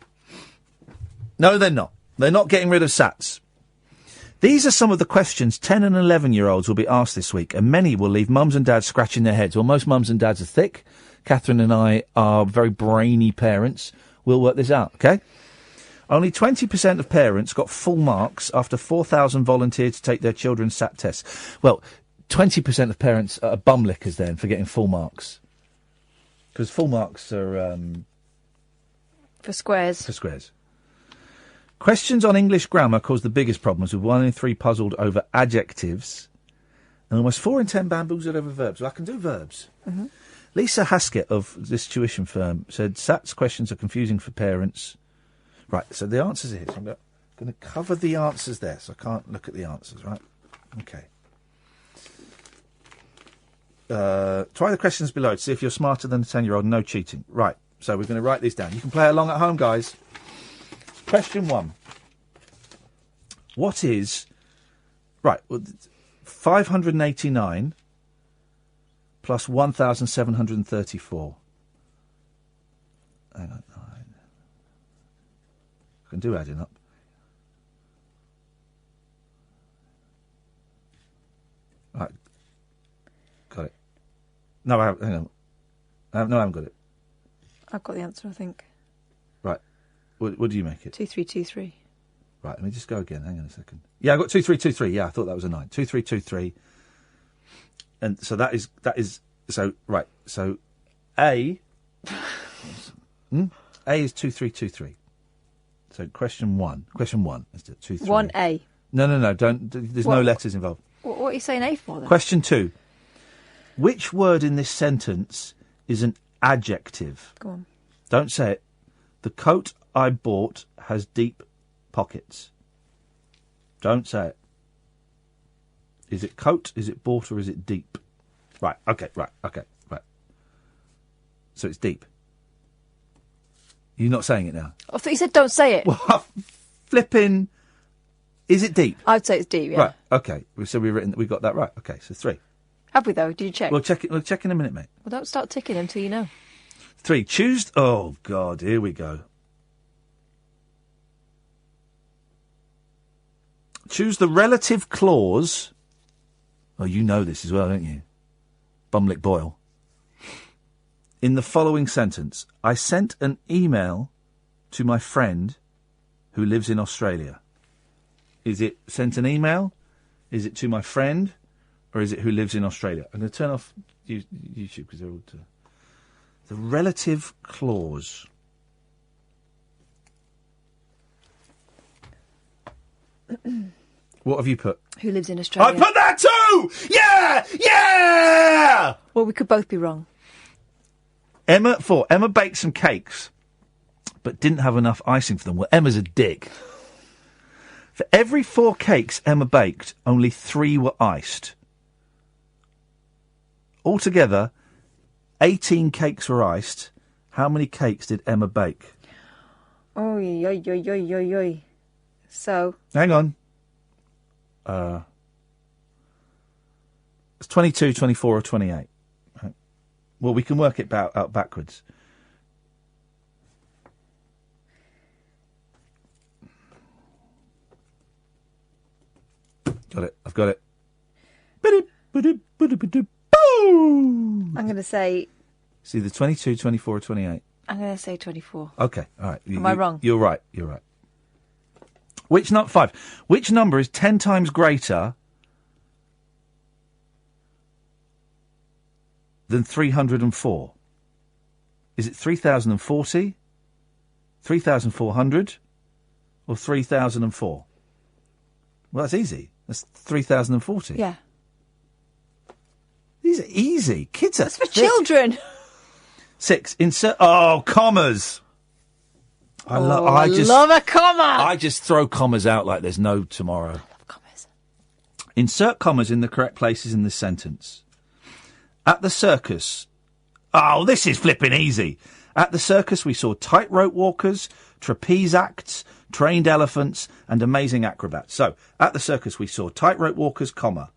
They're not getting rid of SATs. These are some of the questions 10 and 11-year-olds will be asked this week, and many will leave mums and dads scratching their heads. Well, most mums and dads are thick. Catherine and I are very brainy parents. We'll work this out, OK? Only 20% of parents got full marks after 4,000 volunteered to take their children's SAT tests. Well, 20% of parents are bumlickers then for getting full marks. Because full marks are... for squares. For squares. Questions on English grammar cause the biggest problems, with 1 in 3 puzzled over adjectives and almost 4 in 10 bamboozled over verbs. Well, I can do verbs. Mm-hmm. Lisa Haskett of this tuition firm said SAT's questions are confusing for parents. Right, so the answers are here. So I'm going to cover the answers there, so I can't look at the answers, right? OK. Try the questions below to see if you're smarter than a 10-year-old. No cheating. Right, so we're going to write these down. You can play along at home, guys. Question 1. What is... Right, 589 plus 1,734. Hang on. I can do adding up. Right. Got it. No, hang on. I haven't got it. I've got the answer, I think. Right. What do you make it? 2323. Right, let me just go again. Hang on a second. Yeah, I got 2323. Yeah, I thought that was a 9. 2323. And so that is so right. So A A is 2323. So question 1. Question 1. Let's do it. 2, 3. 1A. No. Don't. There's no letters involved. What are you saying A for then? Question 2. Which word in this sentence is an adjective? Go on. Don't say it. The coat I bought has deep pockets. Don't say it. Is it coat, is it bought, or is it deep? Right, okay. So it's deep. You're not saying it now? I thought you said don't say it. Well, flipping... Is it deep? I'd say it's deep, yeah. Right, okay. So we got that right. Okay, so 3. Have we, though? Did you check? We'll check in a minute, mate. Well, don't start ticking until you know. 3. Choose... Oh, God, here we go. Choose the relative clause. Oh, you know this as well, don't you? Bumlick Boyle. In the following sentence, I sent an email to my friend who lives in Australia. Is it sent an email? Is it to my friend? Or is it who lives in Australia? I'm going to turn off YouTube because they're all... The relative clause. What have you put? Who lives in Australia? I put that too! Yeah! Yeah! Well, we could both be wrong. Emma baked some cakes, but didn't have enough icing for them. Well, Emma's a dick. For every 4 cakes Emma baked, only 3 were iced. Altogether, 18 cakes were iced. How many cakes did Emma bake? Oy. So... Hang on. It's 22, 24 or 28. Right. Well, we can work it out backwards. Got it. I've got it. I'm going to say... It's either 22, 24 or 28. I'm going to say 24. Okay, all right. Am I wrong? You're right. Which number is 10 times greater than 304? Is it 3040, 3400, or 3004? Well, that's easy. That's 3040. Yeah. These are easy. Kids are... That's for children. 6. Insert... Oh, commas. I love a comma. I just throw commas out like there's no tomorrow. I love commas. Insert commas in the correct places in this sentence. At the circus... Oh, this is flipping easy. At the circus, we saw tightrope walkers, trapeze acts, trained elephants, and amazing acrobats. So, at the circus, we saw tightrope walkers, comma,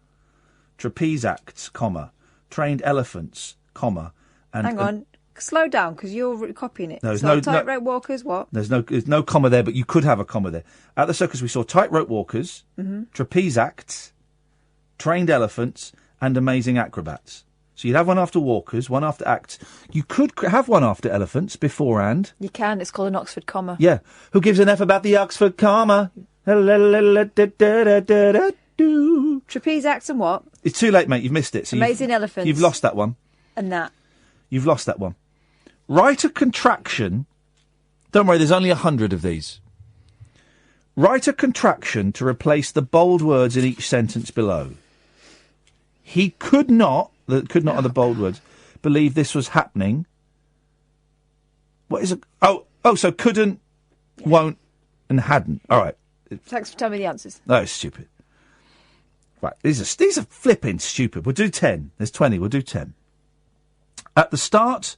trapeze acts, comma, trained elephants, comma, and... Hang on. Slow down, because you're copying it. No, tightrope walkers, what? There's no comma there, but you could have a comma there. At the circus, we saw tightrope walkers, trapeze acts, trained elephants, and amazing acrobats. So you'd have one after walkers, one after acts. You could have one after elephants beforehand. You can. It's called an Oxford comma. Yeah. Who gives an F about the Oxford comma? Trapeze acts and what? It's too late, mate. You've missed it. So amazing elephants. You've lost that one. And that. You've lost that one. Write a contraction. Don't worry, there's only 100 of these. Write a contraction to replace the bold words in each sentence below. He could not are the bold words, believe this was happening. What is it? So couldn't, won't, and hadn't. All right. Thanks for telling me the answers. No, it's stupid. Right, these are flipping stupid. We'll do 10. There's 20. We'll do 10. At the start...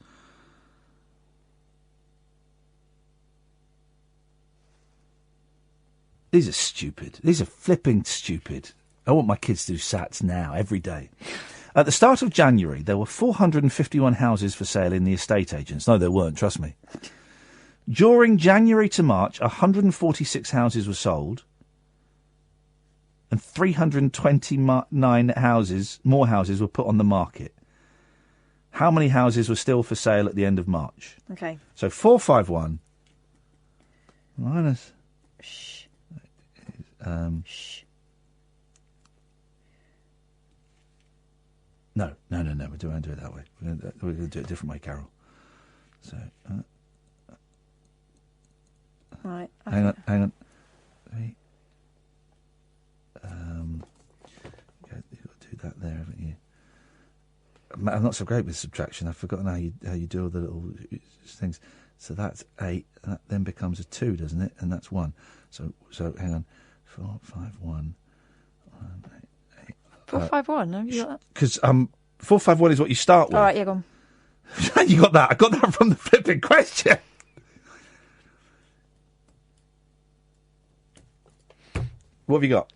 These are stupid. These are flipping stupid. I want my kids to do SATs now, every day. At the start of January, there were 451 houses for sale in the estate agents. No, there weren't, trust me. During January to March, 146 houses were sold and 329 more houses were put on the market. How many houses were still for sale at the end of March? Okay. So 451 minus... Shh. Shh. No. We're going to do it that way. We're going to do it a different way, Carol. So... right. Hang on. You've got to do that there, haven't you? I'm not so great with subtraction. I've forgotten how you do all the little things. So that's 8. That then becomes a 2, doesn't it? And that's 1. So hang on. 4, 5, 1, 8. 4, 5, 1. Have you got that? Because 4, 5, 1 is what you start with. All right, yeah, go on. You got that? I got that from the flipping question. What have you got?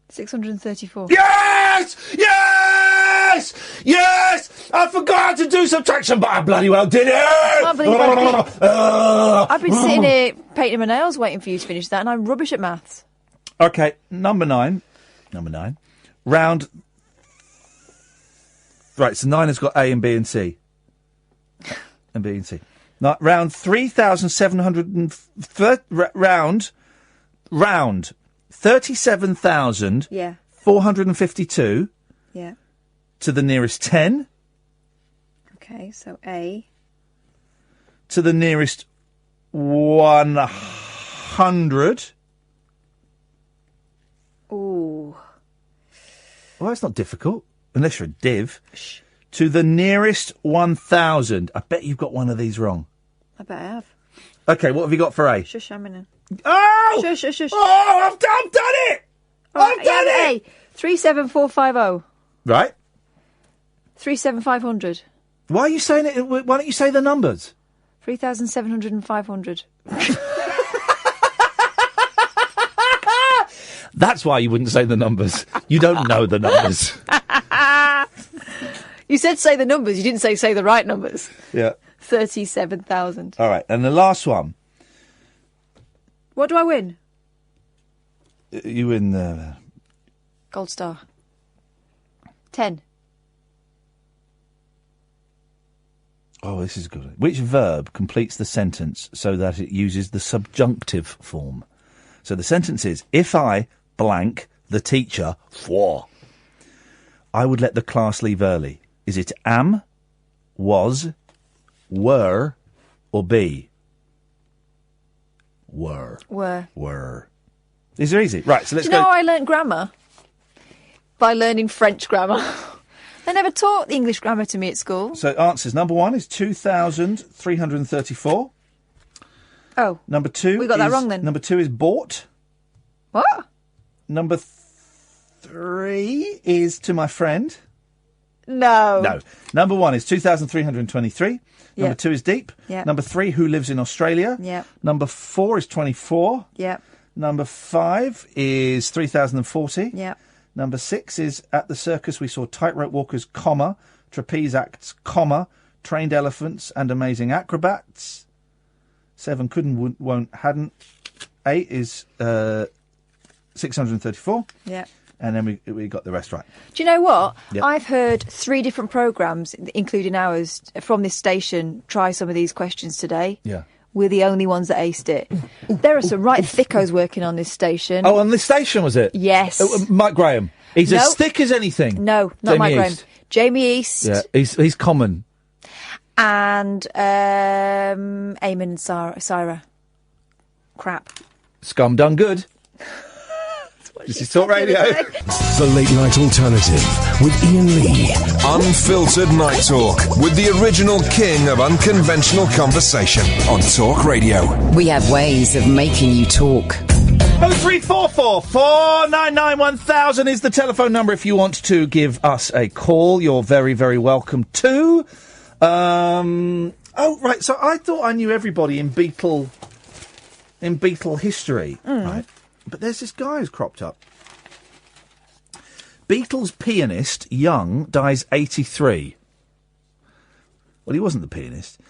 634. Yes! Yes! Yes! I forgot to do subtraction, but I bloody well did it! I can't believe I've been sitting here painting my nails waiting for you to finish that, and I'm rubbish at maths. Okay, number 9. Round... Right, so 9 has got A and B and C. And B and C. Now, round 3,700... Round 37,000... Yeah. 452... Yeah. To the nearest 10. Okay, so A. To the nearest 100. Ooh. Well, that's not difficult, unless you're a div. Shh. To the nearest 1,000. I bet you've got one of these wrong. I bet I have. Okay, what have you got for A? Shush, I'm in it. Oh! Shush, shush, shush. Oh, I've done it! I've done it! A. 37450. Right. 37500. Why are you saying it? Why don't you say the numbers? 3,700 and 500. That's why you wouldn't say the numbers. You don't know the numbers. You said say the numbers. You didn't say the right numbers. Yeah. 37,000. All right, and the last one. What do I win? You win the... Gold star. 10. Oh, this is good. Which verb completes the sentence so that it uses the subjunctive form? So the sentence is, if I blank the teacher for, I would let the class leave early. Is it am, was, were, or be? Were. These are easy. Right, so let's Do you know go... how I learnt grammar? By learning French grammar. They never taught the English grammar to me at school. So answers. Number 1 is 2,334. Oh. Number 2 We got that wrong then. Number 2 is bought. What? Number 3 is to my friend. No. No. Number 1 is 2,323. Yeah. Number 2 is deep. Yeah. Number 3, who lives in Australia. Yeah. Number 4 is 24. Yeah. Number 5 is 3,040. Yeah. Number 6 is at the circus we saw tightrope walkers, comma, trapeze acts, comma, trained elephants and amazing acrobats. 7 couldn't, won't, hadn't. 8 is 634. Yeah. And then we got the rest right. Do you know what? Yep. I've heard 3 different programmes, including ours, from this station, try some of these questions today. Yeah. We're the only ones that aced it. There are some right thickos working on this station. Oh, on this station, was it? Yes. Mike Graham. He's as thick as anything. No, not Mike Graham. Jamie East. Yeah, he's common. And Eamon and Syra. Crap. Scum done good. This is Talk Radio. The Late Night Alternative with Iain Lee. Unfiltered Night Talk with the original king of unconventional conversation on Talk Radio. We have ways of making you talk. 0344 499 1000 is the telephone number if you want to give us a call. You're very, very welcome to. Oh, right. So I thought I knew everybody in Beatle history, right? But there's this guy who's cropped up. Beatles pianist, Young, dies 83. Well, he wasn't the pianist.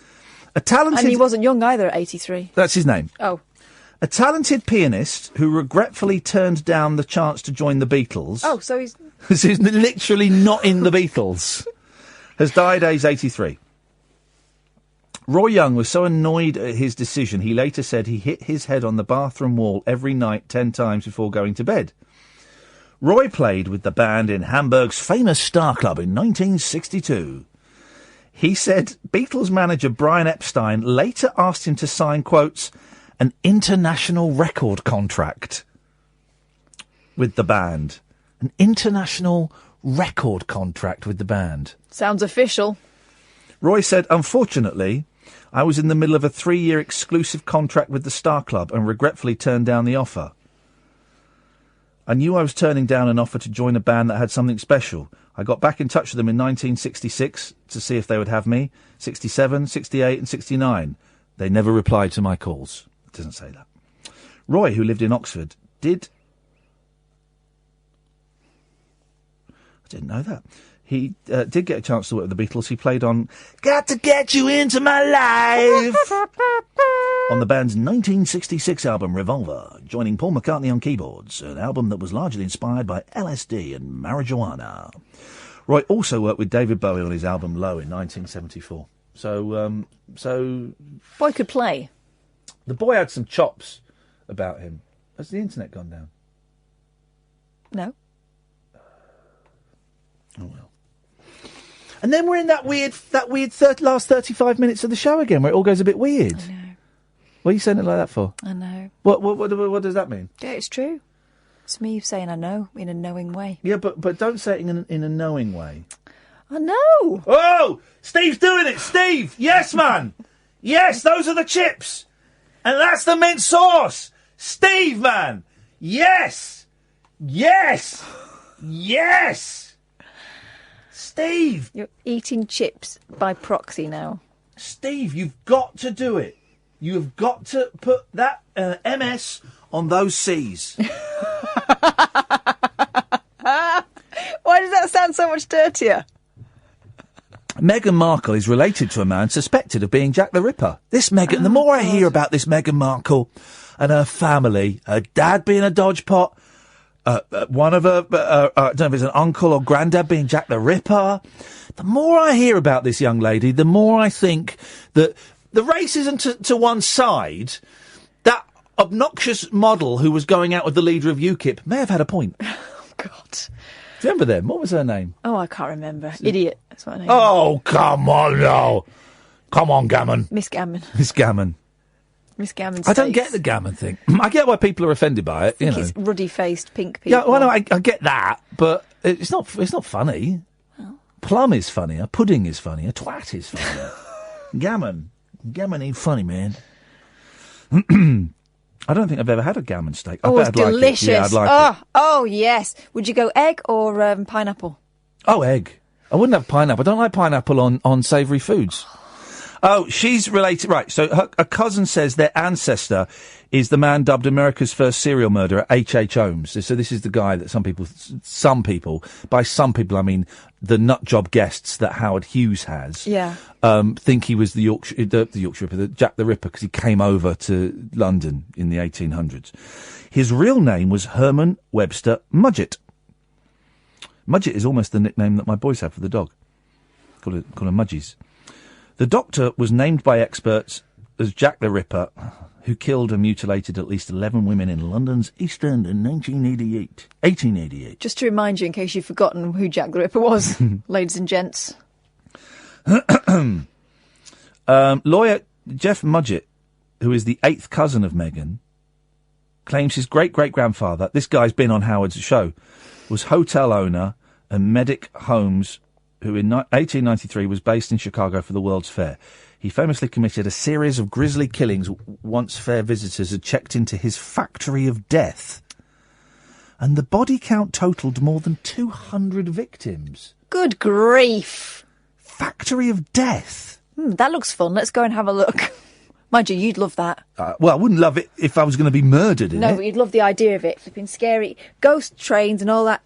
And he wasn't young either at 83. That's his name. Oh. A talented pianist who regretfully turned down the chance to join the Beatles. Oh, so he's... This is literally not in the Beatles. Has died aged 83. Roy Young was so annoyed at his decision, he later said he hit his head on the bathroom wall every night 10 times before going to bed. Roy played with the band in Hamburg's famous Star Club in 1962. He said Beatles manager Brian Epstein later asked him to sign, quotes, an international record contract with the band. An international record contract with the band. Sounds official. Roy said, unfortunately, I was in the middle of a 3-year exclusive contract with the Star Club and regretfully turned down the offer. I knew I was turning down an offer to join a band that had something special. I got back in touch with them in 1966 to see if they would have me, 67, 68 and 69. They never replied to my calls. It doesn't say that. Roy, who lived in Oxford, I didn't know that. He did get a chance to work with the Beatles. He played on Got to Get You Into My Life. on the band's 1966 album Revolver, joining Paul McCartney on keyboards, an album that was largely inspired by LSD and marijuana. Roy also worked with David Bowie on his album Low in 1974. So Boy could play. The boy had some chops about him. Has the internet gone down? No. Oh well. And then we're in that weird last 35 minutes of the show again, where it all goes a bit weird. I know. What are you saying it like that for? I know. What does that mean? Yeah, it's true. It's me saying I know in a knowing way. Yeah, but don't say it in a knowing way. I know. Oh, Steve's doing it. Steve, yes, man. Yes, those are the chips, and that's the mint sauce. Steve, man. Yes. Yes. Yes. Steve. You're eating chips by proxy now. Steve, you've got to do it. You've got to put that MS on those C's. Why does that sound so much dirtier? Meghan Markle is related to a man suspected of being Jack the Ripper. This Meghan, the more I hear about this Meghan Markle and her family, her dad being a dodgepot, one of her, I don't know if it's an uncle or granddad being Jack the Ripper. The more I hear about this young lady, the more I think that the racism to one side, that obnoxious model who was going out with the leader of UKIP may have had a point. Oh, God. Do you remember them? What was her name? Oh, I can't remember. Idiot. That's what her name Oh, come on, no. Come on, Gammon. Miss Gammon. Miss Gammon. Miss Gammon. I don't get the Gammon thing. I get why people are offended by it. I think it's ruddy-faced pink people. Yeah, well, no, I get that, but it's not funny. Well. Plum is funnier. Pudding is funnier. Twat is funnier. Gammon ain't funny, man. I don't think I've ever had a gammon steak. Oh, it's delicious. Like it. Yeah, I'd like it. Oh, yes. Would you go egg or pineapple? Oh, egg. I wouldn't have pineapple. I don't like pineapple on savoury foods. Oh, she's related. Right, so her cousin says their ancestor is the man dubbed America's first serial murderer, H.H. Holmes. So this is the guy that some people, by some people I mean the nutjob guests that Howard Hughes has, think he was the Yorkshire Ripper, Jack the Ripper, because he came over to London in the 1800s. His real name was Herman Webster Mudgett. Mudgett is almost the nickname that my boys have for the dog. Call him Mudgies. The doctor was named by experts as Jack the Ripper, who killed and mutilated at least 11 women in London's East End in 1888. Just to remind you, in case you've forgotten who Jack the Ripper was, ladies and gents. Lawyer Jeff Mudgett, who is the 8th cousin of Meghan, claims his great-great-grandfather, this guy's been on Howard's show, was hotel owner and medic Holmes, who in 1893 was based in Chicago for the World's Fair. He famously committed a series of grisly killings once fair visitors had checked into his factory of death. And the body count totalled more than 200 victims. Good grief. Factory of death. That looks fun. Let's go and have a look. Mind you, you'd love that. Well, I wouldn't love it if I was going to be murdered in it. No, but you'd love the idea of it. Flipping scary. Ghost trains and all that.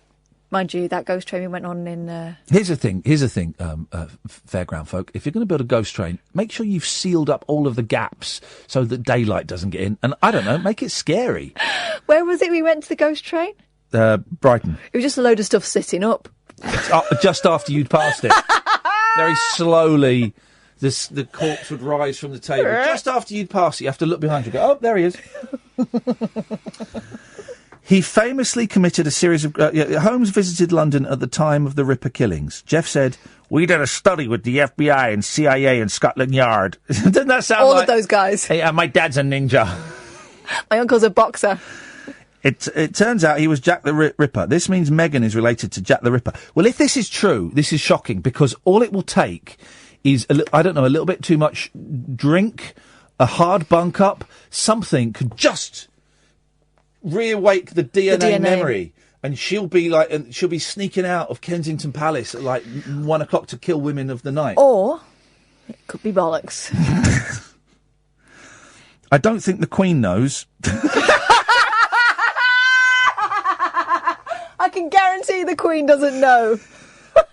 Mind you, that ghost train went on in... Here's the thing, fairground folk. If you're going to build a ghost train, make sure you've sealed up all of the gaps so that daylight doesn't get in. And, I don't know, make it scary. Where was it we went to the ghost train? Brighton. It was just a load of stuff sitting up. Just after you'd passed it. Very slowly, the corpse would rise from the table. Just after you'd passed it, you have to look behind you and go, oh, there he is. He famously committed a series of... Holmes visited London at the time of the Ripper killings. Jeff said, we did a study with the FBI and CIA and Scotland Yard. Doesn't that sound all of those guys? Hey, my dad's a ninja. My uncle's a boxer. It turns out he was Jack the Ripper. This means Meghan is related to Jack the Ripper. Well, if this is true, this is shocking, because all it will take is, a little bit too much drink, a hard bunk up, something could just... reawake the DNA memory, and she'll be sneaking out of Kensington Palace at 1 o'clock to kill women of the night. Or it could be bollocks. I don't think the Queen knows. I can guarantee the Queen doesn't know.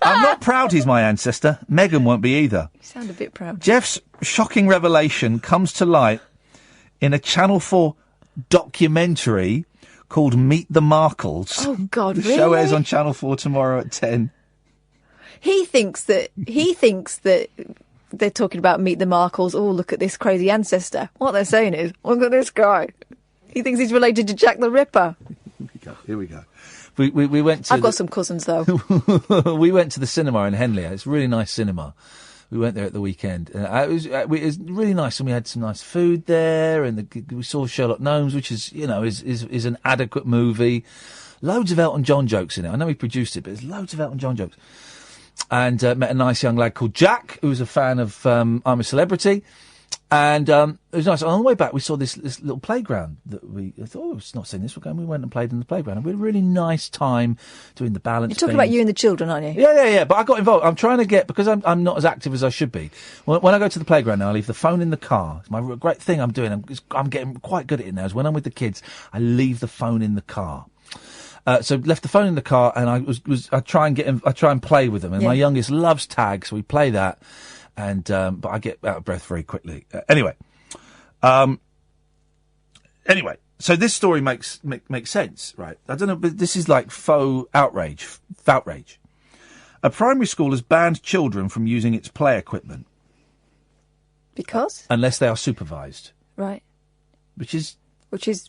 I'm not proud he's my ancestor. Meghan won't be either. You sound a bit proud. Jeff's shocking revelation comes to light in a Channel 4 documentary called Meet the Markles. Oh, God, The really? show airs on Channel 4 tomorrow at 10. He thinks that they're talking about Meet the Markles. Oh, look at this crazy ancestor. What they're saying is, look at this guy. He thinks he's related to Jack the Ripper. Here we go. We went to... I've got some cousins, though. We went to the cinema in Henley. It's a really nice cinema. We went there at the weekend. It was really nice, and we had some nice food there, and we saw Sherlock Gnomes, which is, you know, is an adequate movie. Loads of Elton John jokes in it. I know he produced it, but there's loads of Elton John jokes. And met a nice young lad called Jack, who was a fan of I'm a Celebrity. And it was nice. On the way back, we saw this little playground that we thought, oh, it's not seen this. We went and played in the playground. And we had a really nice time doing the balance. You're talking about you and the children, aren't you? Yeah. But I got involved. I'm trying to get, because I'm not as active as I should be. When I go to the playground now, I leave the phone in the car. It's my great thing I'm doing. I'm getting quite good at it now. Is when I'm with the kids, I leave the phone in the car. So left the phone in the car, and I try and play with them. And my youngest loves tag, so we play that. And but I get out of breath very quickly. Anyway, so this story makes sense, right? I don't know, but this is like faux outrage. A primary school has banned children from using its play equipment Because? unless they are supervised. Right. Which is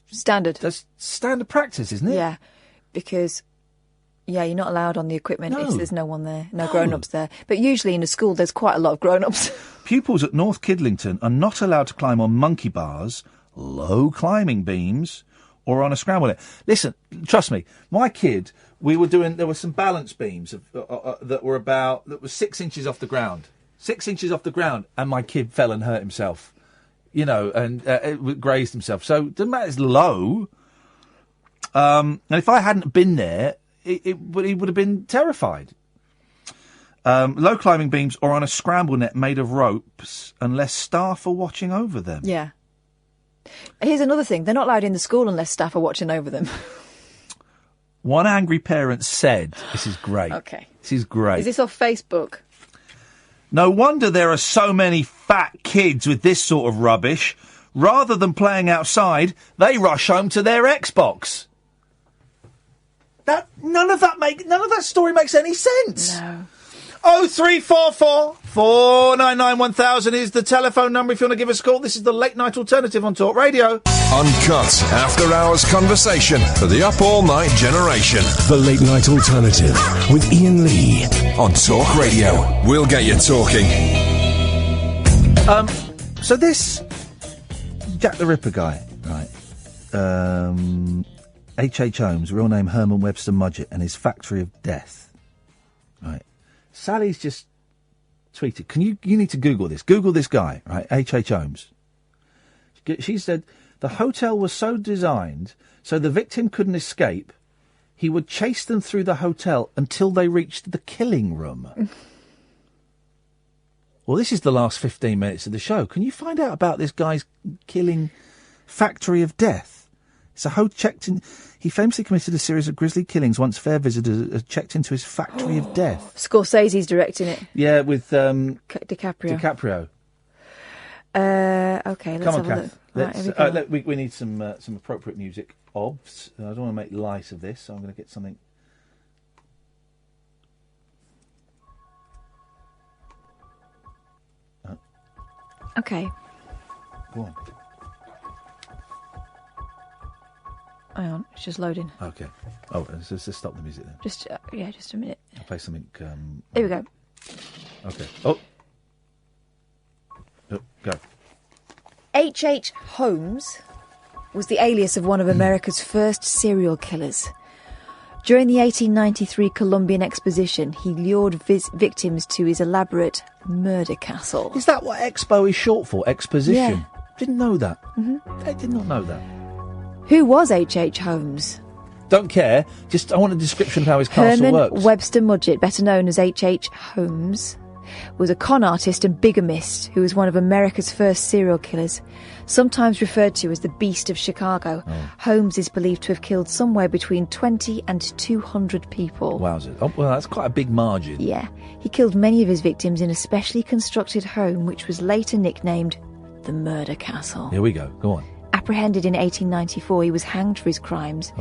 standard. That's standard practice, isn't it? Yeah, because you're not allowed on the equipment if there's no one there, no grown-ups there. But usually in a school there's quite a lot of grown-ups. Pupils at North Kidlington are not allowed to climb on monkey bars, low climbing beams, or on a scramble net. Listen, trust me, my kid, there were some balance beams that were 6 inches off the ground. 6 inches off the ground, and my kid fell and hurt himself. You know, and grazed himself. So it doesn't matter, it's low. And if I hadn't been there, he would have been terrified. Low climbing beams or on a scramble net made of ropes unless staff are watching over them. Yeah. Here's another thing. They're not allowed in the school unless staff are watching over them. One angry parent said, this is great. Okay. This is great. Is this off Facebook? No wonder there are so many fat kids with this sort of rubbish. Rather than playing outside, they rush home to their Xbox. None of that story makes any sense. No. 0344 499 1000 is the telephone number if you want to give us a call. This is the Late Night Alternative on Talk Radio. Uncut after-hours conversation for the up-all-night generation. The Late Night Alternative with Iain Lee on Talk Radio. We'll get you talking. So this Jack the Ripper guy, right? H.H. Holmes, real name Herman Webster Mudgett, and his Factory of Death. Right. Sally's just tweeted. You need to Google this. Google this guy, right? H.H. Holmes. She said, the hotel was so designed so the victim couldn't escape. He would chase them through the hotel until they reached the killing room. Well, this is the last 15 minutes of the show. Can you find out about this guy's killing Factory of Death? So he famously committed a series of grisly killings once fair visitors checked into his Factory of Death. Scorsese's directing it. Yeah, with DiCaprio. Okay, let's Come on, have a Kath. look. We need some appropriate music. Obs. I don't want to make light of this, so I'm going to get something. Okay. Go on. Hang on, it's just loading. Okay. Oh, let's stop the music then. Just a minute. I'll play something. Here we go. Okay. Oh, go. H.H. Holmes was the alias of one of America's first serial killers. During the 1893 Columbian Exposition, he lured victims to his elaborate murder castle. Is that what Expo is short for? Exposition? Yeah. Didn't know that. Mm-hmm. I did not know that. Who was H.H. Holmes? Don't care. Just I want a description of how his castle Herman works. Webster Mudgett, better known as H.H. Holmes, was a con artist and bigamist who was one of America's first serial killers. Sometimes referred to as the Beast of Chicago, Holmes is believed to have killed somewhere between 20 and 200 people. Wowzers. Oh, well, that's quite a big margin. Yeah. He killed many of his victims in a specially constructed home which was later nicknamed the Murder Castle. Here we go. Go on. Apprehended in 1894, he was hanged for his crimes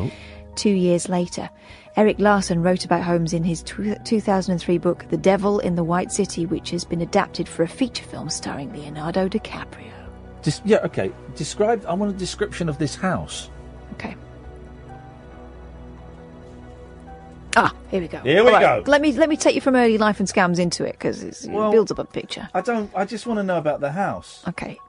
2 years later. Eric Larson wrote about Holmes in his 2003 book The Devil in the White City, which has been adapted for a feature film starring Leonardo DiCaprio. Describe. I want a description of this house. Okay. Here we go. Here we go. Let me take you from early life and scams into it, because it builds up a picture. I just want to know about the house. Okay.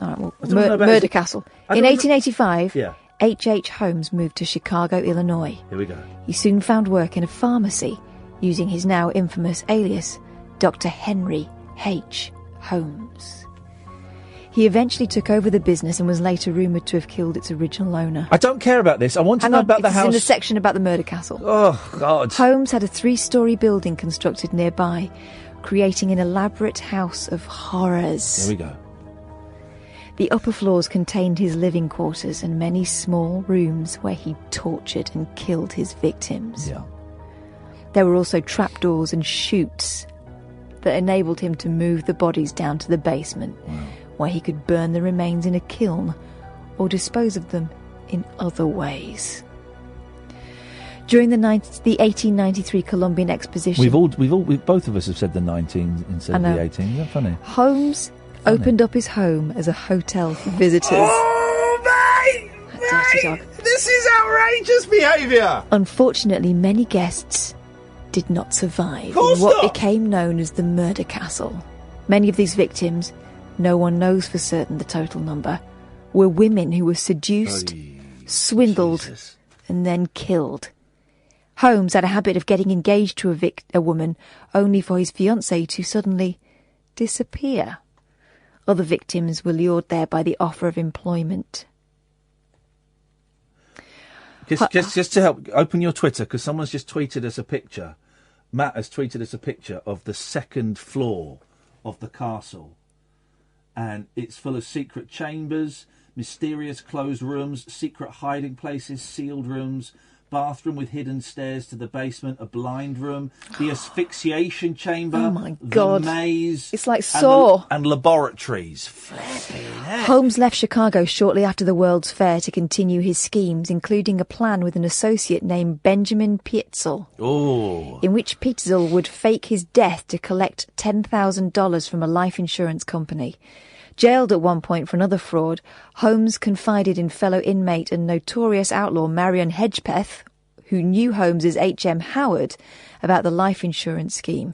All right. Well, Murder Castle. In 1885. Yeah. H.H. Holmes moved to Chicago, Illinois. Here we go. He soon found work in a pharmacy using his now infamous alias, Dr. Henry H. Holmes. He eventually took over the business and was later rumoured to have killed its original owner. I don't care about this. I want to know about the house. It's in the section about the murder castle. Oh, God. Holmes had a 3-storey building constructed nearby, creating an elaborate house of horrors. Here we go. The upper floors contained his living quarters and many small rooms where he tortured and killed his victims. Yeah. There were also trapdoors and chutes that enabled him to move the bodies down to the basement, where he could burn the remains in a kiln or dispose of them in other ways. During the 1893 Columbian Exposition... We've both of us have said the 19 instead of the 18. Isn't that funny? Holmes opened up his home as a hotel for visitors. Oh, mate! This is outrageous behaviour! Unfortunately, many guests did not survive in what became known as the Murder Castle. Many of these victims, no one knows for certain the total number, were women who were seduced, swindled, and then killed. Holmes had a habit of getting engaged to a woman only for his fiancée to suddenly disappear. Other victims were lured there by the offer of employment. Just to help, open your Twitter, because someone's just tweeted us a picture. Matt has tweeted us a picture of the second floor of the castle. And it's full of secret chambers, mysterious closed rooms, secret hiding places, sealed rooms, bathroom with hidden stairs to the basement, a blind room, the asphyxiation chamber, oh my God. The maze. It's like Saw. And laboratories. Holmes left Chicago shortly after the World's Fair to continue his schemes, including a plan with an associate named Benjamin Pietzel, in which Pietzel would fake his death to collect $10,000 from a life insurance company. Jailed at one point for another fraud, Holmes confided in fellow inmate and notorious outlaw Marion Hedgepeth, who knew Holmes as H.M. Howard, about the life insurance scheme.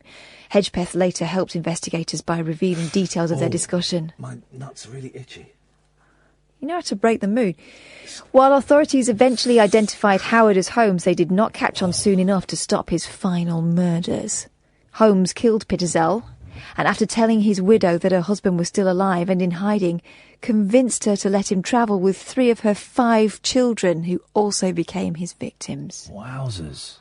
Hedgepeth later helped investigators by revealing details of their discussion. My nuts are really itchy. You know how to break the mood. While authorities eventually identified Howard as Holmes, they did not catch on soon enough to stop his final murders. Holmes killed Pietzel, and after telling his widow that her husband was still alive and in hiding, convinced her to let him travel with 3 of her 5 children, who also became his victims. Wowzers.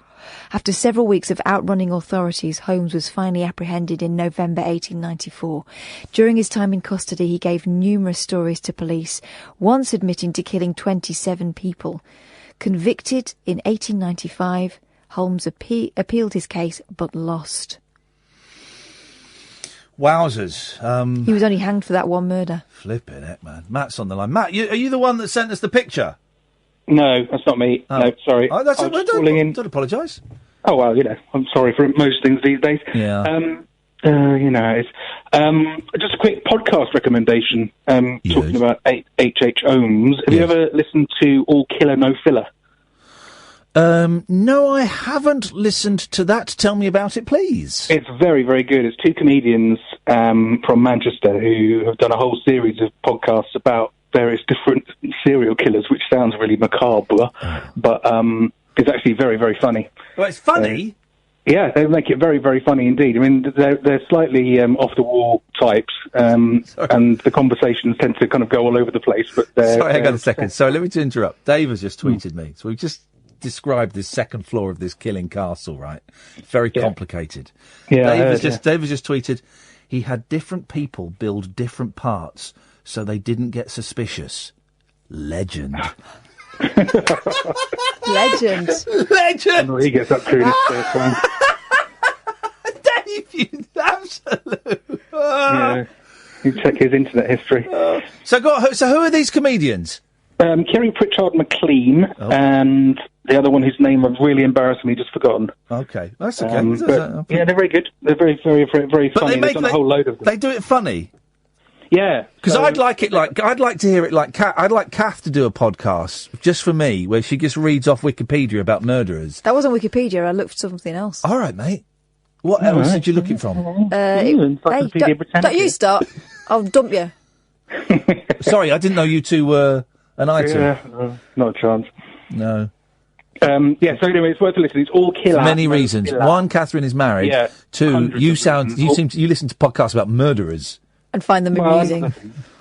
After several weeks of outrunning authorities, Holmes was finally apprehended in November 1894. During his time in custody, he gave numerous stories to police, once admitting to killing 27 people. Convicted in 1895, Holmes appealed his case, but lost. Wowzers. He was only hanged for that one murder. Flipping it, man. Matt's on the line. Matt, are you the one that sent us the picture? No, that's not me. Oh. No, sorry. Oh, don't apologise. Oh, well, I'm sorry for most things these days. Yeah. It's just a quick podcast recommendation talking about H.H. Holmes. Have you ever listened to All Killer No Filler? No, I haven't listened to that. Tell me about it, please. It's very, very good. It's 2 comedians from Manchester who have done a whole series of podcasts about various different serial killers, which sounds really macabre, but it's actually very, very funny. Well, it's funny? Yeah, they make it very, very funny indeed. I mean, they're slightly off-the-wall types, and the conversations tend to kind of go all over the place. But sorry, hang on a second. Sorry, let me interrupt. Dave has just tweeted me. So we've just described this second floor of this killing castle, right? Very complicated. Yeah, Dave has just tweeted, he had different people build different parts so they didn't get suspicious. Legend. Legend. Legend. He gets up to in his spare time. Dave, you absolute. Yeah. You check his internet history. So who are these comedians? Kerry Pritchard McLean and the other one whose name I've really embarrassed me, just forgotten. Okay, that's okay. Yeah, they're very good. They're very, very, very, very funny. They've done a whole load of them. They do it funny. Yeah, because I'd like to hear it like Kath. I'd like Kath to do a podcast just for me, where she just reads off Wikipedia about murderers. That wasn't Wikipedia. I looked for something else. All right, mate. What else did you look it from? Hey, don't you start. I'll dump you. Sorry, I didn't know you two were an item. Yeah, not a chance. No. So anyway, it's worth a listen. It's all killer. For many reasons. One, Catherine is married. Yeah, two, you listen to podcasts about murderers. And find them amusing.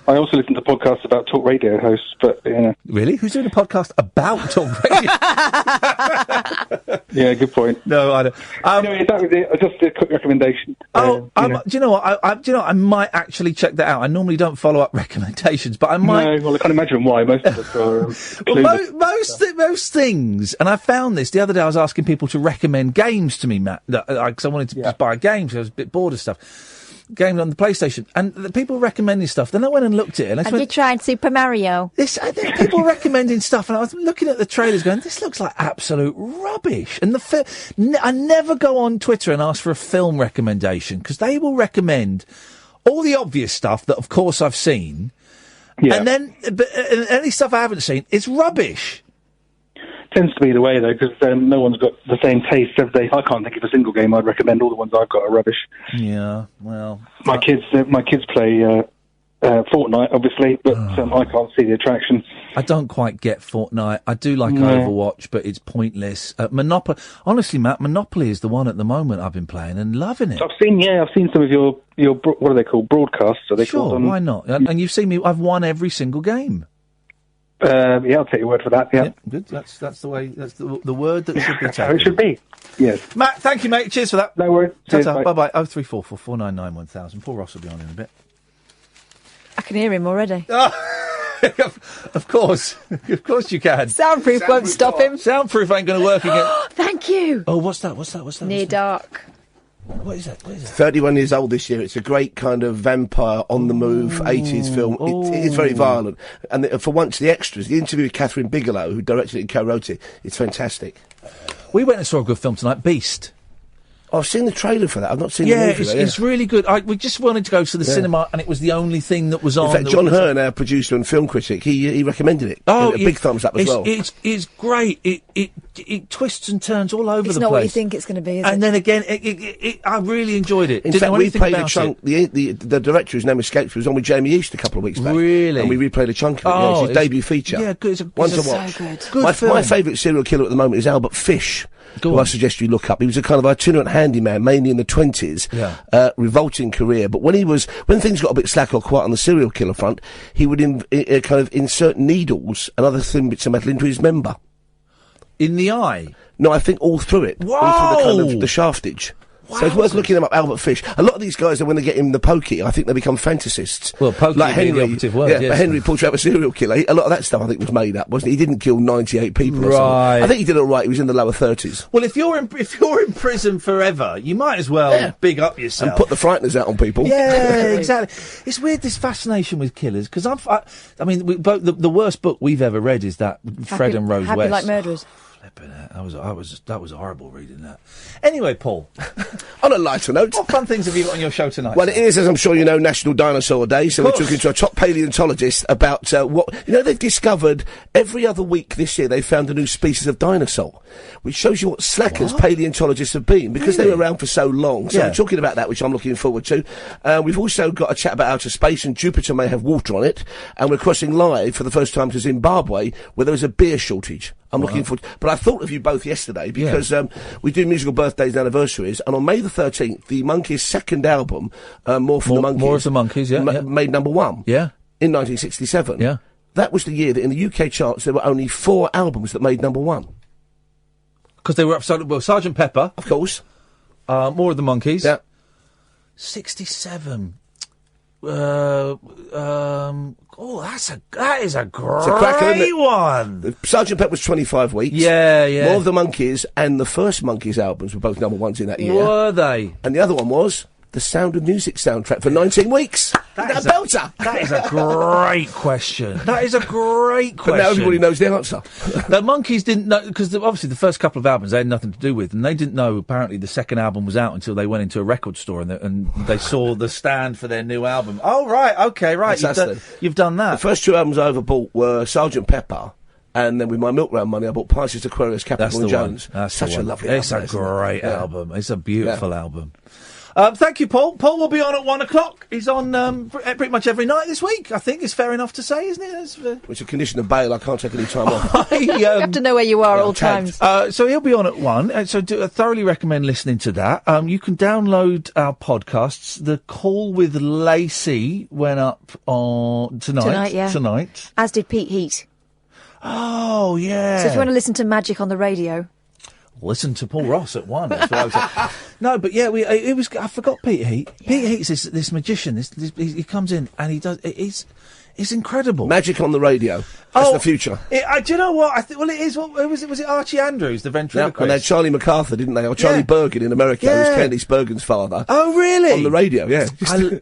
I also listen to podcasts about talk radio hosts, but, you know. Really? Who's doing a podcast about talk radio? Yeah, good point. No, I don't. Anyway, that was it. Just a quick recommendation. Do you know what? I might actually check that out. I normally don't follow up recommendations, but I might. No, well, I can't imagine why. Most of us are. Most things, and I found this the other day. I was asking people to recommend games to me, Matt, because I wanted to just buy games. I was a bit bored of stuff. Game on the PlayStation, and the people recommending stuff. Then I went and looked at it, and Have you tried Super Mario? There's people recommending stuff, and I was looking at the trailers, going, "This looks like absolute rubbish." And I never go on Twitter and ask for a film recommendation because they will recommend all the obvious stuff that, of course, I've seen, and then any stuff I haven't seen, it's rubbish. Tends to be the way, though, because no one's got the same taste, have they? I can't think of a single game I'd recommend. All the ones I've got are rubbish. Yeah, well... My kids play Fortnite, obviously, but I can't see the attraction. I don't quite get Fortnite. I do like Overwatch, but it's pointless. Monopoly... Honestly, Matt, Monopoly is the one at the moment I've been playing and loving it. I've seen some of your what are they called? Broadcasts, are they called? Sure, why not? And you've seen me... I've won every single game. I'll take your word for that. Yeah, good. That's the way. That's the word that should be taken. How it should be. Yes, Matt. Thank you, mate. Cheers for that. No worries. Ta-ta. Bye bye. 0344 499 1000. Paul Ross will be on in a bit. I can hear him already. Of course you can. Soundproof won't stop him. Soundproof ain't going to work again. Thank you. Oh, what's that? Near dark. What is that? 31 years old this year. It's a great kind of vampire on the move 80s film. It is very violent. And for once, the extras, the interview with Catherine Bigelow, who directed it and co-wrote it, it's fantastic. We went and saw a good film tonight, Beast. I've seen the trailer for that. I've not seen the movie. It's really good. We just wanted to go to the cinema, and it was the only thing that was on. In fact, John Hearn, our producer and film critic, he recommended it. A big thumbs up as well. It's great. It twists and turns all over the place. It's not what you think it's going to be, is it? And then again, I really enjoyed it. In fact, we played a chunk. The director, whose name escapes, was on with Jamie East a couple of weeks back. Really? And we replayed a chunk of it. It's his debut feature. Yeah, good. One to watch. So good. My favourite serial killer at the moment is Albert Fish. Who I suggest you look up. He was a kind of itinerant handyman, mainly in the 20s. Yeah. Revolting career. But when things got a bit slack or quiet on the serial killer front, he would kind of insert needles and other thin bits of metal into his member. In the eye? No, I think all through it. Whoa! All through the kind of the shaftage. So it's worth looking them up, Albert Fish. A lot of these guys, when they get in the pokey, I think they become fantasists. Well, pokey like Henry, the operative word, but Henry Portrait of a serial killer. A lot of that stuff, I think, was made up, wasn't it? He didn't kill 98 people or something. I think he did all right. He was in the lower 30s. Well, if you're in prison forever, you might as well big up yourself. And put the frighteners out on people. Yeah, exactly. It's weird, this fascination with killers, because I mean, the worst book we've ever read is that Fred and Rose Happy West. Like Murderers. That was horrible reading that. Anyway, Paul. On a lighter note. What fun things have you got on your show tonight? Well, it is, as I'm sure you know, National Dinosaur Day, so we're talking to a top paleontologist about what... You know, they've discovered every other week this year they found a new species of dinosaur, which shows you what slackers paleontologists have been, because they were around for so long. So we're talking about that, which I'm looking forward to. We've also got a chat about outer space, and Jupiter may have water on it, and we're crossing live for the first time to Zimbabwe, where there is a beer shortage. I'm looking forward... But I thought of you both yesterday, because we do musical birthdays and anniversaries, and on May the 13th, the Monkees' second album, More of the Monkees, made number one. Yeah. In 1967. Yeah. That was the year that in the UK charts there were only 4 albums that made number one. Because they were up... Sgt. Pepper. Of course. More of the Monkees. Yeah. 67. That is a great cracker, isn't it? one. Sgt. Pepper was 25 weeks. Yeah. More of the Monkees and the first Monkees albums were both number ones in that year. Were they? And the other one was the Sound of Music soundtrack for 19 weeks. That is a belter. That is a great question. That is a great question. But now everybody knows the answer. The Monkees didn't know, because obviously the first couple of albums they had nothing to do with, and they didn't know apparently the second album was out until they went into a record store and they saw the stand for their new album. Oh, right, okay, right. You've done that. The first 2 albums I ever bought were Sgt. Pepper, and then with my milk round money I bought Pisces, Aquarius, Capricorn and Jones. That's such a lovely album. It's a great album. It's a beautiful album. Thank you, Paul. Paul will be on at 1 o'clock. He's on pretty much every night this week, I think. It's fair enough to say, isn't it? It's a condition of bail. I can't take any time off. You have to know where you are all times. So he'll be on at 1. So I thoroughly recommend listening to that. You can download our podcasts. The Call with Lacey went up on tonight. Tonight. As did Pete Heat. Oh, yeah. So if you want to listen to Magic on the radio... Listen to Paul Ross at 1. That's what I was saying. No, but yeah, it was. I forgot Peter Heat. Yeah. Peter Heat's this magician. He comes in and he does. It's incredible. Magic on the radio. That's the future. Do you know what? Well, it is. What was it? Was it Archie Andrews, the ventriloquist? And they had Charlie MacArthur, didn't they? Or Charlie Bergen in America. Yeah. Who was Candice Bergen's father. Oh, really? On the radio, yeah.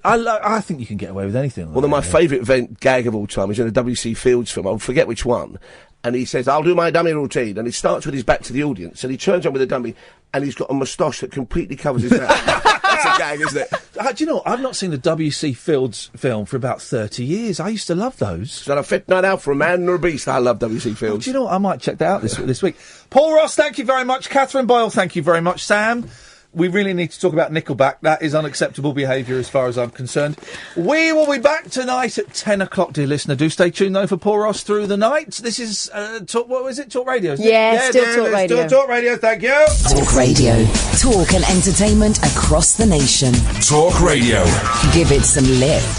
I think you can get away with anything. One of my favourite gag of all time is in a W.C. Fields film. I'll forget which one. And he says, I'll do my dummy routine. And he starts with his back to the audience. And he turns on with a dummy. And he's got a moustache that completely covers his mouth. That's a gag, isn't it? Do you know, I've not seen a W.C. Fields film for about 30 years. I used to love those. Is that a fit night out for a man or a beast? I love W.C. Fields. Do you know what? I might check that out this week. Paul Ross, thank you very much. Catherine Boyle, thank you very much. Sam, we really need to talk about Nickleback. That is unacceptable behaviour as far as I'm concerned. We will be back tonight at 10 o'clock, dear listener. Do stay tuned, though, for Paul Ross through the night. This is, what was it? Talk Radio, isn't it? Yeah, still Talk Radio. Still Talk Radio, thank you. Talk Radio. Talk and entertainment across the nation. Talk Radio. Give it some lift.